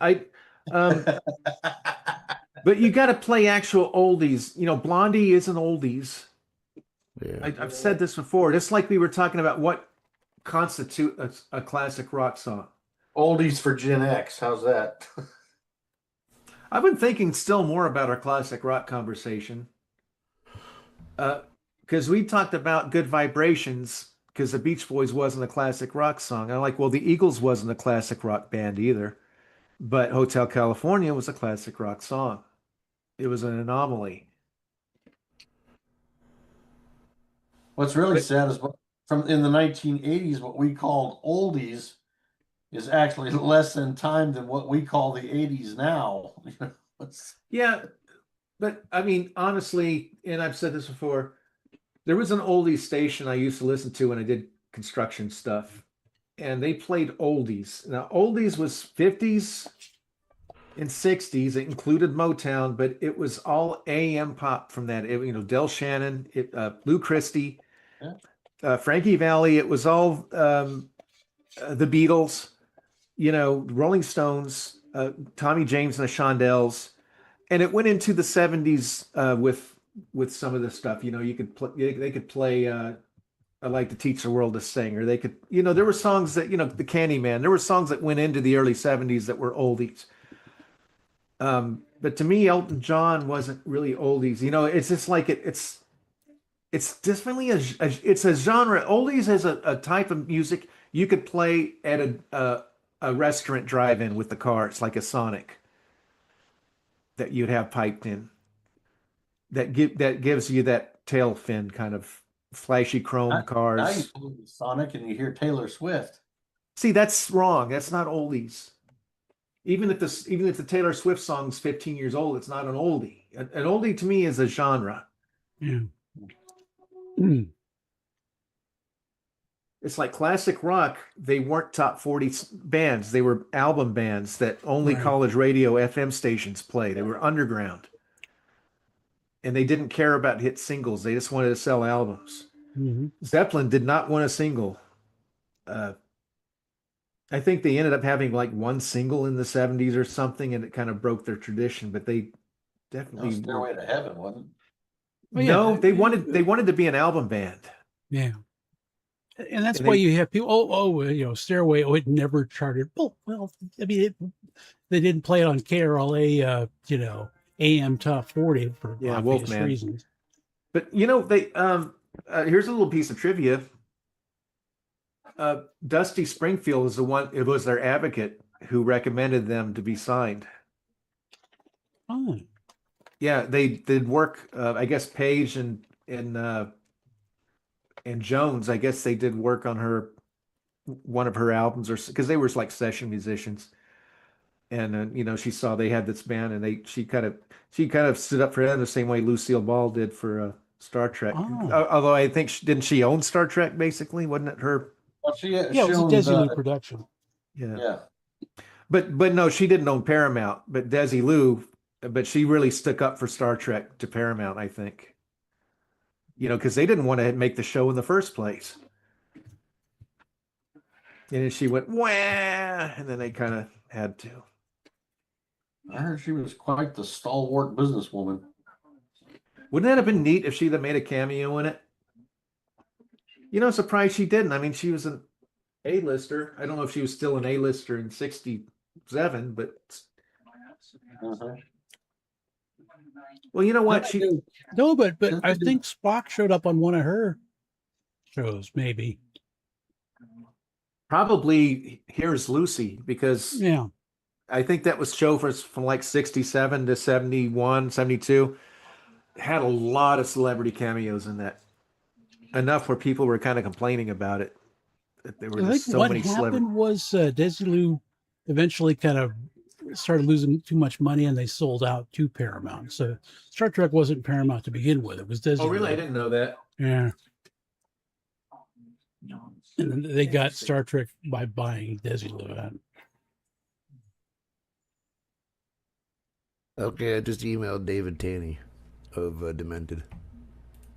But you got to play actual oldies. You know, Blondie isn't oldies. Yeah. I've said this before. Just like we were talking about what constitute a classic rock song. Oldies for Gen X. How's that? I've been thinking still more about our classic rock conversation. Because we talked about Good Vibrations, because the Beach Boys wasn't a classic rock song. I'm like, well, the Eagles wasn't a classic rock band either. But Hotel California was a classic rock song. It was an anomaly. What's really sad is from in the 1980s, what we called oldies is actually less in time than what we call the 80s now. Yeah, but I mean, honestly, and I've said this before, there was an oldies station I used to listen to when I did construction stuff, and they played oldies. Now, oldies was 50s and 60s. It included Motown, but it was all AM pop from that. You know, Del Shannon, Lou Christie, Frankie Valli. It was all the Beatles, you know, Rolling Stones, Tommy James and the Shondells, and it went into the 70s with some of the stuff. You know, they could play I Like to Teach the World to Sing, or they could, you know, there were songs that, you know, the Candyman, there were songs that went into the early 70s that were oldies. But to me, Elton John wasn't really oldies. You know, it's just like it's definitely it's a genre. Oldies is a type of music you could play at a restaurant drive-in with the car. It's like a Sonic that you'd have piped in. That gives you that tail fin kind of flashy chrome cars. Now you play Sonic and you hear Taylor Swift. See, that's wrong. That's not oldies. Even if the Taylor Swift song's 15 years old, it's not an oldie. An oldie to me is a genre. Yeah. It's like classic rock. They weren't top 40 bands. They were album bands that only college radio FM stations play. They were underground. And they didn't care about hit singles. They just wanted to sell albums. Mm-hmm. Zeppelin did not want a single. I think they ended up having like one single in the 70s or something, and it kind of broke their tradition, but they definitely Stairway to Heaven, wasn't it? Well, no, yeah. they wanted to be an album band. Yeah. And that's why you have people, you know, Stairway, it never charted. Well, I mean, they didn't play it on KRLA, you know, AM top 40 for obvious Wolfman reasons. But, you know, they here's a little piece of trivia. Dusty Springfield was their advocate who recommended them to be signed. Oh. Yeah, they did work. I guess Page and Jones, I guess they did work on one of her albums, or because they were like session musicians. And you know, she saw they had this band, and she kind of stood up for them the same way Lucille Ball did for Star Trek. Oh. Although I think didn't she own Star Trek basically? Wasn't it her? Well, it was a Desi Lou production. Yeah. But no, she didn't own Paramount. But Desi Lou, but she really stuck up for Star Trek to Paramount, I think. You know, because they didn't want to make the show in the first place. And then she went, wah, and then they kind of had to. I heard she was quite the stalwart businesswoman. Wouldn't that have been neat if she'd have made a cameo in it? You know, I'm surprised she didn't. I mean, she was an A-lister. I don't know if she was still an A-lister in 67, but... Well, you know what? No, but I think Spock showed up on one of her shows, maybe. Probably Here's Lucy, because yeah, I think that was show from like 67 to 71, 72. Had a lot of celebrity cameos in that. enough where people were kind of complaining about it. That there were I think just so what many celebrities. happened was Desilu eventually kind of started losing too much money, and they sold out to Paramount. So Star Trek wasn't Paramount to begin with; it was Desilu. Oh, really? I didn't know that. Yeah. And then they got Star Trek by buying Desilu. Okay, I just emailed David Taney of Demented.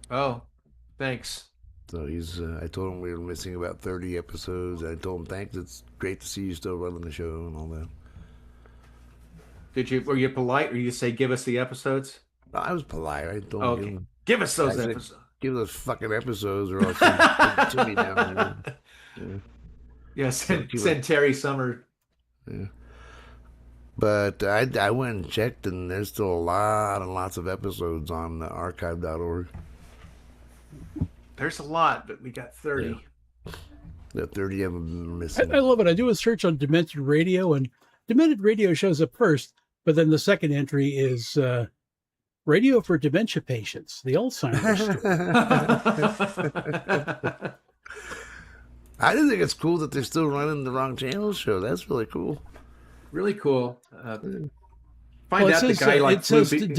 Oh, thanks. So he's. I told him we were missing about 30 episodes. I told him thanks. It's great to see you still running the show and all that. Were you polite, or you say give us the episodes? No, I was polite. I told Okay. him Give us those I said, episodes. give those fucking episodes, or else send Timmy down there. Yeah. Yeah, send Terry Summer. Yeah. But I went and checked, and there's still a lot and lots of episodes on archive.org. There's a lot, but we got 30. Yeah. The 30 of them are missing. I love it. I do a search on Demented Radio, and Demented Radio shows up first, but then the second entry is Radio for Dementia Patients, the Alzheimer's story. I just think it's cool that they're still running the Wrong Channel show. That's really cool. Really cool. Find Well, out the guy like it says Floopy.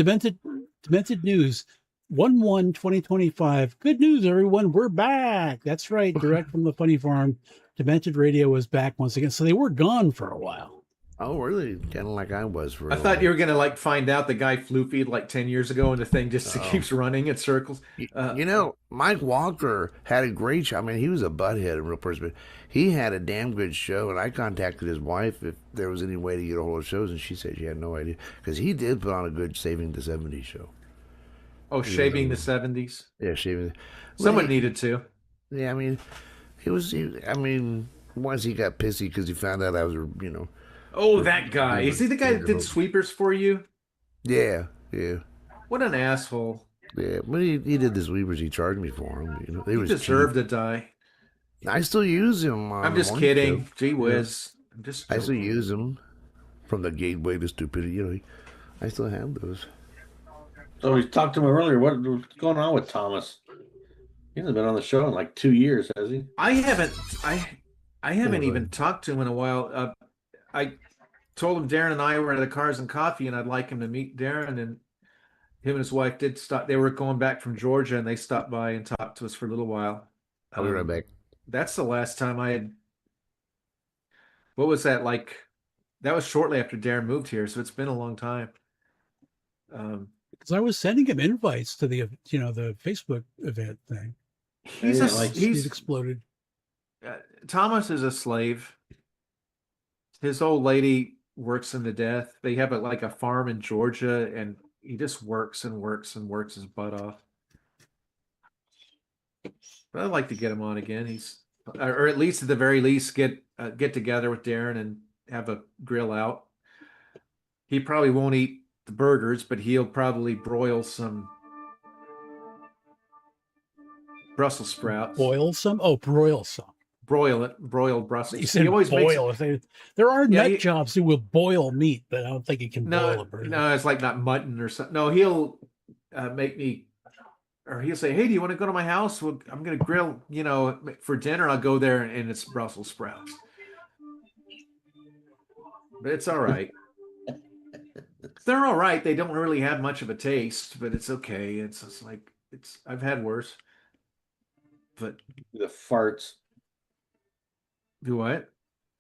Demented News 1/1/2025. Good news, everyone. We're back. That's right. Direct from the Funny Farm. Demented Radio is back once again. So they were gone for a while. Oh, really? Kind of like I was for a I while. thought you were gonna like find out the guy floofied like 10 years ago, and the thing just keeps running in circles. You know, Mike Walker had a great show. I mean, he was a butthead, a real person, but he had a damn good show. And I contacted his wife if there was any way to get a hold of shows, and she said she had no idea because he did put on a good Saving the 70s show. Oh, Shaving the 70s. Yeah, Shaving. Someone needed to. Yeah, I mean, once he got pissy because he found out I was, you know. Oh, that guy. Is he the guy that did sweepers for you? Yeah, yeah. What an asshole. Yeah, but he did the sweepers. He charged me for them. You know, He deserved to die. I still use him. I'm just kidding. Show. Gee whiz. Yeah. I still use them from the gateway to stupidity. You know, I still have those. So we talked to him earlier. What's going on with Thomas? He hasn't been on the show in like 2 years, has he? I haven't even talked to him in a while. I told him Darren and I were at the Cars and Coffee, and I'd like him to meet Darren. And him and his wife did stop. They were going back from Georgia, and they stopped by and talked to us for a little while. I'll be right back. That's the last time I had. What was that like? That was shortly after Darren moved here, so it's been a long time. Because I was sending him invites to the Facebook event thing. He's exploded. Thomas is a slave. His old lady works him to death. They have like a farm in Georgia, and he just works and works and works his butt off. But I'd like to get him on again. Or at least at the very least, get together with Darren and have a grill out. He probably won't eat the burgers, but he'll probably broil some Brussels sprouts. Boil some? Oh, broil some. Broiled Brussels. You said he always boil. There are nut jobs who will boil meat, but I don't think he can boil a burger. No, it's like not mutton or something. No, he'll make me, or he'll say, "Hey, do you want to go to my house? Well, I'm going to grill, for dinner. I'll go there, and it's Brussels sprouts." But it's all right. They're all right. They don't really have much of a taste, but it's okay. It's just like I've had worse. But the farts. Do what?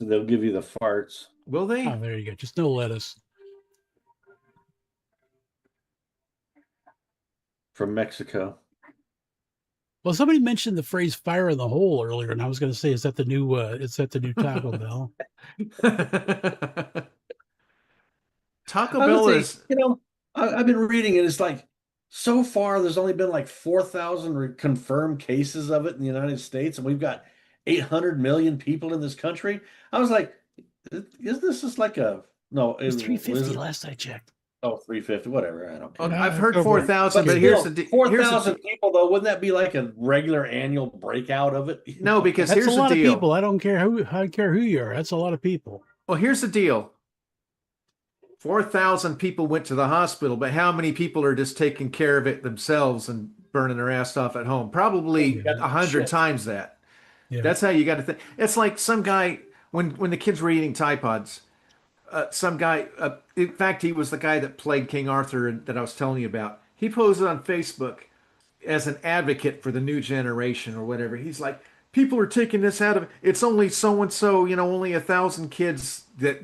They'll give you the farts. Will they? Oh, there you go. Just no lettuce. From Mexico. Well, somebody mentioned the phrase "fire in the hole" earlier, and I was going to say, is that the new Taco Bell? Taco Bell is. I've been reading it. It's like so far there's only been like 4,000 confirmed cases of it in the United States, and we've got 800 million people in this country. I was like, is this just like a no? It was 350 last I checked. Oh, 350, whatever. I don't care. I've heard 4,000, but here's the 4,000 people though. Wouldn't that be like a regular annual breakout of it? No, because that's here's a lot the deal. Of people. I don't care who you are. That's a lot of people. Well, here's the deal. 4,000 people went to the hospital, but how many people are just taking care of it themselves and burning their ass off at home. Probably Yeah. 100 Shit. times that. Yeah. That's how you got to think. It's like some guy when the kids were eating Tide Pods. Some guy, in fact, he was the guy that played King Arthur that I was telling you about. He posted on Facebook as an advocate for the new generation or whatever. He's like, people are taking this out of it's only so and so, only 1,000 kids that,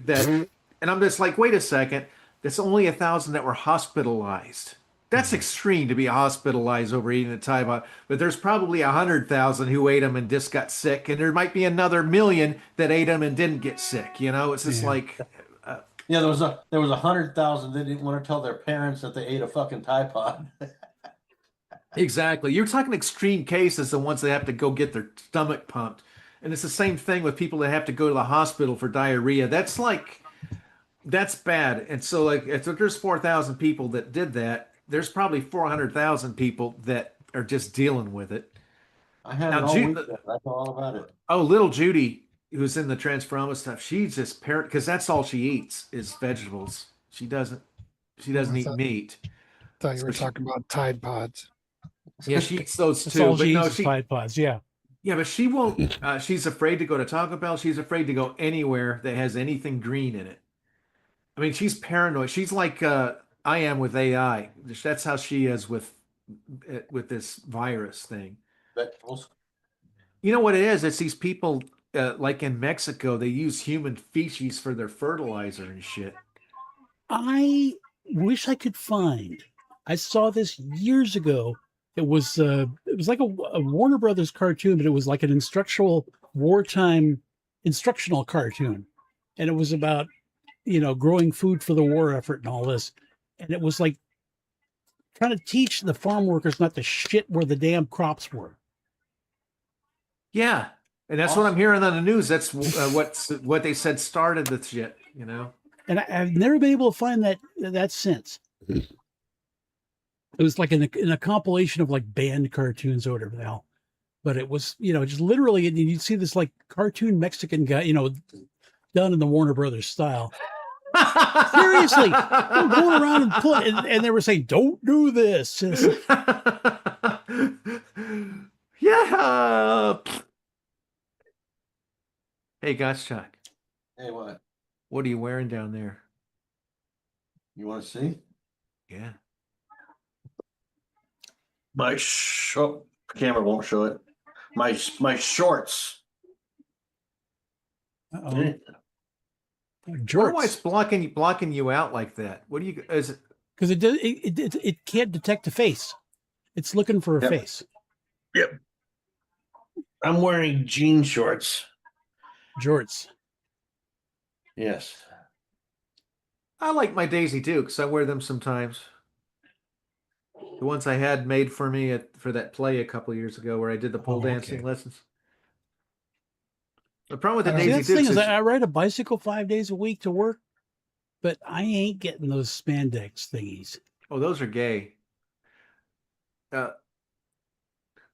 and I'm just like, wait a second, that's only 1,000 that were hospitalized. That's extreme to be hospitalized over eating a Tide Pod, but there's probably 100,000 who ate them and just got sick, and there might be another million that ate them and didn't get sick. It's just like. Yeah, there was 100,000 that didn't want to tell their parents that they ate a fucking Tide Pod. Exactly. You're talking extreme cases, the ones that have to go get their stomach pumped. And it's the same thing with people that have to go to the hospital for diarrhea. That's bad. And so if there's 4,000 people that did that, there's probably 400,000 people that are just dealing with it. I had Now, it all weekend. I know all about it. Oh, little Judy, who's in the Transformers stuff, she's just parent because that's all she eats is vegetables. She doesn't eat meat. Thought you were talking about Tide Pods. Yeah, she eats those That's too. all But she no, eats is Tide Pods. Yeah. yeah, but she won't. She's afraid to go to Taco Bell. She's afraid to go anywhere that has anything green in it. I mean, she's paranoid. She's like I am with AI. That's how she is with this virus thing. Vegetables. You know what it is? It's these people like in Mexico. They use human feces for their fertilizer and shit. I wish I could find. I saw this years ago. It was like a Warner Brothers cartoon, but it was like an wartime instructional cartoon, and it was about growing food for the war effort and all this, and it was like trying to teach the farm workers not to shit where the damn crops were. Yeah, and that's what I'm hearing on the news. That's what they said started the shit. And I've never been able to find that since. It was like in a compilation of like banned cartoons or whatever the hell. But it was, just literally, and you'd see this like cartoon Mexican guy, done in the Warner Brothers style. Seriously, I'm going around and they were saying, "Don't do this." Yeah. Hey, Gottschalk. Hey, what? What are you wearing down there? You want to see? Yeah. My camera won't show it. My shorts. Uh-oh. I don't know why it's blocking you out like that. What do you? Is it? Because it can't detect a face. It's looking for a face. Yep. I'm wearing jean shorts. Jorts. Yes. I like my Daisy Dukes. I wear them sometimes. The ones I had made for me for that play a couple of years ago where I did the pole dancing lessons. The problem with the Daisy Dukes thing is I ride a bicycle 5 days a week to work, but I ain't getting those spandex thingies. Oh, those are gay. But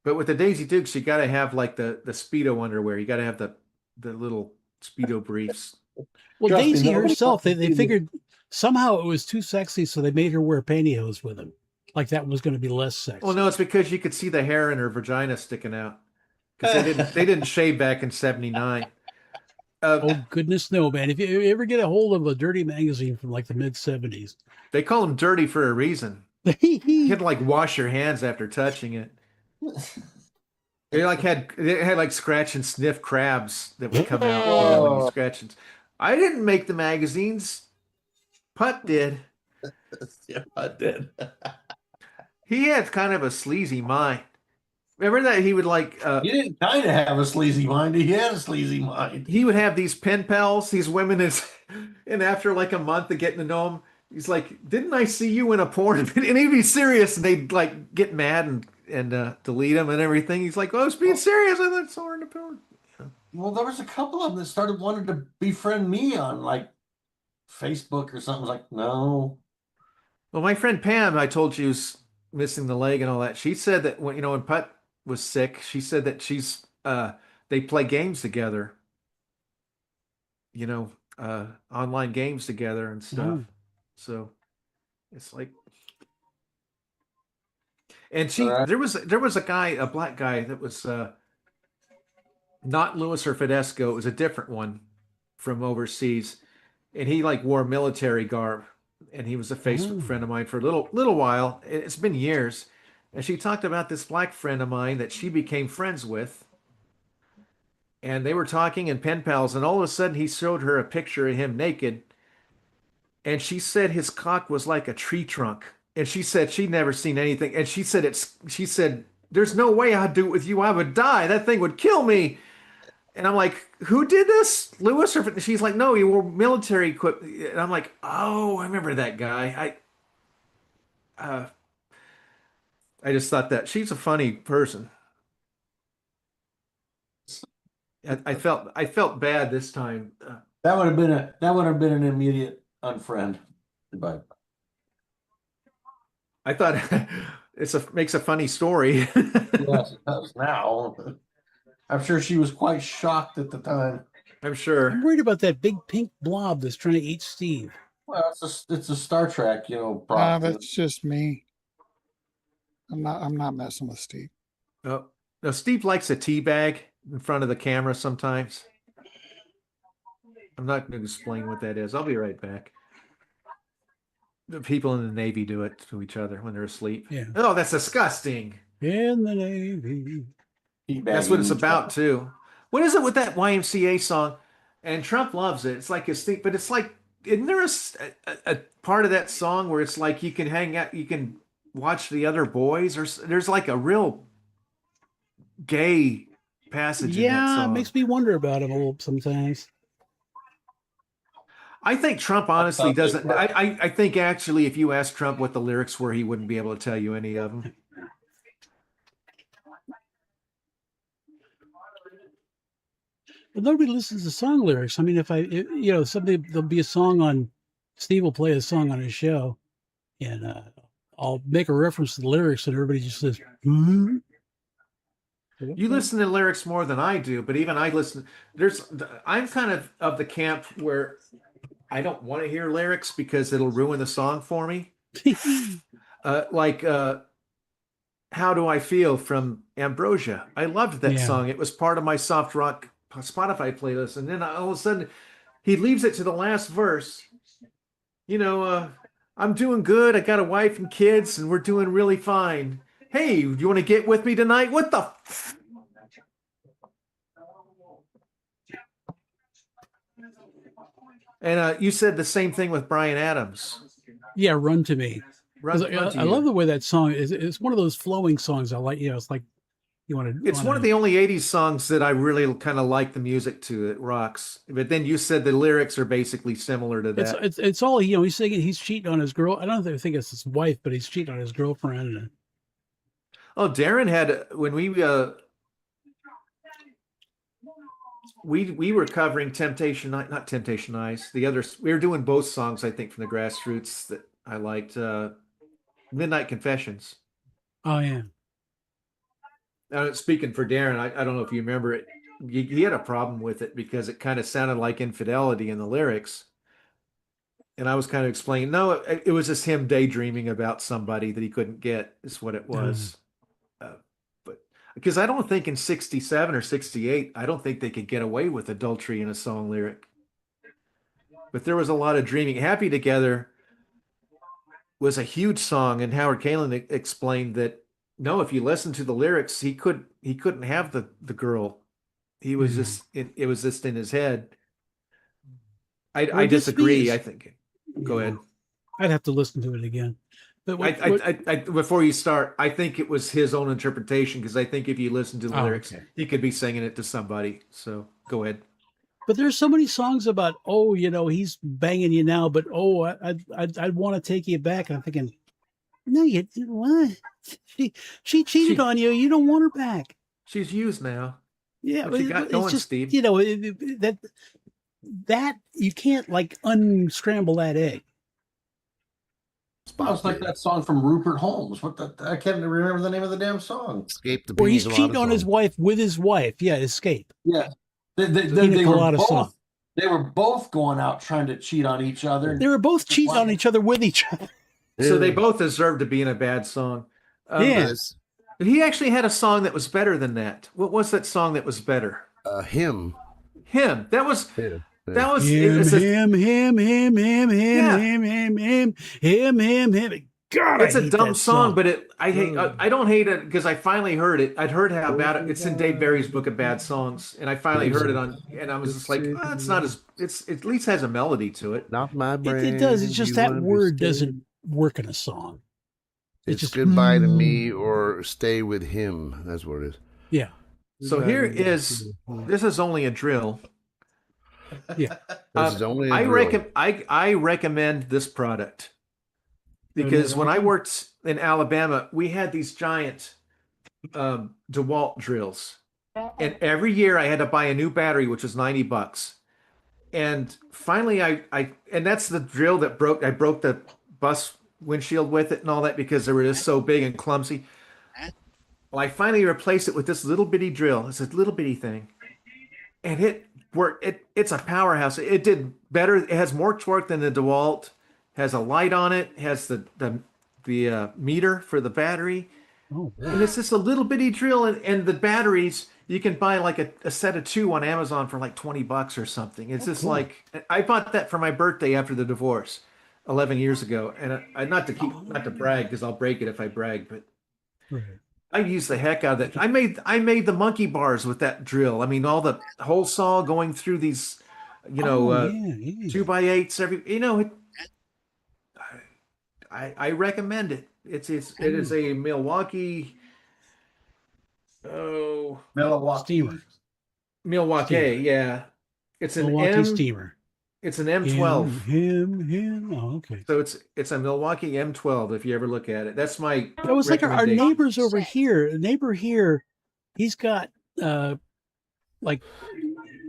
with the Daisy Dukes, you got to have like the Speedo underwear. You got to have the little Speedo briefs. Well, Trust me, Daisy nobody herself, they fucking figured somehow it was too sexy, so they made her wear pantyhose with them. Like that was going to be less sexy. Well, no, it's because you could see the hair in her vagina sticking out. Because they didn't shave back in '79. Oh goodness, no, man! If you ever get a hold of a dirty magazine from like the mid '70s, they call them dirty for a reason. You had to like wash your hands after touching it. They had like scratch and sniff crabs that would come out when you scratch it. I didn't make the magazines. Putt did. Yeah, I did. He had kind of a sleazy mind. Remember that he would like. He didn't kind of have a sleazy mind. He had a sleazy mind. He would have these pen pals, these women, and after like a month of getting to know him, he's like, "Didn't I see you in a porn?" And he'd be serious, and they'd like get mad and delete him and everything. He's like, "Oh, I was being serious. I thought I saw her in a porn." Yeah. Well, there was a couple of them that started wanting to befriend me on like Facebook or something. I was like, no. Well, my friend Pam, I told you, was missing the leg and all that. She said that when Putt was sick, she said that they play games together. Online games together and stuff. So it's like, And All right. there was a guy, a black guy that was not Lewis or Fidesco. It was a different one from overseas, and he like wore military garb, and he was a Facebook friend of mine for a little while. It's been years, and she talked about this black friend of mine that she became friends with, and they were talking and pen pals, and all of a sudden he showed her a picture of him naked, and she said his cock was like a tree trunk, and she said she'd never seen anything, and she said there's no way I'd do it with you. I would die. That thing would kill me. And I'm like, who did this? Lewis? Or she's like, no, he wore military equipment. And I'm like, oh, I remember that guy. I just thought that she's a funny person. I felt bad this time. That would have been an immediate unfriend. But I thought makes a funny story. yes, it does now. I'm sure she was quite shocked at the time. I'm sure. I'm worried about that big pink blob that's trying to eat Steve. Well, it's a Star Trek, problem. That's just me. I'm not messing with Steve. Oh, no, Steve likes a tea bag in front of the camera sometimes. I'm not going to explain what that is. I'll be right back. The people in the Navy do it to each other when they're asleep. Yeah. Oh, that's disgusting. In the Navy. That's what it's about too. What is it with that YMCA song? And Trump loves it. It's like his thing, but it's like, isn't there a part of that song where it's like you can hang out, you can watch the other boys, or there's like a real gay passage in that Yeah, song. it makes me wonder about him a little sometimes. I think Trump honestly doesn't. I think actually, if you ask Trump what the lyrics were, he wouldn't be able to tell you any of them. But nobody listens to song lyrics. I mean, there'll be a song on, Steve will play a song on his show, and I'll make a reference to the lyrics, and everybody just says, "Hmm." You listen to lyrics more than I do, but even I listen. I'm kind of the camp where I don't want to hear lyrics because it'll ruin the song for me. How Do I Feel from Ambrosia. I loved that song. It was part of my soft rock Spotify playlist. And then all of a sudden he leaves it to the last verse. I'm doing good. I got a wife and kids and we're doing really fine. Hey, you want to get with me tonight? What the? And you said the same thing with Bryan Adams. Yeah, Run to Me. Run I love the way that song is. It's one of those flowing songs I like. It's like you want to. It's one of the only '80s songs that I really kind of like the music to. It rocks. But then you said the lyrics are basically similar to that. It's all he's singing. He's cheating on his girl. I don't think it's his wife, but he's cheating on his girlfriend. Oh, Darren had when we were covering Temptation, not Temptation Eyes. The others, we were doing both songs, I think, from the Grassroots that I liked. Midnight Confessions. Oh yeah. Speaking for Darren, I don't know if you remember it. He had a problem with it because it kind of sounded like infidelity in the lyrics. And I was kind of explaining, no, it was just him daydreaming about somebody that he couldn't get, is what it was. But because I don't think in 67 or 68, I don't think they could get away with adultery in a song lyric. But there was a lot of dreaming. Happy Together was a huge song, and Howard Kalin explained that no, if you listen to the lyrics, he couldn't have the girl. He was just it was just in his head. I disagree. I think. Go ahead. I'd have to listen to it again. But I before you start, I think it was his own interpretation because I think if you listen to the lyrics, he could be singing it to somebody. So go ahead. But there's so many songs about, he's banging you now, but I'd want to take you back. And I'm thinking, no, you what? She cheated on you. You don't want her back. She's used now. Yeah, what you got going, Steve? That you can't like unscramble that egg. It's like that song from Rupert Holmes. I can't remember the name of the damn song. Escape the Where he's Pina cheating Colada on his song. wife with his wife. Yeah, Escape. Yeah. They were both going out trying to cheat on each other. They were both cheating on each other with each other. So they both deserve to be in a bad song. Yeah. This, He actually had a song that was better than that. What was that song that was better? him. Him. That was. Yeah. That was. Him, It's a, him, him, him, him, him, Yeah. him, him, him, him, him, him. God, It's I a hate dumb that song, but I hate. I don't hate it because I finally heard it. I'd heard how bad it's in Dave Barry's book of bad songs, and I finally heard it on, and I was just like, oh, it's not as. It at least has a melody to it. Not my brand. It does. It's just you that word understand. doesn't work in a song. It's just goodbye to me or stay with him. That's what it is. Yeah. So here is. This is only a drill. Yeah. This is only a I drill. I recommend this product because when I worked in Alabama, we had these giant DeWalt drills, and every year I had to buy a new battery, which was $90. And finally, and that's the drill that broke. I broke the bus windshield with it and all that because they were just so big and clumsy. Well, I finally replaced it with this little bitty drill. It's a little bitty thing, and it worked. It's a powerhouse. It did better. It has more torque than the DeWalt. Has a light on it. Has the meter for the battery. Oh, And it's just a little bitty drill, and the batteries you can buy like a set of 2 on Amazon for like $20 or something. It's just cool. like I bought that for my birthday after the divorce 11 years ago, and I not to brag because I'll break it if I brag, but right. I used the heck out of it. I made the monkey bars with that drill. I mean, all the hole saw going through these, Yeah, 2x8s every. I recommend it. It is a Milwaukee. Oh, Steamer. Milwaukee, Steamer. yeah. It's an Milwaukee steamer. It's an M12. Him. Oh, okay. So it's a Milwaukee M12 if you ever look at it. That's my That was like our recommendation. neighbors over here. A neighbor here, he's got like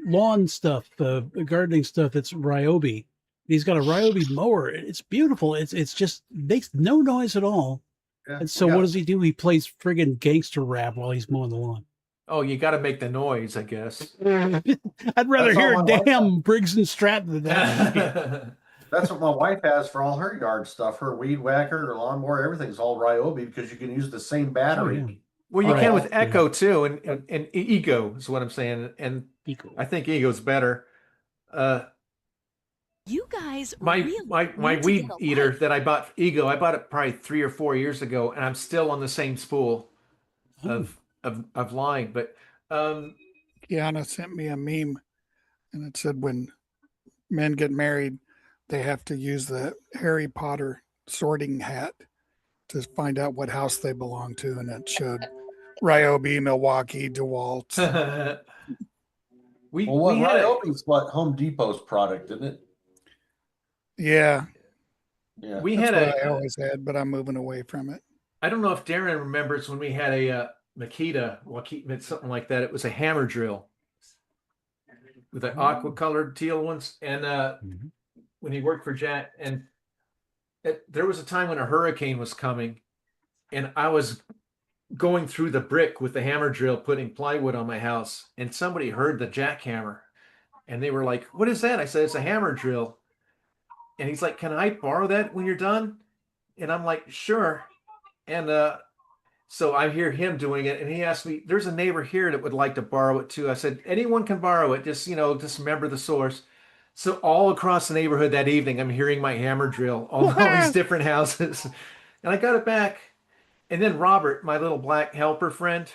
lawn stuff, gardening stuff that's Ryobi. He's got a Ryobi mower. It's beautiful. It's just makes no noise at all. Yeah, And so what does he do? He plays friggin' gangster rap while he's mowing the lawn. Oh, you got to make the noise, I guess. I'd rather That's hear all my wife damn Briggs and Stratton than that. That's what my wife has for all her yard stuff. Her weed whacker, her lawnmower, everything's all Ryobi because you can use the same battery. Oh, yeah. Well, you Oh, can with yeah. Echo too, and Ego is what I'm saying, and Eco. I think Ego's better. You guys My really my need to weed get a eater life. that I bought Ego, I bought it probably 3 or 4 years ago, and I'm still on the same spool of line. But Kiana sent me a meme and it said when men get married, they have to use the Harry Potter sorting hat to find out what house they belong to. And it showed Ryobi, Milwaukee, DeWalt. we Well, had a, Ryobi's what Home Depot's product, isn't it? Yeah, Yeah. we that's had what I a always had, but I'm moving away from it. I don't know if Darren remembers when we had a Makita, something like that. It was a hammer drill with the aqua colored teal ones, and when he worked for Jack, and there was a time when a hurricane was coming, and I was going through the brick with the hammer drill, putting plywood on my house, and somebody heard the jackhammer, and they were like, "What is that?" I said, "It's a hammer drill," and he's like, "Can I borrow that when you're done?" And I'm like, "Sure," and so I hear him doing it, and he asked me, "There's a neighbor here that would like to borrow it too." I said, "Anyone can borrow it. Just remember the source." So all across the neighborhood that evening, I'm hearing my hammer drill all these different houses, and I got it back. And then Robert, my little black helper friend,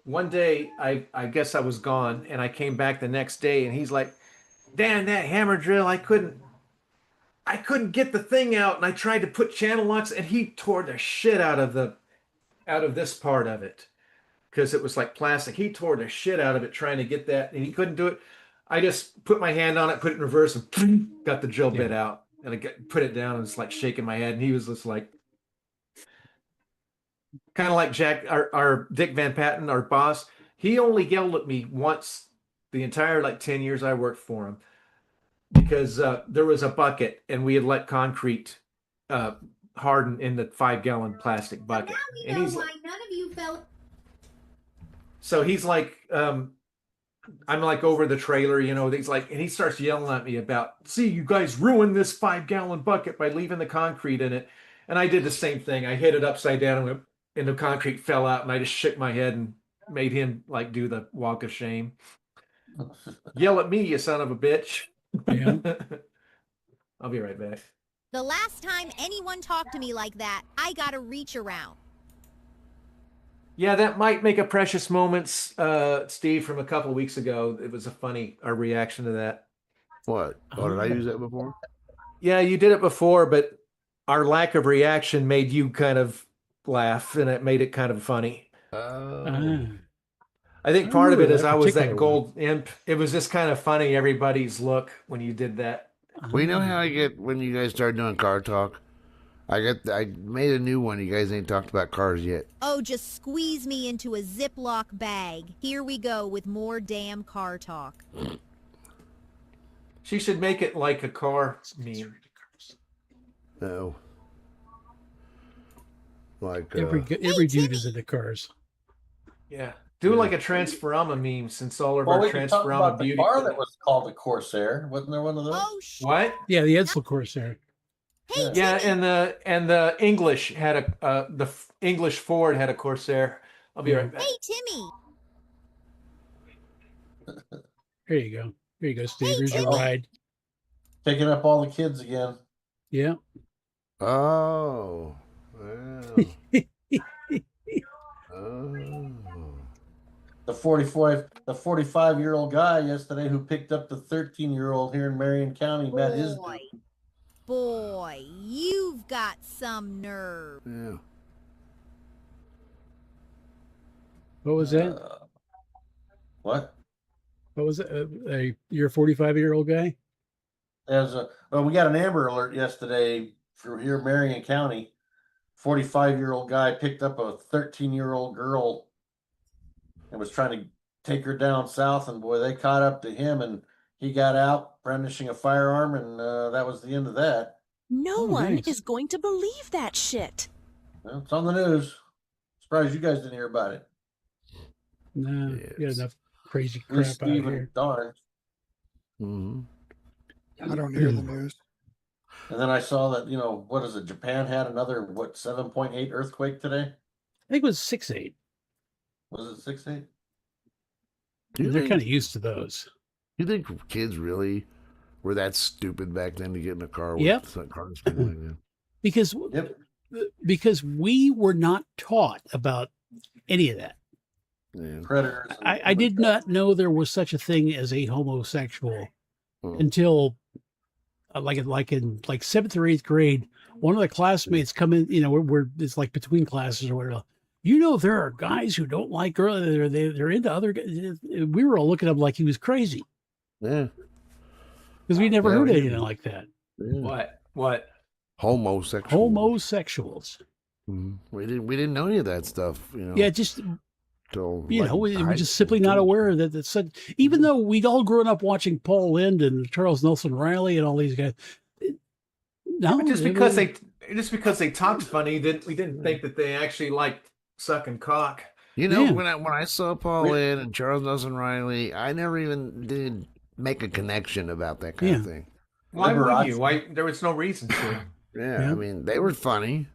one day I guess I was gone, and I came back the next day, and he's like, "Dan, that hammer drill, I couldn't get the thing out, and I tried to put channel locks, and he tore the shit out of this part of it because it was like plastic. He tore the shit out of it trying to get that, and he couldn't do it. I just put my hand on it, put it in reverse, and got the drill bit out, and I put it down, and it's like shaking my head, and he was just like, kind of like Jack, our Dick Van Patten, our boss. He only yelled at me once the entire 10 years I worked for him because there was a bucket, and we had let concrete harden in the 5-gallon plastic bucket. Now we know why none of you felt. So he's like, I'm like over the trailer, he's like, and he starts yelling at me about, "See, you guys ruined this 5-gallon bucket by leaving the concrete in it." And I did the same thing. I hit it upside down and went, and the concrete fell out, and I just shook my head and made him like do the walk of shame. Yell at me, you son of a bitch. Yeah. I'll be right back. The last time anyone talked to me like that, I got a reach around. Yeah, that might make a precious moments, Steve, from a couple of weeks ago. It was our reaction to that. What? Oh, did I use that before? Yeah, you did it before, but our lack of reaction made you kind of laugh, and it made it kind of funny. Oh. I think I part of it remember is that I was that particular gold imp. It was just kind of funny, everybody's look when you did that. Well, you know how I get when you guys start doing car talk? I made a new one. You guys ain't talked about cars yet. Oh, just squeeze me into a Ziploc bag. Here we go with more damn car talk. She should make it like a car meme. No. Like Every dude is into cars. Yeah. Do like a Transforma meme, since all of Well, our we can talk Transforma about the beauty. car that was called the Corsair. Wasn't there one of those? Oh, shit. What? Yeah, the Edsel Corsair. Hey, Yeah, Timmy. and the English had English Ford had a Corsair. I'll be right back. Hey, Timmy. There you go. There you go, Steve. Hey, Here's your Timmy. ride. Picking up all the kids again. Yeah. oh. Wow. Oh. The 45-year-old guy yesterday who picked up the 13-year-old here in Marion County met his Boy. Boy, you've got some nerve. Yeah. What was that? What? What was it? You're a 45-year-old guy? Well, we got an Amber Alert yesterday from here in Marion County. 45-year-old guy picked up a 13-year-old girl and was trying to take her down south, and boy, they caught up to him, and he got out brandishing a firearm, and that was the end of that. No Oh, one nice. is going to believe that shit. Well, it's on the news. Surprised you guys didn't hear about it. No, Yes. you got enough crazy At least crap out Steve here. and Darn. Mm-hmm. I don't hear the news. And then I saw that, what is it? Japan had another, 7.8 earthquake today? I think it was 6.8. Was it 6.8? They're kind of used to those. You think kids really were that stupid back then to get in a car with Yep. cars spinning like that? Because we were not taught about any of that. Yeah. Predators. I did not know there was such a thing as a homosexual until like in seventh or eighth grade. One of the classmates come in, we're it's like between classes or whatever. There are guys who don't like girls. They're into other guys. We were all looking at him like he was crazy Yeah. because we never Yeah, heard we anything didn't. like that. Yeah. What? Homosexual. Homosexuals. Mhm. We didn't know any of that stuff, Yeah, just till we high just school, simply not too. aware that it's such. Even though we'd all grown up watching Paul Lynde and Charles Nelson Riley and all these guys. No, But just because they talked funny, we didn't think that they actually liked sucking cock. Yeah. When I saw Paul Lynde and Charles Nelson Riley, I never even did make a connection about that kind of thing. Why would Liberace. you? Why? There was no reason to. Yeah, I mean, they were funny,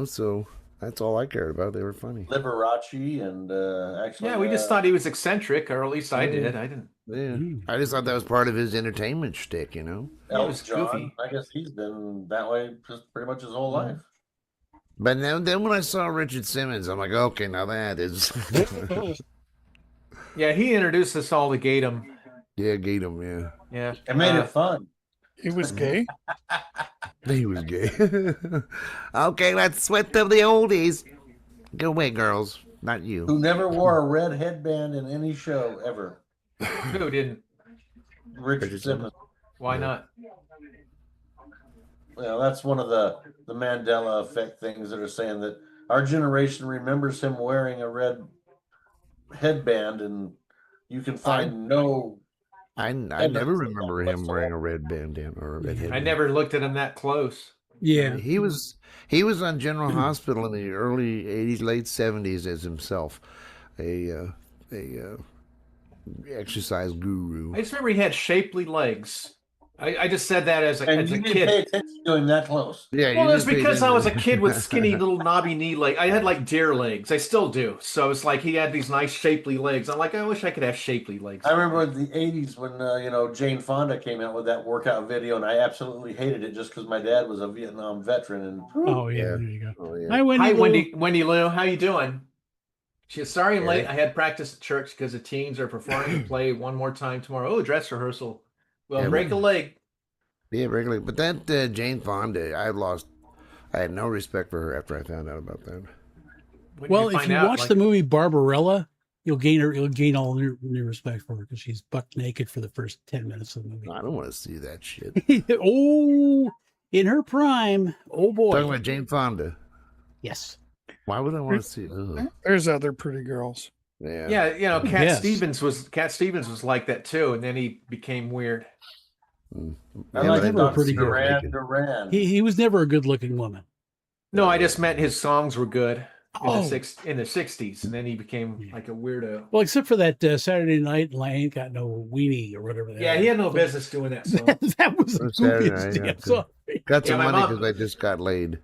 so that's all I cared about. They were funny. Liberace and actually. Yeah, we just thought he was eccentric, or at least I did. I didn't. Yeah, I just thought that was part of his entertainment shtick, It was Elton John. goofy. I guess he's been that way just pretty much his whole life. But then when I saw Richard Simmons, I'm like, okay, now that is. Yeah, he introduced us all to Gatum. Yeah, get him. Yeah, Yeah, It made it fun. He was gay. he was gay. Okay, let's sweat to the oldies. Go away, girls. Not you. Who never wore a red headband in any show ever? Who didn't? Richard Simmons. Why not? Well, that's one of the Mandela effect things that are saying that our generation remembers him wearing a red headband, and you can find no. I never remember him wearing a red bandana or a red headband. I never looked at him that close. Yeah. He was on General Hospital in the early '80s, late '70s as himself, a exercise guru. I just remember he had shapely legs. I just said that as a And you didn't kid. pay attention to him that close. Yeah, Well, you it's did pay because I was a attention. kid with skinny little knobby knee legs. I had like deer legs. I still do. So it's like he had these nice shapely legs. I'm like, I wish I could have shapely legs. I remember in the '80s when Jane Fonda came out with that workout video, and I absolutely hated it just because my dad was a Vietnam veteran. And Oh yeah, Yeah. there you go. Oh, yeah. Hi, Wendy. Hi, Lou. Wendy Lou. How you doing? She says, sorry I'm late. Yeah. I had practice at church because the teens are performing to play one more time tomorrow. Oh, dress rehearsal. Well, Yeah, break a leg. Yeah, regularly. But that Jane Fonda, I had no respect for her after I found out about that. When Well, if find you out, watch like- the movie Barbarella, you'll gain all new respect for her because she's buck naked for the first 10 minutes of the movie. I don't want to see that shit. Oh, in her prime. Oh boy. Talking about Jane Fonda. Yes. Why would I want to see? Ugh. There's other pretty girls. Yeah. Yeah, Cat Yes. Stevens was like that too, and then he became weird. I Yeah, like but never pretty good. Duran. He was never a good looking woman. No, I just meant his songs were good in Oh. the '60s, and then he became like a weirdo. Well, except for that Saturday Night and I Ain't Got No Weenie or whatever. Yeah, he had no business doing that song. That was the Or Saturday goofiest Night, damn yeah. song. Got some Yeah, my money mom- because I just got laid.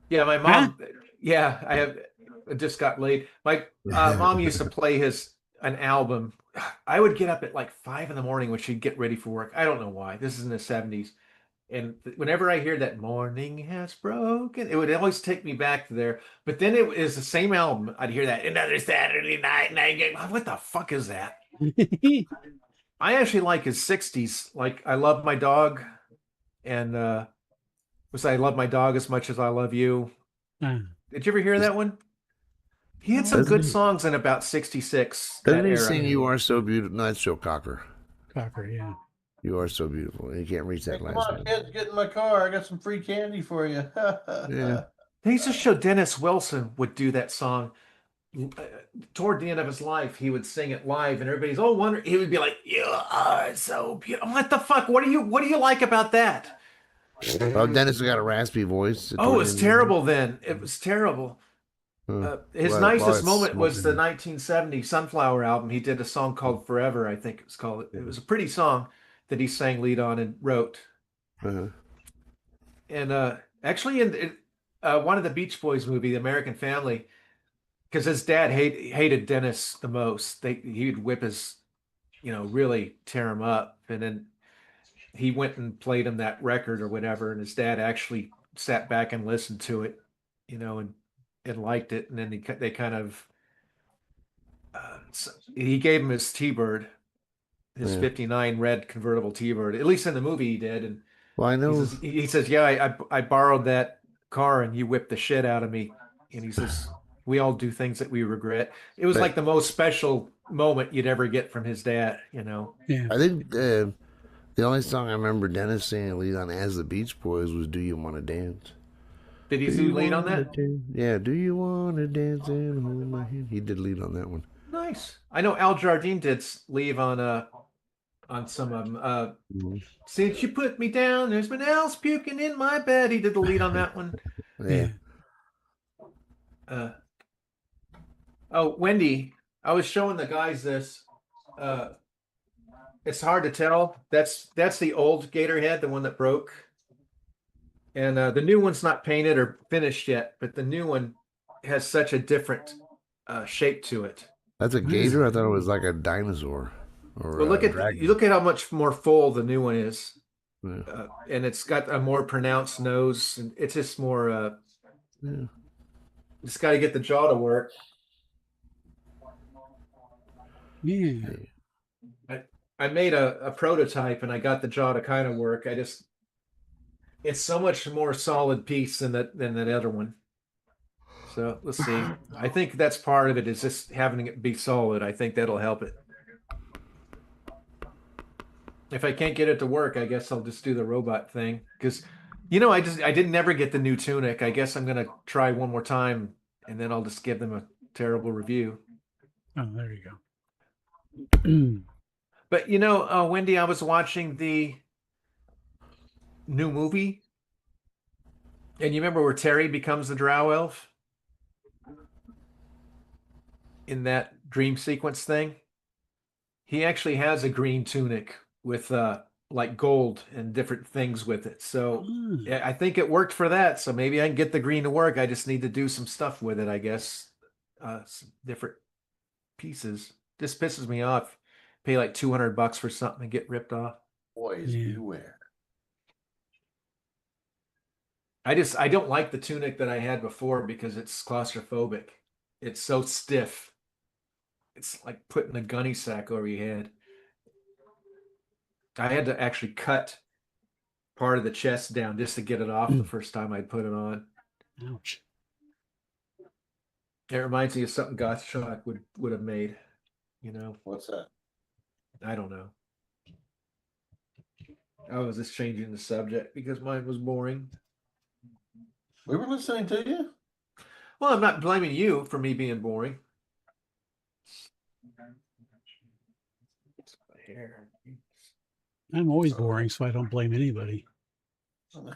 Yeah, my mom. Yeah, I just got laid. My mom used to play an album. I would get up at like 5 in the morning when she'd get ready for work. I don't know why. This is in the '70s, and whenever I hear that "Morning Has Broken," it would always take me back to there. But then it is the same album. I'd hear that another Saturday night, and I get, what the fuck is that? I actually like his '60s. Like I Love My Dog, and was I Love My Dog as much as I love you. Did you ever hear that one? He had some Doesn't good he- songs in about '66. Doesn't that he era. sing "You Are So Beautiful"? No, that's Joe Cocker. Cocker, yeah. You are so beautiful. You can't reach Hey, that come last on, one. kids, get in my car. I got some free candy for you. Yeah. They used to show Dennis Wilson would do that song toward the end of his life. He would sing it live, and everybody's wonder. He would be like, "You are so beautiful." What the fuck? What do you like about that? Oh, Dennis got a raspy voice. Oh, it was terrible. Then it was terrible. His Well, nicest it's moment was the smoking. 1970 Sunflower album. He did a song called "Forever," I think it was called. It was a pretty song that he sang lead on and wrote. Uh-huh. And actually, in one of the Beach Boys movie, The American Family, because his dad hated Dennis the most. He'd whip his, really tear him up, and then he went and played him that record or whatever, and his dad actually sat back and listened to it, and liked it, and then they kind of he gave him his T-Bird, his Yeah. '59 red convertible T-Bird. At least in the movie he did, and. Well, I know. He says, yeah, I borrowed that car and you whipped the shit out of me. And he says, we all do things that we regret. It was But- like the most special moment you'd ever get from his dad, Yeah. I think the only song I remember Dennis singing lead on as the Beach Boys was "Do You Want to Dance." Did he Do do you lead on wanna that? dance? Yeah. Do you want to dance and hold my hand? He did lead on that one. Nice. I know Al Jardine did leave on some of them. Since you put me down, there's been else puking in my bed. He did the lead on that one. Yeah. Oh, Wendy, I was showing the guys this. It's hard to tell. That's the old Gatorhead, the one that broke. And the new one's not painted or finished yet, but the new one has such a different shape to it. That's a gator. I thought it was like a dinosaur. Or Well, dragon. look at how much more full the new one is, Yeah. and it's got a more pronounced nose, and it's just more. Yeah. Just got to get the jaw to work. Yeah. I made a prototype, and I got the jaw to kind of work. It's so much more solid piece than that other one. So let's see. I think that's part of it, is just having it be solid. I think that'll help it. If I can't get it to work, I guess I'll just do the robot thing, because I didn't never get the new tunic. I guess I'm gonna try one more time, and then I'll just give them a terrible review. Oh, there you go. But Wendy, I was watching the new movie, and you remember where Terry becomes the Drow elf in that dream sequence thing? He actually has a green tunic with like gold and different things with it. So Hmm. I think it worked for that. So maybe I can get the green to work. I just need to do some stuff with it, I guess. Some different pieces. This pisses me off. Pay like $200 for something and get ripped off. Boys Yeah. beware. I don't like the tunic that I had before because it's claustrophobic. It's so stiff. It's like putting a gunny sack over your head. I had to actually cut part of the chest down just to get it off the first time I put it on. Ouch. It reminds me of something Gottschalk would have made. You know, What's that? I don't know. I was just changing the subject because mine was boring. We were listening to you. Well, I'm not blaming you for me being boring. Hair. I'm always boring, so I don't blame anybody.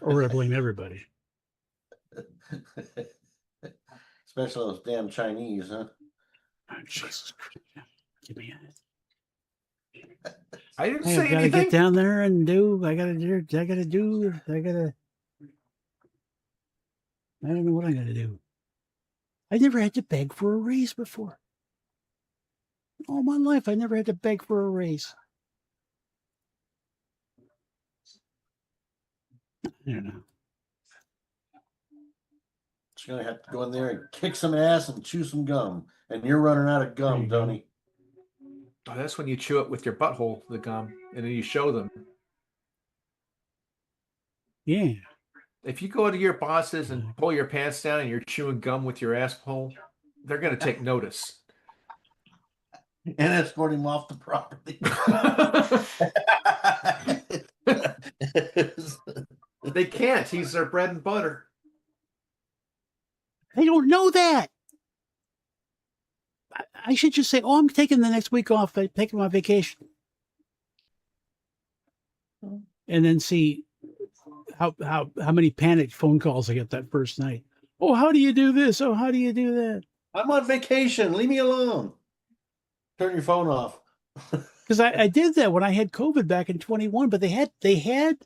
Or I blame everybody. Especially those damn Chinese, huh? Oh, Jesus Christ. Give me a I didn't Hey, say I've got to anything. get down there and do. I don't know what I'm going to do. I never had to beg for a raise before. All my life, I never had to beg for a raise. I don't know. You're gonna have to go in there and kick some ass and chew some gum. And you're running out of There you gum, go. Tony. Oh, that's when you chew it with your butthole, the gum, and then you show them. Yeah. If you go to your bosses and pull your pants down and you're chewing gum with your asshole, they're going to take notice. And escort him off the property. They can't. He's their bread and butter. They don't know that. I should just say, I'm taking the next week off. I'm taking my vacation. And then see how many panicked phone calls I get that first night. Oh, how do you do this? Oh, how do you do that? I'm on vacation. Leave me alone. Turn your phone off. Because I did that when I had COVID back in 21, but they had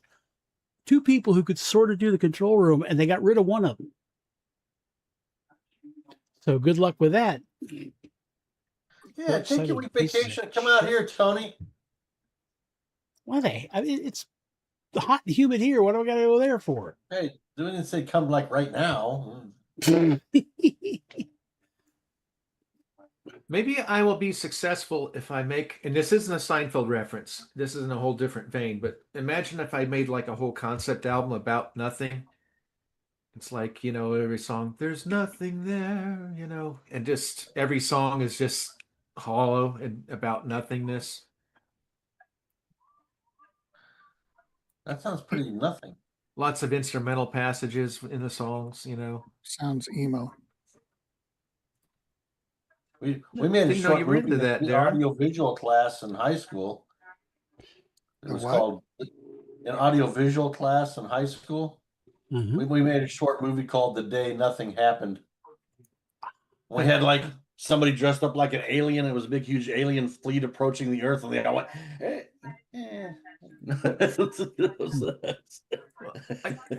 two people who could sort of do the control room, and they got rid of one of them. So good luck with that. Yeah, take your week vacation. Come out here, Tony. I mean, it's hot and humid here. What do I got to go there for? Hey, they didn't say come like right now. Maybe I will be successful if I make, and this isn't a Seinfeld reference. This is in a whole different vein, but imagine if I made like a whole concept album about nothing. It's like, every song, there's nothing there, and just every song is just hollow and about nothingness. That sounds pretty nothing. Lots of instrumental passages in the songs, Sounds emo. We made a Didn't know short you were movie into that, in the Darren. audiovisual class in high school. It A was what? called an audiovisual class in high school. Mhm. We made a short movie called The Day Nothing Happened. We had like somebody dressed up like an alien. It was a big, huge alien fleet approaching the Earth, and they all went, hey, eh.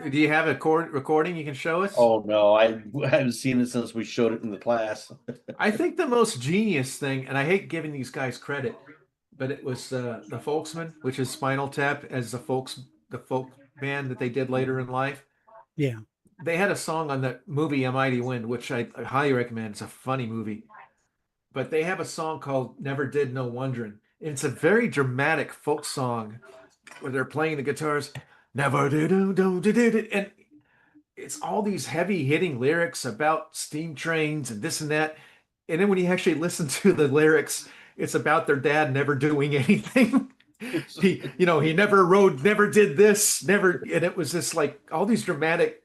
Do you have a recording you can show us? Oh no, I haven't seen it since we showed it in the class. I think the most genius thing, and I hate giving these guys credit, but it was the Folksmen, which is Spinal Tap as the folk band that they did later in life. Yeah. They had a song on that movie A Mighty Wind, which I highly recommend. It's a funny movie. But they have a song called Never Did No Wonderin'. It's a very dramatic folk song where they're playing the guitars. Never did, and it's all these heavy hitting lyrics about steam trains and this and that. And then when you actually listen to the lyrics, it's about their dad never doing anything. He never rode, never did this, never. And it was just like all these dramatic.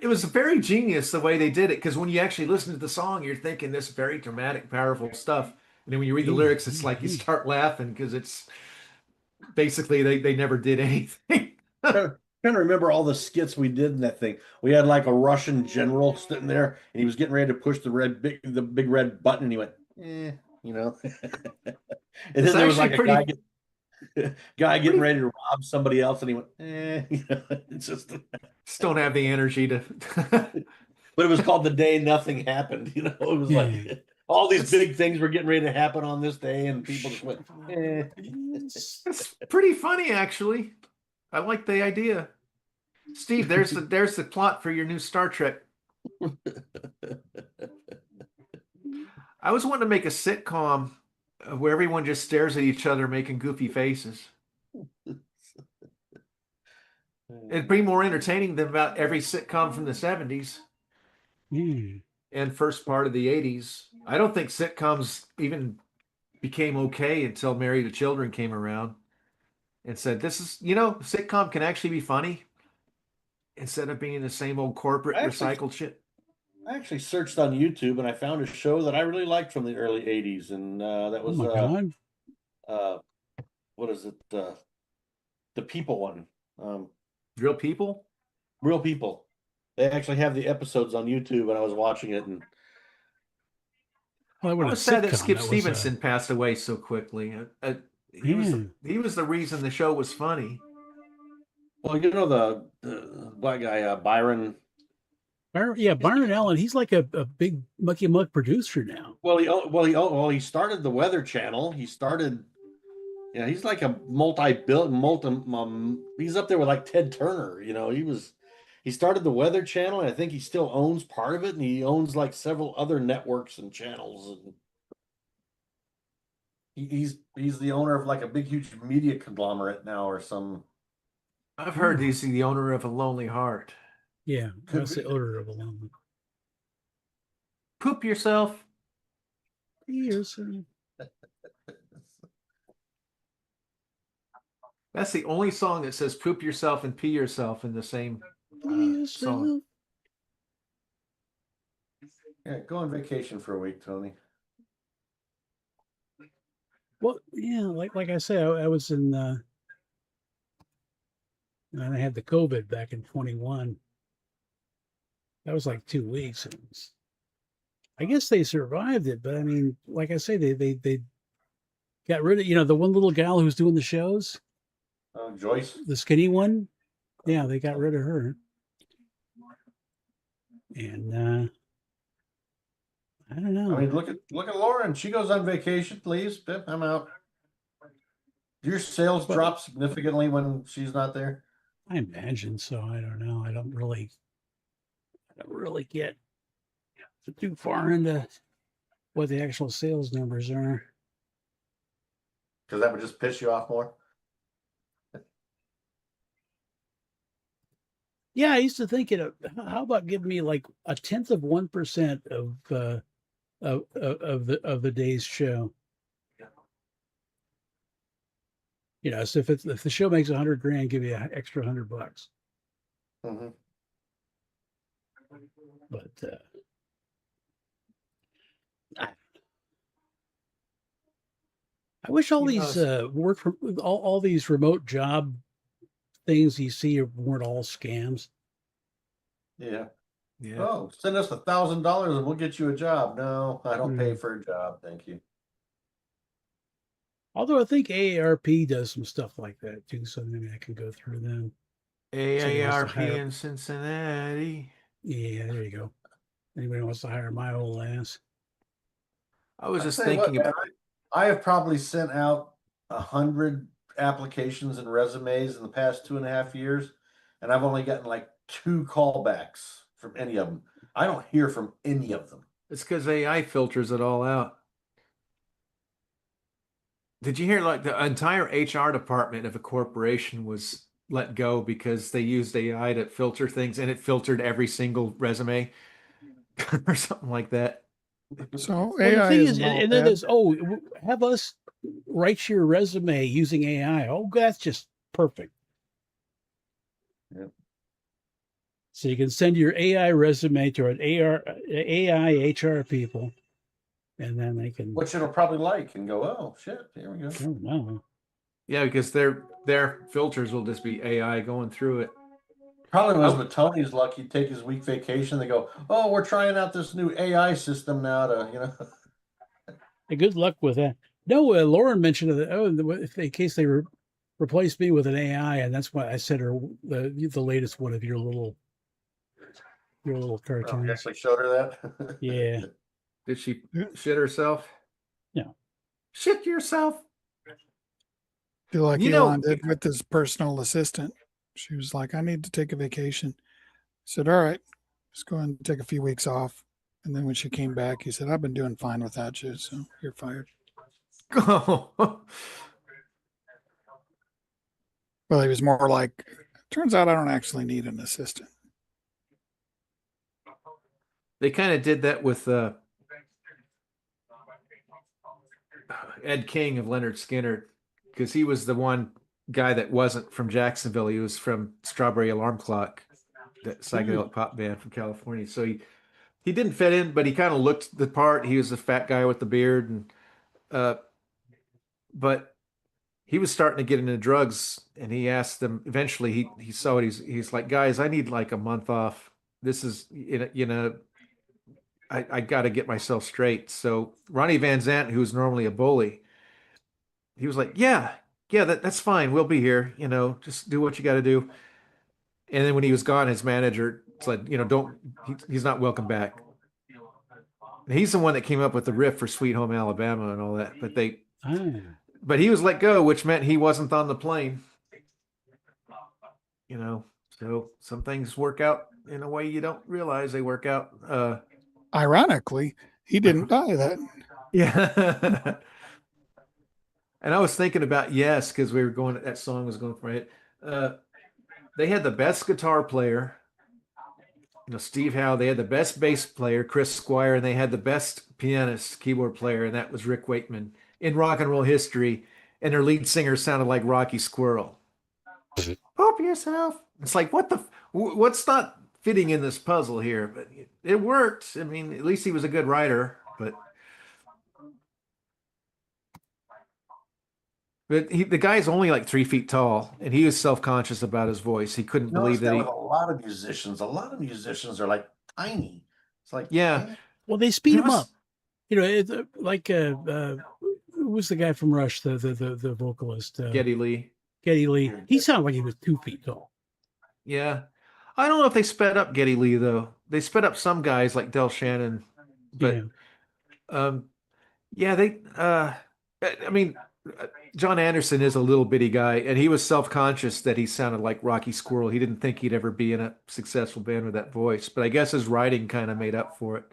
It was very genius the way they did it, because when you actually listen to the song, you're thinking this very dramatic, powerful stuff. And then when you read the lyrics, it's like you start laughing because it's basically they never did anything. Trying to remember all the skits we did in that thing. We had like a Russian general sitting there, and he was getting ready to push the big red button, and he went, and then there was like a guy. Guy getting ready to rob somebody else, and he went, it's just. Just don't have the energy to. But it was called The Day Nothing Happened. It was like all these big things were getting ready to happen on this day, and people just went, It's pretty funny, actually. I like the idea. Steve, there's the plot for your new Star Trek. I was wanting to make a sitcom where everyone just stares at each other making goofy faces. It'd be more entertaining than about every sitcom from the 70s and first part of the 80s. I don't think sitcoms even became okay until Married to Children came around and said, this is, sitcom can actually be funny instead of being the same old corporate recycled shit. I actually searched on YouTube and I found a show that I really liked from the early 80s. And that was, what is it? The People one. Real People? Real People. They actually have the episodes on YouTube, and I was watching it. And I was sad that Skip Stevenson passed away so quickly. He was the reason the show was funny. Well, the black guy, Byron. Byron Allen. He's like a big Mucky Muck producer now. He started the Weather Channel. He started. Yeah, he's like a he's up there with like Ted Turner. He started the Weather Channel, and I think he still owns part of it, and he owns like several other networks and channels. And he's the owner of like a big, huge media conglomerate now, or some. I've heard he's the owner of A Lonely Heart. Yeah, that's the owner of A Lonely. Poop yourself. That's the only song that says "poop yourself" and "pee yourself" in the same song. Yeah, go on vacation for a week, Tony. Well, yeah, like I say, I was in. And I had the COVID back in 21. That was like 2 weeks. I guess they survived it, but I mean, like I say, they got rid of the one little gal who's doing the shows. Joyce, the skinny one. Yeah, they got rid of her. And I don't know. I mean, look at Lauren. She goes on vacation. Please, Pip, I'm out. Do your sales drop significantly when she's not there? I imagine so. I don't know. I don't really get too far into what the actual sales numbers are. Because that would just piss you off more. Yeah, I used to think how about give me like 0.1% of the day's show. So if the show makes $100,000, give you an extra $100. Mm-hmm. But I wish all these work from all these remote job things you see weren't all scams. Yeah. Oh, send us $1,000 and we'll get you a job. No, I don't pay for a job. Thank you. Although I think AARP does some stuff like that too, so maybe I can go through them. AARP in Cincinnati. Yeah, there you go. Anybody wants to hire my old ass? I was just thinking about. I have probably sent out 100 applications and resumes in the past 2.5 years, and I've only gotten like 2 callbacks from any of them. I don't hear from any of them. It's because AI filters it all out. Did you hear like the entire HR department of a corporation was let go because they used AI to filter things, and it filtered every single resume or something like that? So AI the thing is, and then there's have us write your resume using AI. Oh, that's just perfect. Yeah. So you can send your AI resume to an AI HR people, and then they can. Which it'll probably like and go, oh shit, here we go. Oh no. Yeah, because their filters will just be AI going through it. Probably was with Tony's luck. He'd take his week vacation. They go, oh, we're trying out this new AI system now to, Hey, good luck with that. No, Lauren mentioned that. Oh, in case they replaced me with an AI, and that's why I sent her the latest one of your little Oh, cartoons. you actually showed her that? Yeah. Did she shit herself? Yeah. Shit yourself. Do like You Elon know, did with his personal assistant. She was like, I need to take a vacation. I said, all right, just go and take a few weeks off. And then when she came back, he said, I've been doing fine without you, so you're fired. Well, he was more like, turns out I don't actually need an assistant. they kind of did that with Ed King of Leonard Skinner, because he was the one guy that wasn't from Jacksonville. He was from Strawberry Alarm Clock, that psychedelic pop band from California. So he didn't fit in, but he kind of looked the part. He was the fat guy with the beard, and but he was starting to get into drugs, and he asked them. Eventually, he saw it. He's like, guys, I need like a month off. This is I got to get myself straight. So Ronnie Van Zant, who's normally a bully, he was like, yeah, that's fine. We'll be here. Just do what you got to do. And then when he was gone, his manager said, don't. He's not welcome back. And he's the one that came up with the riff for Sweet Home Alabama and all that. But he was let go, which meant he wasn't on the plane. So some things work out in a way you don't realize they work out. Ironically, he didn't die then. Yeah. And I was thinking about Yes, because that song was going for my head. They had the best guitar player, Steve Howe. They had the best bass player, Chris Squire, and they had the best pianist, keyboard player, and that was Rick Wakeman in rock and roll history. And their lead singer sounded like Rocky Squirrel. Help yourself. It's like, what's not fitting in this puzzle here? But it worked. I mean, at least he was a good writer, but the guy's only like 3 feet tall, and he was self-conscious about his voice. He couldn't believe that with a lot of musicians. A lot of musicians are like tiny. It's like, yeah. Well, they speed him up. Like who was the guy from Rush, the vocalist? Geddy Lee. Geddy Lee. He sounded like he was 2 feet tall. Yeah. I don't know if they sped up Geddy Lee, though. They sped up some guys like Del Shannon. But, I mean, John Anderson is a little bitty guy, and he was self-conscious that he sounded like Rocky Squirrel. He didn't think he'd ever be in a successful band with that voice, but I guess his writing kind of made up for it.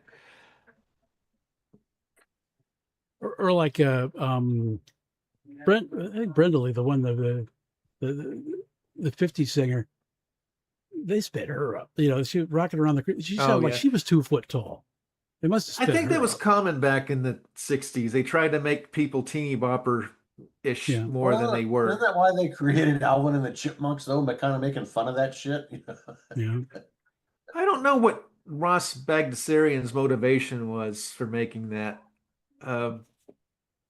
Or like Brenda Lee, the one the 50s singer. They sped her up. She was rocking around she sounded like she was 2 foot tall. They must have sped I think that was up. common back in the 60s. They tried to make people teeny bopper-ish more than they were. Isn't that why they created Alvin and the Chipmunks, though, by kind of making fun of that shit? Yeah. I don't know what Ross Bagdasarian's motivation was for making that. Well,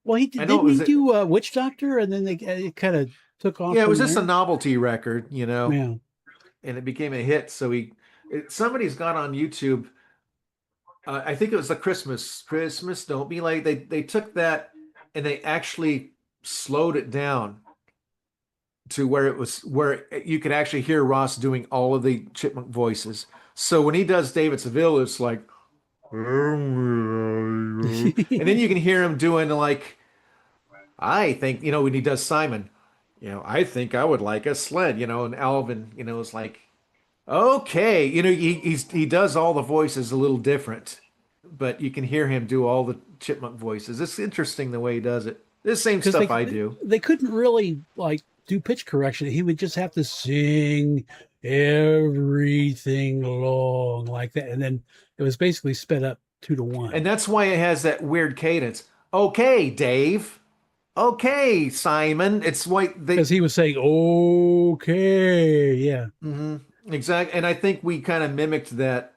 didn't he do Witch Doctor, and then it kind of took off. Yeah, it was just a novelty record, Yeah. And it became a hit. So somebody's got on YouTube. I think it was the Christmas. Don't be late. They took that and they actually slowed it down to where you could actually hear Ross doing all of the chipmunk voices. So when he does David Seville, it's like, and then you can hear him doing like, I think, when he does Simon, I think I would like a sled, and Alvin, is like, okay, he does all the voices a little different, but you can hear him do all the chipmunk voices. It's interesting the way he does it. The same stuff I do. They couldn't really do pitch correction. He would just have to sing everything along like that, and then it was basically sped up 2 to 1. And that's why it has that weird cadence. Okay, Dave. Okay, Simon. It's why because he was saying okay, yeah. Mm-hmm. Exactly. And I think we kind of mimicked that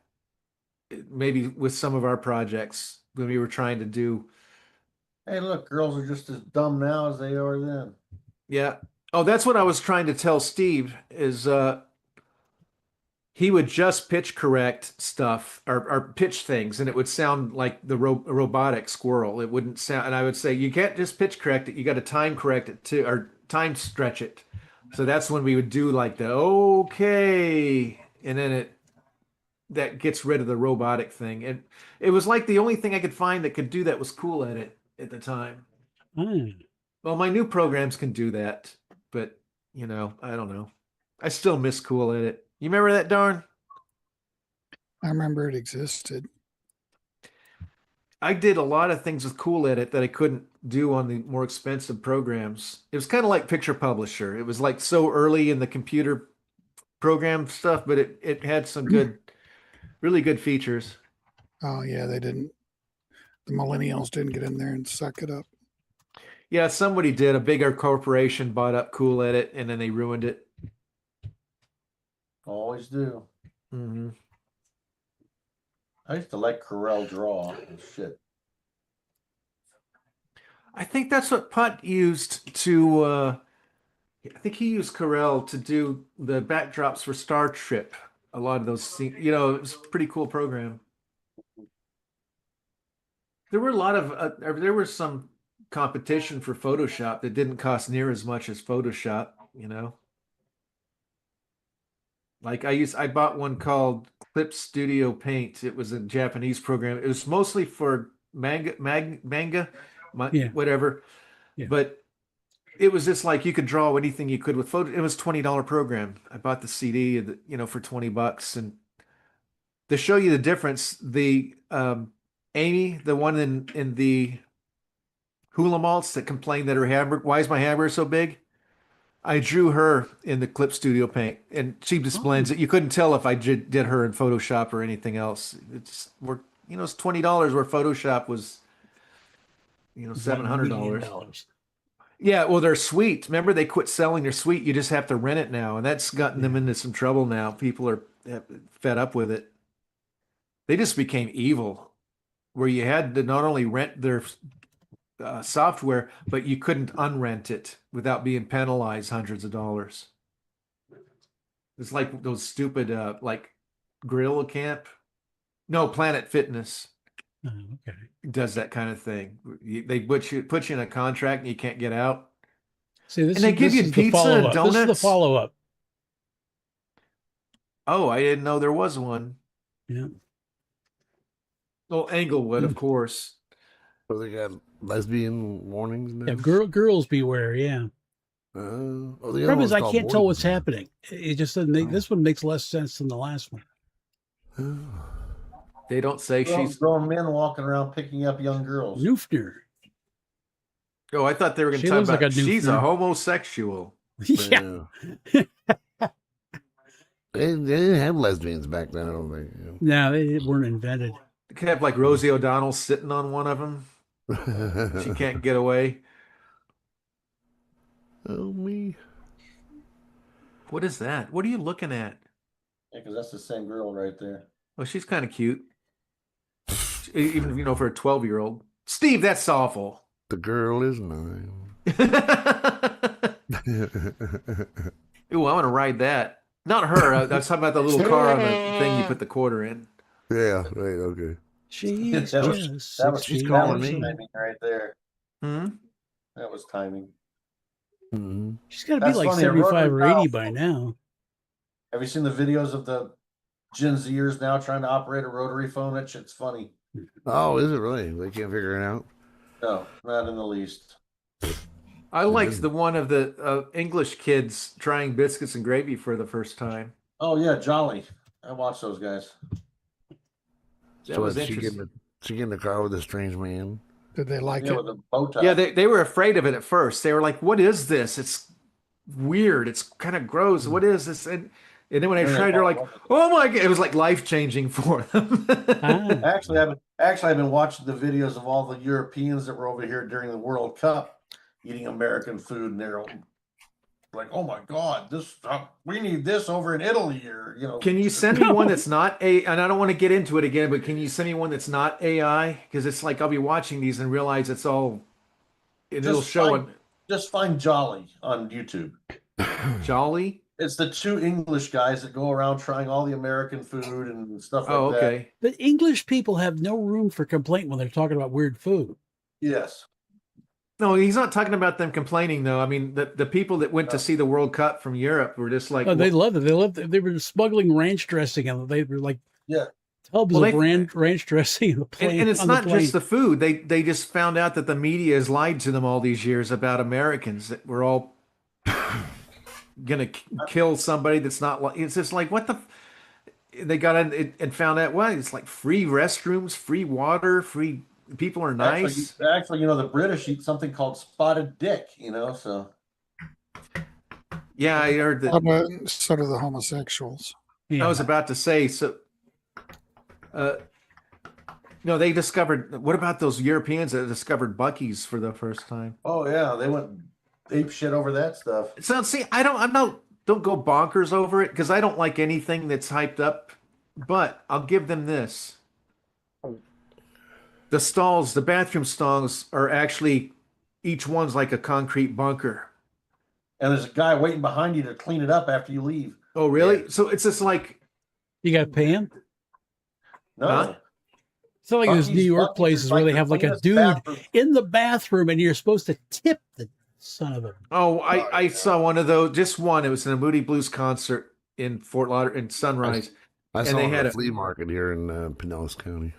maybe with some of our projects when we were trying to do. Hey, look, girls are just as dumb now as they are then. Yeah. Oh, that's what I was trying to tell Steve is he would just pitch correct stuff or pitch things, and it would sound like the robotic squirrel. It wouldn't sound, and I would say, you can't just pitch correct it. You got to time correct it too, or time stretch it. So that's when we would do like the okay, and then that gets rid of the robotic thing. And it was like the only thing I could find that could do that was Cool Edit at the time. Well, my new programs can do that, but I don't know. I still miss Cool Edit. You remember that, Darn? I remember it existed. I did a lot of things with Cool Edit that I couldn't do on the more expensive programs. It was kind of like Picture Publisher. It was like so early in the computer program stuff, but it had some really good features. Oh yeah, the millennials didn't get in there and suck it up. Yeah, somebody did. A bigger corporation bought up Cool Edit, and then they ruined it. Always do. Mm-hmm. I used to like Corel Draw. Shit. I think that's what Putt used to. I think he used Corel to do the backdrops for Star Trip. A lot of those, it was a pretty cool program. There were a lot of there was some competition for Photoshop that didn't cost near as much as Photoshop. Like I bought one called Clip Studio Paint. It was a Japanese program. It was mostly for manga, whatever. Yeah. But it was just like you could draw anything you could with photo. It was $20 program. I bought the CD, for $20, and to show you the difference, the Amy, the one in the hula malts that complained that her hamburger, why is my hamburger so big? I drew her in the Clip Studio Paint, and she just blends it. You couldn't tell if I did her in Photoshop or anything else. It's $20 where Photoshop was, $700. Yeah, well, they're sweet. Remember, they quit selling their sweet. You just have to rent it now, and that's gotten them into some trouble now. People are fed up with it. They just became evil, where you had to not only rent their software, but you couldn't unrent it without being penalized hundreds of dollars. It's like those stupid like Gorilla Camp. No, Planet Fitness. Okay. Does that kind of thing. They put you in a contract and you can't get out. See, and they give you pizza and donuts. This is the follow-up. Oh, I didn't know there was one. Yeah. Well, Englewood, of course. So they got lesbian warnings now? Yeah, girls beware. Yeah. The problem is I can't tell what's happening. It just doesn't make. This one makes less sense than the last one. They don't say she's grown men walking around picking up young girls. Noofner. Oh, I thought they were going to talk about she's a homosexual. Yeah. They didn't have lesbians back then, I don't think. No, they weren't invented. They could have like Rosie O'Donnell sitting on one of them. She can't get away. Oh, me. What is that? What are you looking at? Yeah, because that's the same girl right there. Oh, she's kind of cute. Even, for a 12-year-old. Steve, that's awful. The girl is mine. Ooh, I want to ride that. Not her. I was talking about the little car on the thing you put the quarter in. Yeah, right, okay. She's she's calling me right there. Hmm? That was timing. Mm-hmm. She's got to be like 75 or 80 by now. Have you seen the videos of the Gen Zers now trying to operate a rotary phone? That shit's funny. Oh, is it really? They can't figure it out? No, not in the least. I liked the one of the English kids trying biscuits and gravy for the first time. Oh, yeah, Jolly. I watched those guys. That was interesting. She get in the car with a strange man. Did they like it? With a bow tie. Yeah, they were afraid of it at first. They were like, what is this? It's weird. It's kind of gross. What is this? And then when I tried, they're like, oh my God. It was like life-changing for them. Actually, I've been watching the videos of all the Europeans that were over here during the World Cup eating American food, and they're like, oh my God, we need this over in Italy, or Can you send me one that's not and I don't want to get into it again, but can you send me one that's not AI? Because it's like I'll be watching these and realize it's all it'll show it. Just find Jolly on YouTube. Jolly? It's the two English guys that go around trying all the American food and stuff like Oh, that. okay. But English people have no room for complaint when they're talking about weird food. Yes. No, he's not talking about them complaining though. I mean, the people that went to see the World Cup from Europe were just like, Oh, they loved it. They loved it. They were smuggling ranch dressing, and they were like Yeah. tubs Well, of ranch dressing in the plane. and it's on not the plane. just the food. They just found out that the media has lied to them all these years about Americans, that we're all gonna kill somebody that's not like. It's just like, what the. They got in and found out what it's like: free restrooms, free water, free people are nice. Actually, you know, the British eat something called spotted dick, you know, so. Yeah, I heard that. So do the homosexuals. I was about to say, so no, they discovered, what about those Europeans that discovered Buc-ee's for the first time? Oh yeah, they went ape shit over that stuff. So see, don't go bonkers over it, because I don't like anything that's hyped up, but I'll give them this. The stalls, the bathroom stalls are actually, each one's like a concrete bunker. And there's a guy waiting behind you to clean it up after you leave. Oh, really? Yeah. So it's just like, you got to pay him? No. Huh? It's not like those New York places where they have like a dude in the bathroom and you're supposed to tip the son of a. Oh, I saw one of those, just one. It was in a Moody Blues concert in Fort Lauderdale, in Sunrise. I saw they it had at a flea market here in Pinellas County.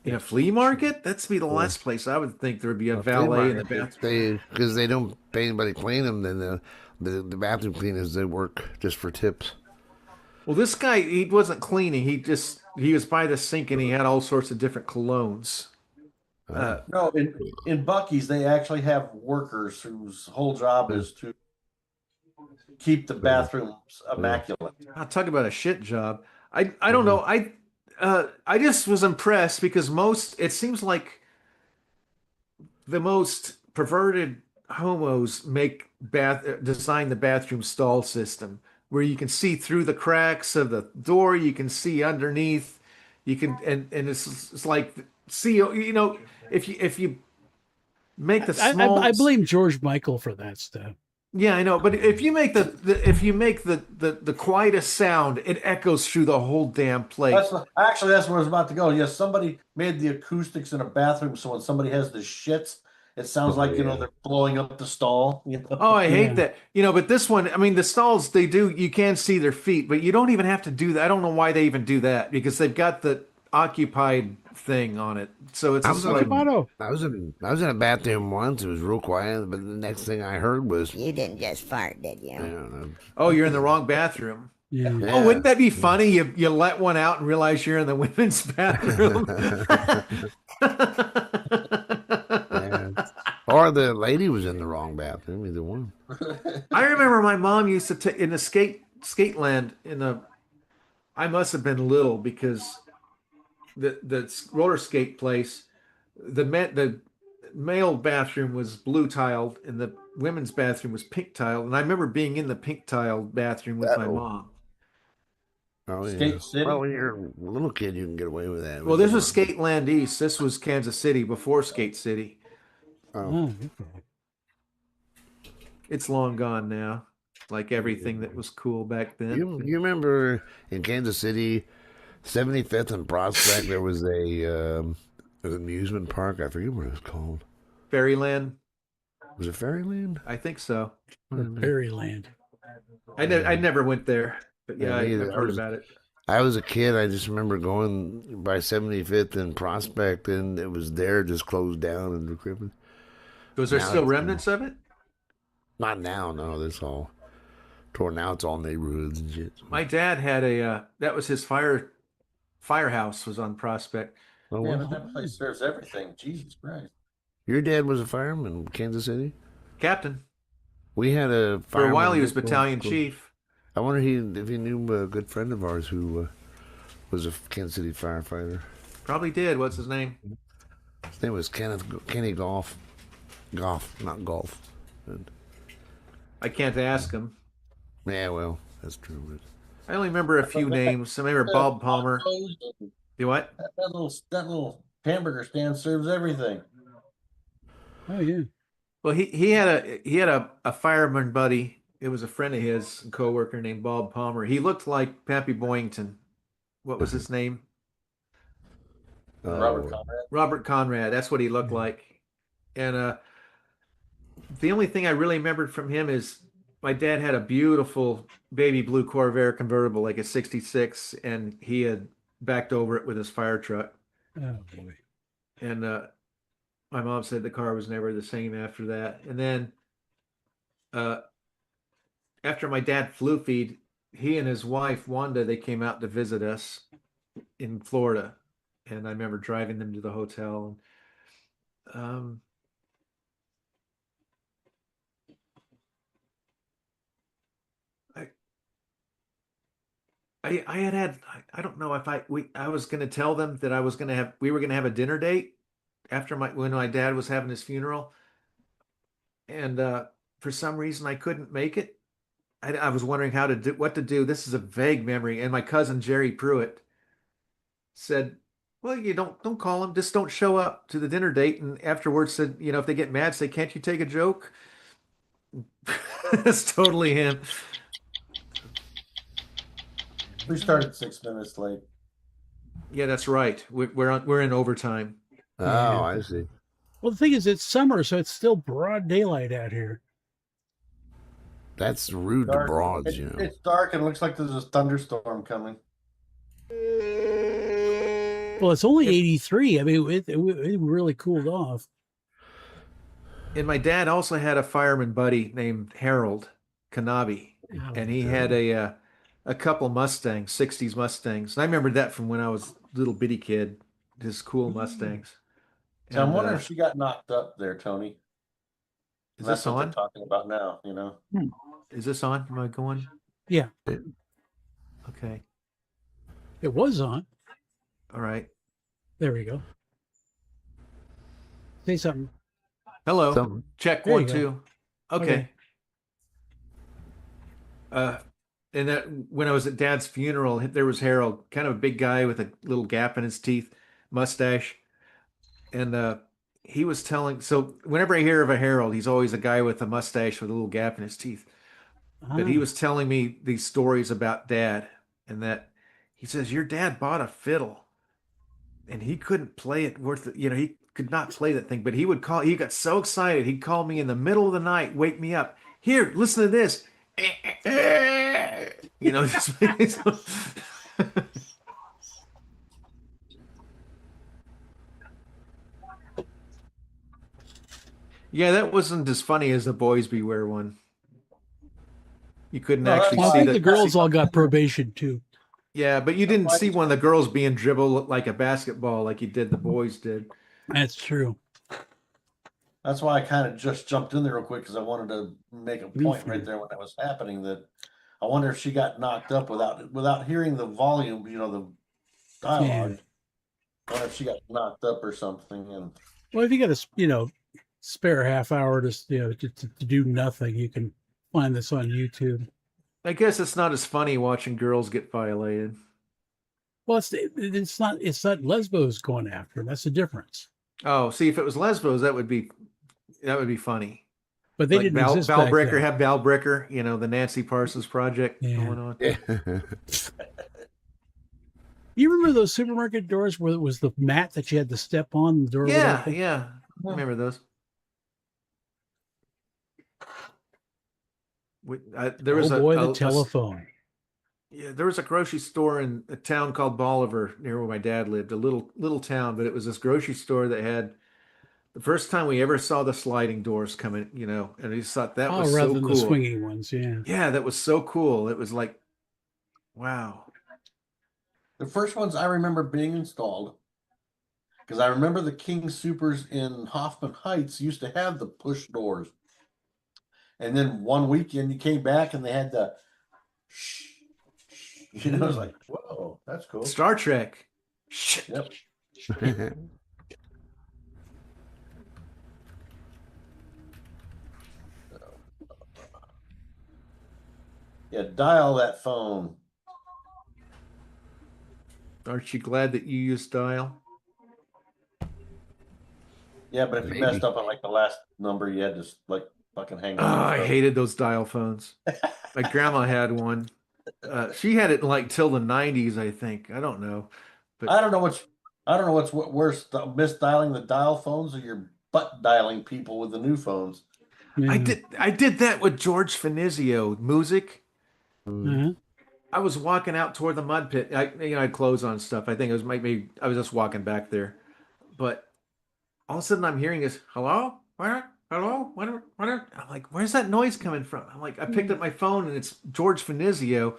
In a flea market? That's be the last place I would think there would be a valet in the bathroom. Because they don't pay anybody to clean them, then the bathroom cleaners, they work just for tips. Well, this guy, he wasn't cleaning. He was by the sink and he had all sorts of different colognes. No, in Buc-ee's, they actually have workers whose whole job is to keep the bathrooms immaculate. I'll talk about a shit job. I don't know. I just was impressed because it seems like the most perverted homos design the bathroom stall system where you can see through the cracks of the door, you can see underneath, you can, and it's like, see, you know, if you make the small, I blame George Michael for that stuff. Yeah, I know, but if you make the quietest sound, it echoes through the whole damn place. That's where I was about to go. Yes, somebody made the acoustics in a bathroom so when somebody has the shits, it sounds like, you know, they're blowing up the stall. You know? Oh, I hate that. You know, but this one, I mean, the stalls, you can see their feet, but you don't even have to do that. I don't know why they even do that, because they've got the occupied thing on it. So it's I was in a bathroom once. It was real quiet, but the next thing I heard was, "You didn't just fart, did you?" I don't know. Oh, you're in the wrong bathroom. Yeah. Oh, wouldn't that be funny? You let one out and realize you're in the women's bathroom. Or the lady was in the wrong bathroom, either one. I remember my mom used to take in the skate land I must have been little, because the roller skate place, the male bathroom was blue tiled and the women's bathroom was pink tiled, and I remember being in the pink tiled bathroom with my mom. Oh, yeah. Skate City? Well, when you're a little kid, you can get away with that. Well, this was Skate Land East. This was Kansas City before Skate City. Oh. It's long gone now, like everything that was cool back then. You remember in Kansas City, 75th and Prospect, there was an amusement park. I forget what it was called. Fairyland. Was it Fairyland? I think so. Fairyland. I never went there, but yeah, I've heard about it. I was a kid. I just remember going by 75th and Prospect, and it was there, just closed down and decrepit. Was there still remnants of it? Not now, no. That's all torn. Now it's all neighborhoods and shit. My dad had that was his firehouse was on Prospect. Oh, yeah, but that place serves everything. Jesus Christ. Your dad was a fireman in Kansas City? Captain. We had a fireman. For a while he was battalion chief. I wonder if he knew a good friend of ours who was a Kansas City firefighter. Probably did. What's his name? His name was Kenny Goff. Goff, not golf. And, I can't ask him. Yeah, well, that's true. But I only remember a few names. I remember Bob Palmer. You what? That little hamburger stand serves everything. Oh yeah. Well, he had a fireman buddy it was a friend of his, a coworker named Bob Palmer. He looked like Pappy Boyington. What was his name? Robert Oh, Conrad. Robert Conrad. That's what he looked like. And the only thing I really remembered from him is my dad had a beautiful baby blue Corvair convertible, like a '66, and he had backed over it with his fire truck. Oh boy. And my mom said the car was never the same after that. And then after my dad flu feed, he and his wife Wanda, they came out to visit us in Florida, and I remember driving them to the hotel. Um, I had I don't know if I was going to tell them that we were going to have a dinner date after when my dad was having his funeral, and for some reason I couldn't make it. I was wondering what to do. This is a vague memory, and my cousin Jerry Pruitt said, "Well, you don't call them. Just don't show up to the dinner date." And afterwards said, if they get mad, say, "Can't you take a joke?" That's totally him. We started 6 minutes late. Yeah, that's right. We're in overtime. oh, I see. Well, the thing is, it's summer, so it's still broad daylight out here. That's rude to Dark. broads, you know. It's dark and it looks like there's a thunderstorm coming. Well, it's only 83. I mean, it really cooled off. And my dad also had a fireman buddy named Harold Kanabi, and he had a couple Mustangs, '60s Mustangs. And I remember that from when I was a little bitty kid. Just cool Mustangs. So I'm wondering if she got knocked up there, Tony. Is That's this what on? they're talking about now, you know. Is this on? Am I going? Yeah, Okay. it was on. All right. There we go. Say something. Hello. Something. Check There you 1 go. 2. Okay. And that when I was at Dad's funeral, there was Harold, kind of a big guy with a little gap in his teeth, mustache, and he was telling. So whenever I hear of a Harold, he's always a guy with a mustache with a little gap in his teeth. But he was telling me these stories about Dad, and that he says your dad bought a fiddle, and he couldn't play it he could not play that thing. But he would call. He got so excited, he'd call me in the middle of the night, wake me up. Here, listen to this. Just yeah, that wasn't as funny as the Boys Beware one. You couldn't actually Well, I see think that. the girls all got probation too. Yeah, but you didn't see one of the girls being dribbled like a basketball like you did the boys did. That's true. That's why I kind of just jumped in there real quick because I wanted to make a point right there when that was happening. That I wonder if she got knocked up without hearing the volume, the dialogue. I wonder if she got knocked up or something. And Well, if you got a spare half hour to do nothing, you can find this on YouTube. I guess it's not as funny watching girls get violated. Well, it's not lesbos going after them. That's the difference. Oh, see, if it was lesbos, that would be funny. But they Like didn't Val exist back Brecker then. have Val Brecker, the Nancy Parsons project going on. You remember those supermarket doors where it was the mat that you had to step on the door? Yeah. I remember those. There was the telephone. There was a grocery store in a town called Bolivar near where my dad lived, a little town, but it was this grocery store that had the first time we ever saw the sliding doors coming, and we just thought that was rather so than cool. the swinging ones, yeah. Yeah, that was so cool. It was like, wow. the first ones I remember being installed, because I remember the King Supers in Hoffman Heights used to have the push doors. And then one weekend you came back and they had the I was like, whoa, that's cool. Star Trek. Yep. Yeah, dial that phone. Aren't you glad that you used dial? Yeah, but if you messed up on like the last number, you had to fucking hang Oh, on. I hated those dial phones. My grandma had one. She had it like till the 90s, I think. I don't know. But I don't know what's worse, misdialing the dial phones or your butt dialing people with the new phones. Yeah. I did that with George Finizio, music. Uh-huh. I was walking out toward the mud pit. I had clothes on and stuff. I think it was maybe I was just walking back there. But all of a sudden I'm hearing this, hello? What? Hello? What? I'm like, where's that noise coming from? I'm like, I picked up my phone and it's George Finizio.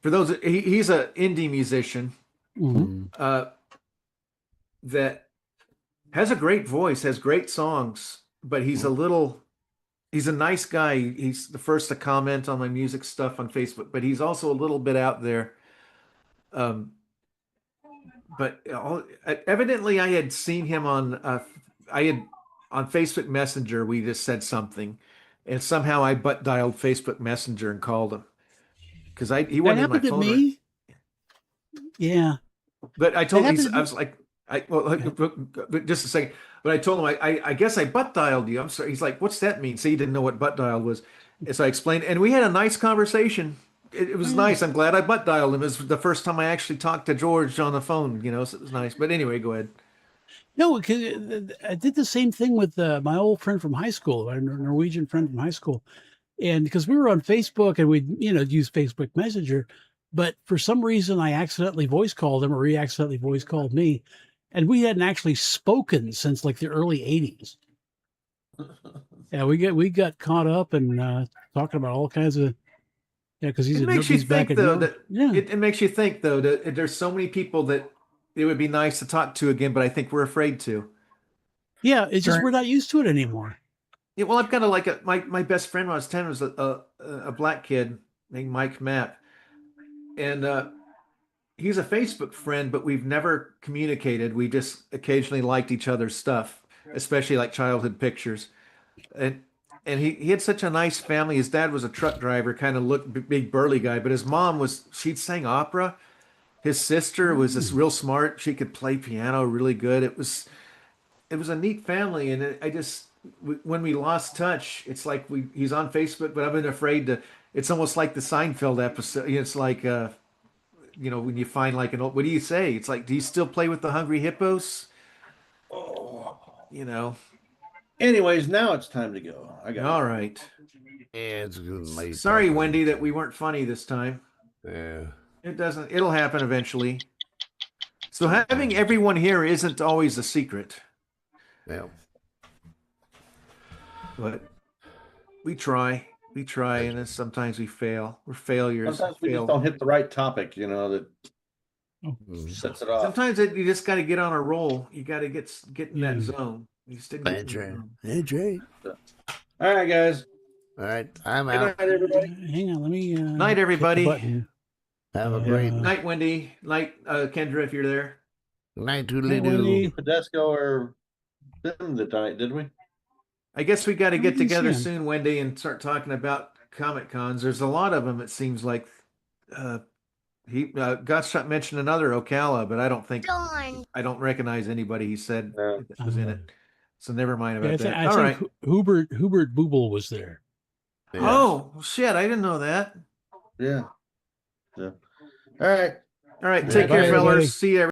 For those, he's an indie musician that has a great voice, has great songs, but he's a nice guy. He's the first to comment on my music stuff on Facebook, but he's also a little bit out there. But evidently I had seen him on Facebook Messenger. We just said something, and somehow I butt dialed Facebook Messenger and called him because he That wasn't in my happened to phone. me. Yeah. But I told That him, happened to I was like, but just a second. But I told him, I guess I butt dialed you. I'm sorry. He's like, what's that mean? So he didn't know what butt dial was. And so I explained, and we had a nice conversation. It was nice. I'm glad I butt dialed him. It was the first time I actually talked to George on the phone, so it was nice. But anyway, go ahead. No, because I did the same thing with my old friend from high school, our Norwegian friend from high school. And because we were on Facebook and we'd, use Facebook Messenger, but for some reason I accidentally voice called him or he accidentally voice called me. And we hadn't actually spoken since like the early 80s. Yeah, we got caught up and talking about all kinds of because It makes you think though that it makes you think though that there's so many people that it would be nice to talk to again, but I think we're afraid to. Yeah, it's just we're not used to it anymore. Yeah, well, I've got my best friend when I was 10 was a black kid named Mike Mapp, and he's a Facebook friend, but we've never communicated. We just occasionally liked each other's stuff, especially like childhood pictures. And he had such a nice family. His dad was a truck driver, kind of looked big burly guy, but his mom she'd sang opera. His sister was this real smart. She could play piano really good. It was a neat family, and when we lost touch, it's like he's on Facebook, but I've been afraid to. It's almost like the Seinfeld episode. It's like when you find like an old. What do you say? It's like, do you still play with the Hungry Hippos? Oh. Anyways, now it's time to go. All right. Yeah, it's good. Late. Sorry, Wendy, that we weren't funny this time. Yeah. It'll happen eventually. So having everyone here isn't always a secret. Yeah. But we try, and then sometimes we fail. We're failures. Sometimes we just don't hit the right topic, that sets it off. Sometimes you just got to get on a roll. You got to get in that zone. You still get That's right. All right, guys. All right, I'm Good out. night, everybody. Hang on, let me. Night, everybody. Have a great Night, Wendy. Night, Kendra, if you're there. night, toodly-doo. Tedesco or Bim tonight, did we? I guess we got to get didn't together see him. soon, Wendy, and start talking about Comic Cons. There's a lot of them. It seems like Godshot mentioned another Ocala, but I don't recognize anybody he said that was in it. So never mind about that. I All right. think Hubert Bubel was there. Yeah. Oh shit! I didn't know that. Yeah. All right. All right. Take care, Bye, fellas. everybody. See you.